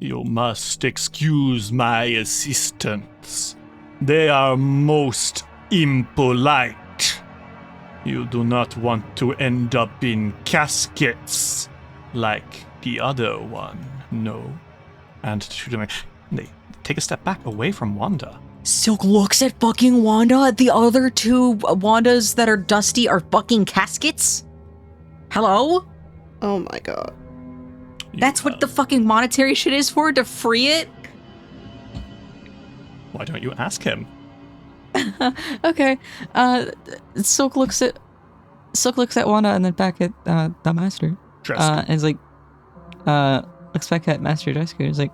Speaker 5: You must excuse my assistants. They are most impolite. You do not want to end up in caskets like the other one, no? And they take a step back away from Wanda.
Speaker 6: Silk looks at fucking Wanda. The other two Wandas that are dusty are fucking caskets? Hello?
Speaker 7: Oh my god.
Speaker 6: That's what the fucking monetary shit is for? To free it?
Speaker 5: Why don't you ask him?
Speaker 6: Okay. Silk looks at Wanda and then back at the master.
Speaker 5: Drescu.
Speaker 6: And is like looks back at Master Drescu and is like,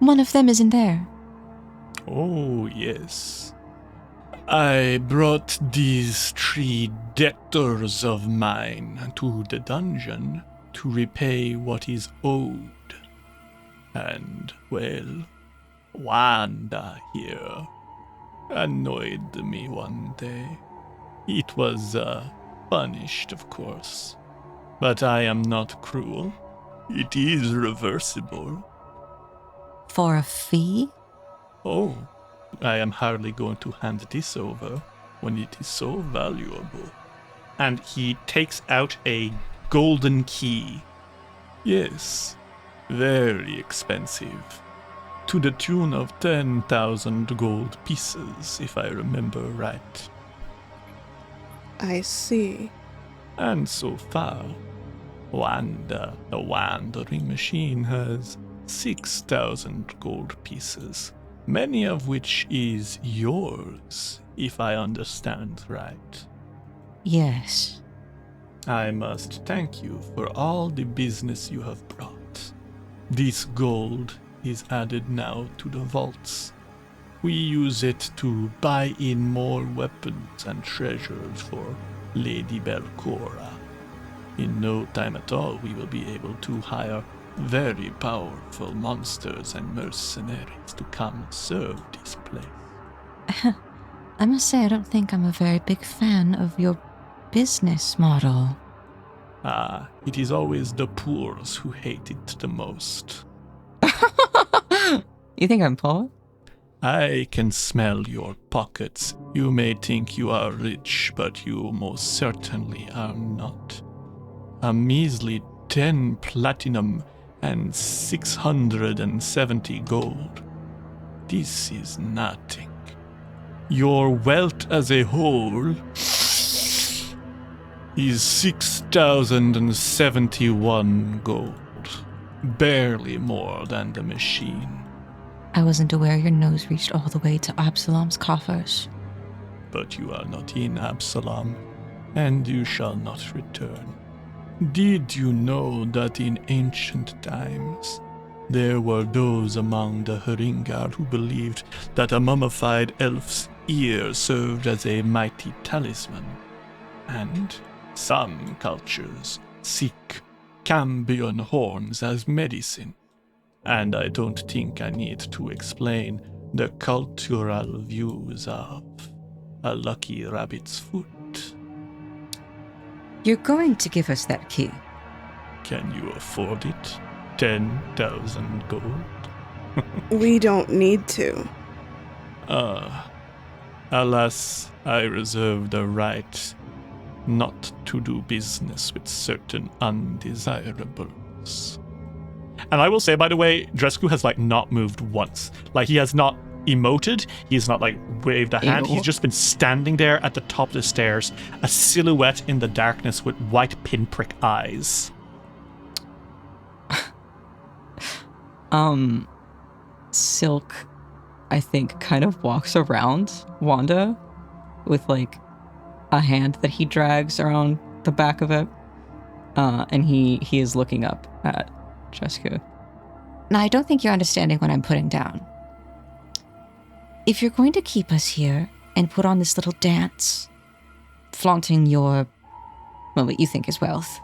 Speaker 6: one of them isn't there.
Speaker 5: Oh, yes. I brought these 3 debtors of mine to the dungeon to repay what is owed. And, well, Wanda here annoyed me one day. It was punished, of course. But I am not cruel. It is reversible.
Speaker 9: For a fee?
Speaker 5: Oh, I am hardly going to hand this over when it is so valuable. And he takes out a golden key. Yes, very expensive. To the tune of 10,000 gold pieces, if I remember right.
Speaker 7: I see.
Speaker 5: And so far, Wanda, the wandering machine, has 6,000 gold pieces, many of which is yours, if I understand right.
Speaker 9: Yes.
Speaker 5: I must thank you for all the business you have brought. This gold is added now to the vaults. We use it to buy in more weapons and treasures for Lady Belcora. In no time at all, we will be able to hire very powerful monsters and mercenaries to come serve this place.
Speaker 9: I must say, I don't think I'm a very big fan of your business model.
Speaker 5: It is always the poors who hate it the most.
Speaker 6: You think I'm poor?
Speaker 5: I can smell your pockets. You may think you are rich, but you most certainly are not. A measly 10 platinum and 670 gold. This is nothing. Your wealth as a whole is 6,071 gold. Barely more than the machine.
Speaker 9: I wasn't aware your nose reached all the way to Absalom's coffers.
Speaker 5: But you are not in Absalom, and you shall not return. Did you know that in ancient times, there were those among the Heringar who believed that a mummified elf's ear served as a mighty talisman? And some cultures seek cambion horns as medicine. And I don't think I need to explain the cultural views of a lucky rabbit's foot.
Speaker 9: You're going to give us that key.
Speaker 5: Can you afford it? 10,000 gold?
Speaker 7: We don't need to.
Speaker 5: Alas, I reserve the right not to do business with certain undesirables. And I will say, by the way, Dresku has, not moved once. He has not emoted. He has not, waved a hand.
Speaker 6: Ew.
Speaker 5: He's just been standing there at the top of the stairs, a silhouette in the darkness with white pinprick eyes.
Speaker 6: Silk, I think, kind of walks around Wanda with, a hand that he drags around the back of it. And he is looking up at Jessica.
Speaker 9: Now, I don't think you're understanding what I'm putting down. If you're going to keep us here and put on this little dance, flaunting what you think is wealth,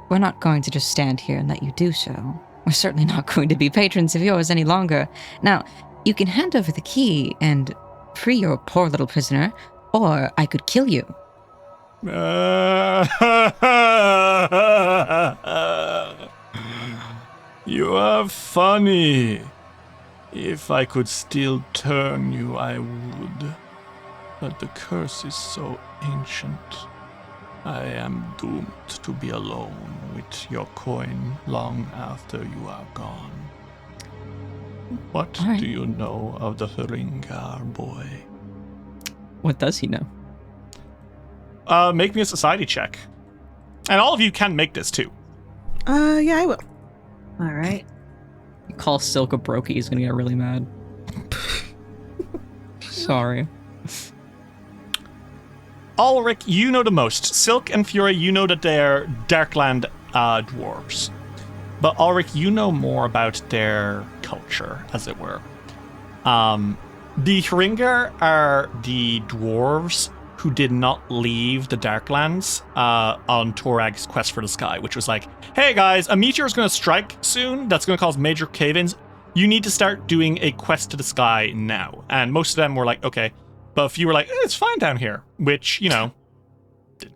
Speaker 9: we're not going to just stand here and let you do so. We're certainly not going to be patrons of yours any longer. Now, you can hand over the key and free your poor little prisoner, or I could kill you.
Speaker 5: You are funny. If I could still turn you, I would. But the curse is so ancient. I am doomed to be alone with your coin long after you are gone. What do you know of the Heringar boy?
Speaker 6: What does he know?
Speaker 5: Make me a society check. And all of you can make this too.
Speaker 7: Yeah, I will.
Speaker 8: All right.
Speaker 6: You call Silk a brokey, he's gonna get really mad. Sorry.
Speaker 5: Ulrich, you know the most. Silk and Fury, you know that they're Darkland dwarves. But Ulrich, you know more about their culture, as it were. The Heringar are the dwarves who did not leave the Darklands on Torag's quest for the sky, which was hey guys, a meteor is going to strike soon that's going to cause major cave-ins. You need to start doing a quest to the sky now. And most of them were okay. But a few were it's fine down here, which, didn't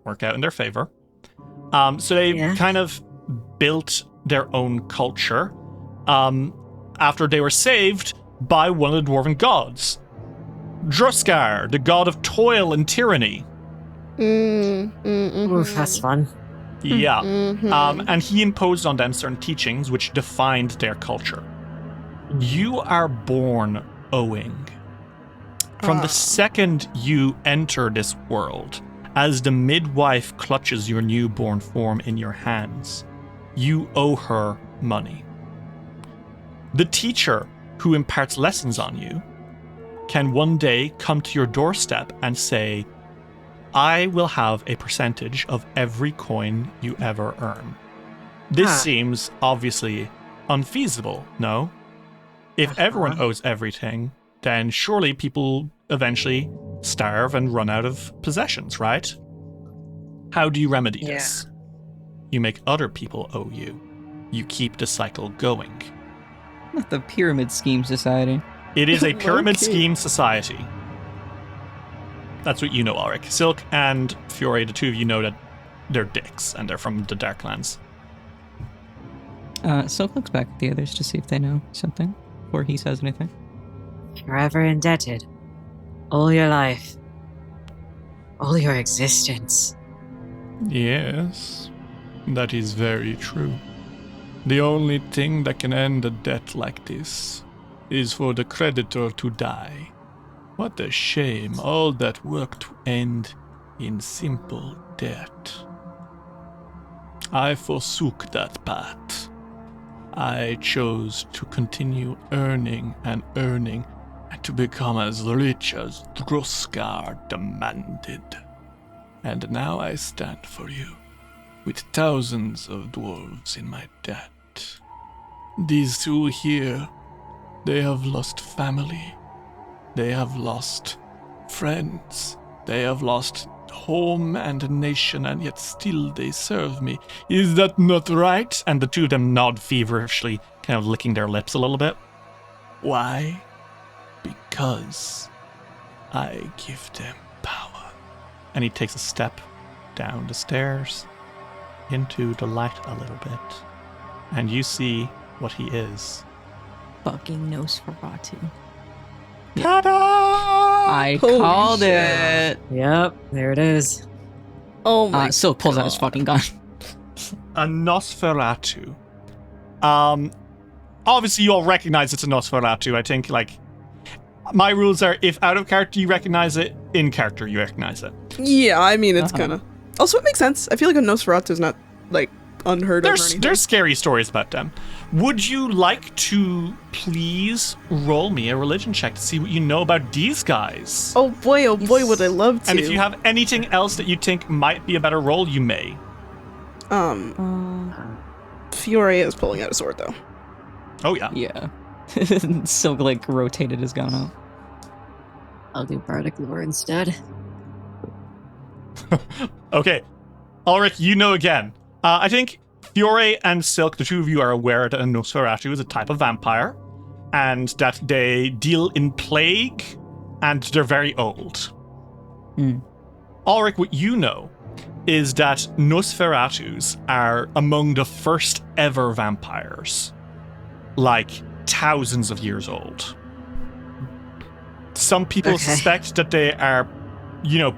Speaker 5: work out in their favor. So they kind of built their own culture after they were saved by one of the dwarven gods. Druskar, the god of toil and tyranny.
Speaker 8: Oof, that's fun.
Speaker 5: Yeah. And he imposed on them certain teachings which defined their culture. You are born owing. From the second you enter this world, as the midwife clutches your newborn form in your hands, you owe her money. The teacher who imparts lessons on you can one day come to your doorstep and say, I will have a percentage of every coin you ever earn. This seems obviously unfeasible, no? If everyone owes everything, then surely people eventually starve and run out of possessions, right? How do you remedy this? You make other people owe you. You keep the cycle going.
Speaker 6: Not the Pyramid Scheme Society.
Speaker 5: It is a pyramid scheme society. That's what you know, Ulrich. Silk and Fiore, the two of you know that they're dicks and they're from the Darklands.
Speaker 6: Silk looks back at the others to see if they know something before he says anything.
Speaker 8: Forever indebted. All your life. All your existence.
Speaker 5: Yes, that is very true. The only thing that can end a debt like this is for the creditor to die. What a shame, all that work to end in simple debt. I forsook that path. I chose to continue earning and to become as rich as Droskar demanded. And now I stand for you, with thousands of dwarves in my debt. These two here, they have lost family. They have lost friends. They have lost home and nation, and yet still they serve me. Is that not right? And the two of them nod feverishly, kind of licking their lips a little bit. Why? Because I give them power. And he takes a step down the stairs into the light a little bit. And you see what he is.
Speaker 6: Fucking Nosferatu.
Speaker 5: Ta-da!
Speaker 6: I called it.
Speaker 8: Yep, there it is.
Speaker 7: Oh my
Speaker 6: Silk pulls out his fucking gun.
Speaker 5: A Nosferatu. Obviously you all recognize it's a Nosferatu. I think, my rules are if out of character you recognize it, in character you recognize it.
Speaker 7: Yeah, I mean, it's kind of... Also, it makes sense. I feel like a Nosferatu is not, unheard of or anything.
Speaker 5: There's scary stories about them. Would you like to please roll me a religion check to see what you know about these guys?
Speaker 7: Oh boy, would I love to.
Speaker 5: And if you have anything else that you think might be a better roll, you may.
Speaker 7: Fiore is pulling out a sword, though.
Speaker 5: Oh, yeah.
Speaker 6: Yeah. Silk, rotated his gun out.
Speaker 8: I'll do Bardic Lore instead.
Speaker 5: Okay. Ulrich, you know again. I think Fiore and Silk, the two of you, are aware that a Nosferatu is a type of vampire, and that they deal in plague, and they're very old. Ulrich, what you know is that Nosferatus are among the first ever vampires. Thousands of years old. Some people suspect that they are,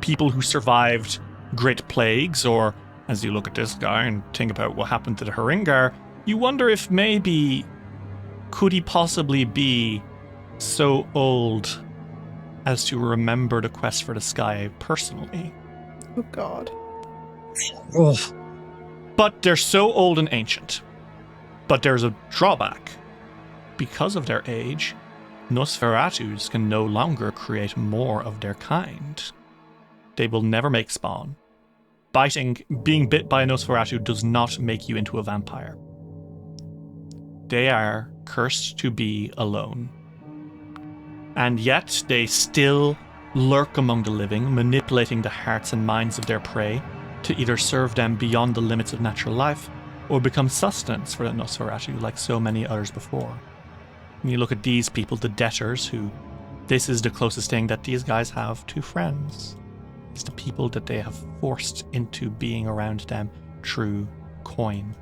Speaker 5: people who survived great plagues, or as you look at this guy and think about what happened to the Haringar, you wonder if maybe could he possibly be so old as to remember the quest for the sky personally.
Speaker 7: Oh god.
Speaker 5: But they're so old and ancient. But there's a drawback. Because of their age, Nosferatus can no longer create more of their kind. They will never make spawn. Being bit by a Nosferatu does not make you into a vampire. They are cursed to be alone. And yet they still lurk among the living, manipulating the hearts and minds of their prey to either serve them beyond the limits of natural life or become sustenance for the Nosferatu like so many others before. And you look at these people, the debtors, who this is the closest thing that these guys have to friends. It's the people that they have forced into being around them through coin.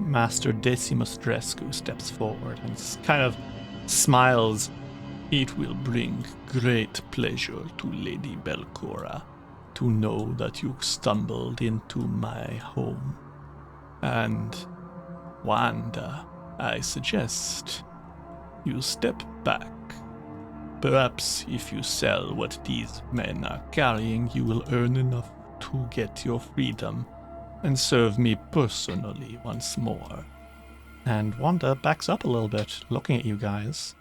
Speaker 5: Master Decimus Drescu steps forward and kind of smiles. It will bring great pleasure to Lady Belcora to know that you stumbled into my home. And Wanda, I suggest you step back. Perhaps if you sell what these men are carrying, you will earn enough to get your freedom and serve me personally once more. And Wanda backs up a little bit, looking at you guys.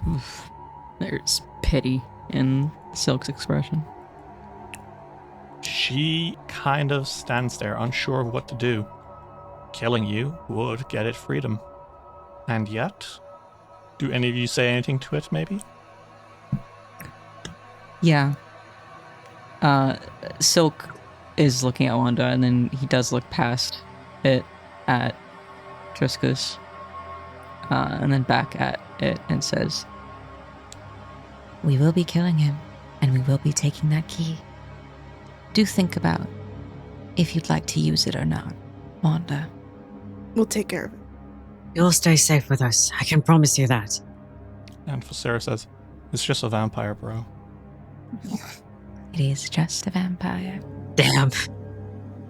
Speaker 6: Oof. There's pity in Silk's expression.
Speaker 5: She kind of stands there, unsure of what to do. Killing you would get it freedom. And yet, do any of you say anything to it, maybe?
Speaker 6: Yeah. Silk is looking at Wanda, and then he does look past it at Triscus, and then back at it and says,
Speaker 9: We will be killing him, and we will be taking that key. Do think about if you'd like to use it or not, Wanda.
Speaker 7: We'll take care of it.
Speaker 8: You'll stay safe with us. I can promise you that.
Speaker 5: And Phosero says, "It's just a vampire, bro."
Speaker 9: It is just a vampire.
Speaker 8: Damn.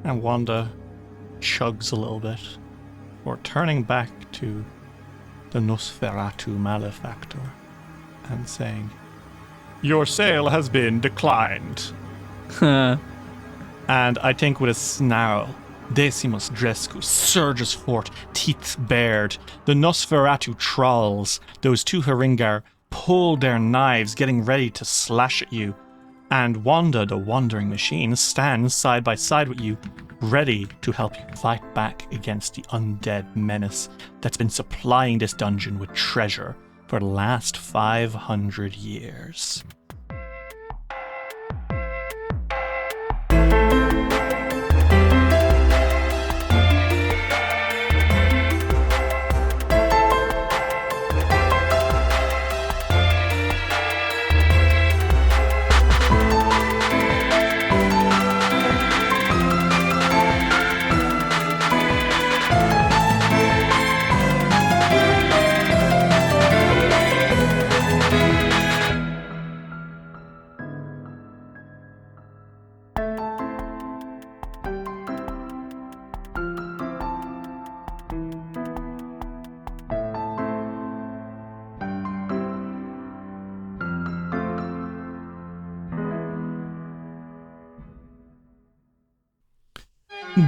Speaker 5: And Wanda chugs a little bit, or turning back to the Nosferatu malefactor and saying, "Your sale has been declined." And I think with a snarl, Decimus Drescu surges forth, teeth bared. The Nosferatu trolls, those two Haringar, pull their knives, getting ready to slash at you. And Wanda, the wandering machine, stands side by side with you, ready to help you fight back against the undead menace that's been supplying this dungeon with treasure for the last 500 years.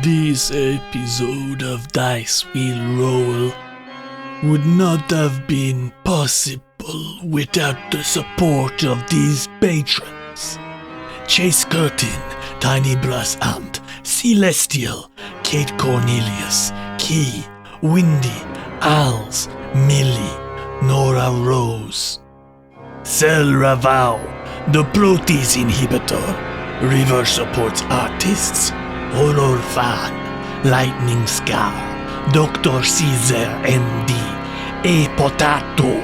Speaker 10: This episode of Dice Wheel Roll would not have been possible without the support of these patrons. Chase Curtin, Tiny Brass Ant, Celestial, Kate Cornelius, Key, Windy, Als, Millie, Nora Rose. Cell Ravau, the Protease Inhibitor, River supports artists, Horror Fan, Lightning Scar, Dr. Caesar MD, A Potato,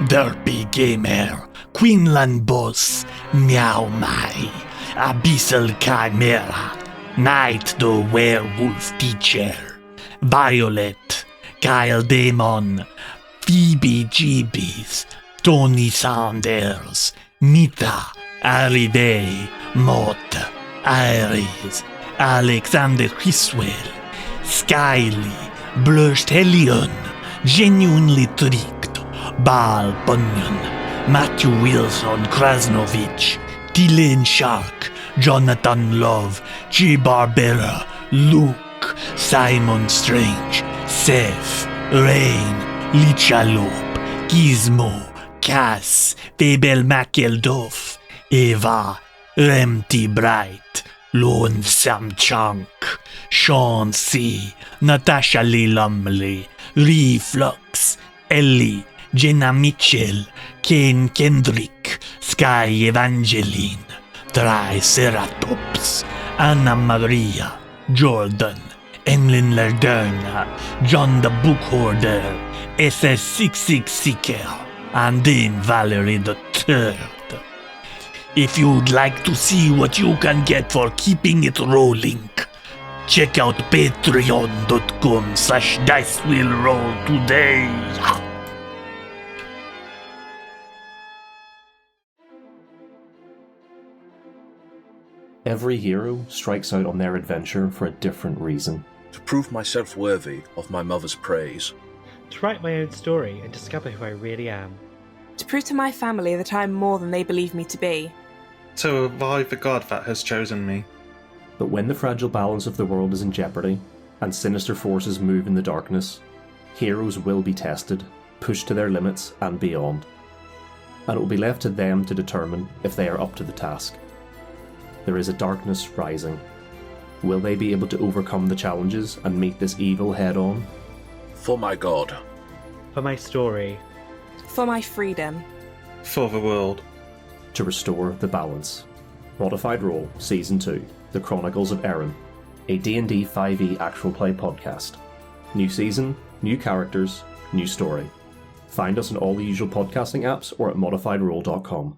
Speaker 10: Derpy Gamer, Queenland Boss, Meow Mai, Abyssal Chimera, Night the Werewolf Teacher, Violet, Kyle Damon, Phoebe Jeebies, Tony Saunders, Mita, Arrive, Mott, Iris, Alexander Criswell, Skyly, Blushed Helion, Genuinely Tricked, Bal Bunyan, Matthew Wilson Krasnovich, Dylan Shark, Jonathan Love, G. Barbera, Luke, Simon Strange, Seth, Rain, Lichalope, Gizmo, Cass, Fabel McElduff, Eva, Remty Bright, Lonesome Chunk, Sean C, Natasha Lee Lumley, Reflux, Ellie, Jenna Mitchell, Kane Kendrick, Sky Evangeline, Triceratops, Anna Maria, Jordan, Emlyn Lerderna, John the Book Hoarder, SS66 Seeker, and Dame Valerie the Third. If you'd like to see what you can get for keeping it rolling, check out patreon.com/dicewheelroll today.
Speaker 12: Every hero strikes out on their adventure for a different reason.
Speaker 13: To prove myself worthy of my mother's praise.
Speaker 14: To write my own story and discover who I really am.
Speaker 15: To prove to my family that I am more than they believe me to be.
Speaker 16: To revive the god that has chosen me.
Speaker 12: But when the fragile balance of the world is in jeopardy, and sinister forces move in the darkness, heroes will be tested, pushed to their limits and beyond. And it will be left to them to determine if they are up to the task. There is a darkness rising. Will they be able to overcome the challenges and meet this evil head on?
Speaker 13: For my god.
Speaker 14: For my story.
Speaker 15: For my freedom.
Speaker 16: For the world.
Speaker 12: To restore the balance. Modified Role Season 2, The Chronicles of Erin, a D&D 5e actual play podcast. New season, new characters, new story. Find us on all the usual podcasting apps or at modifiedrole.com.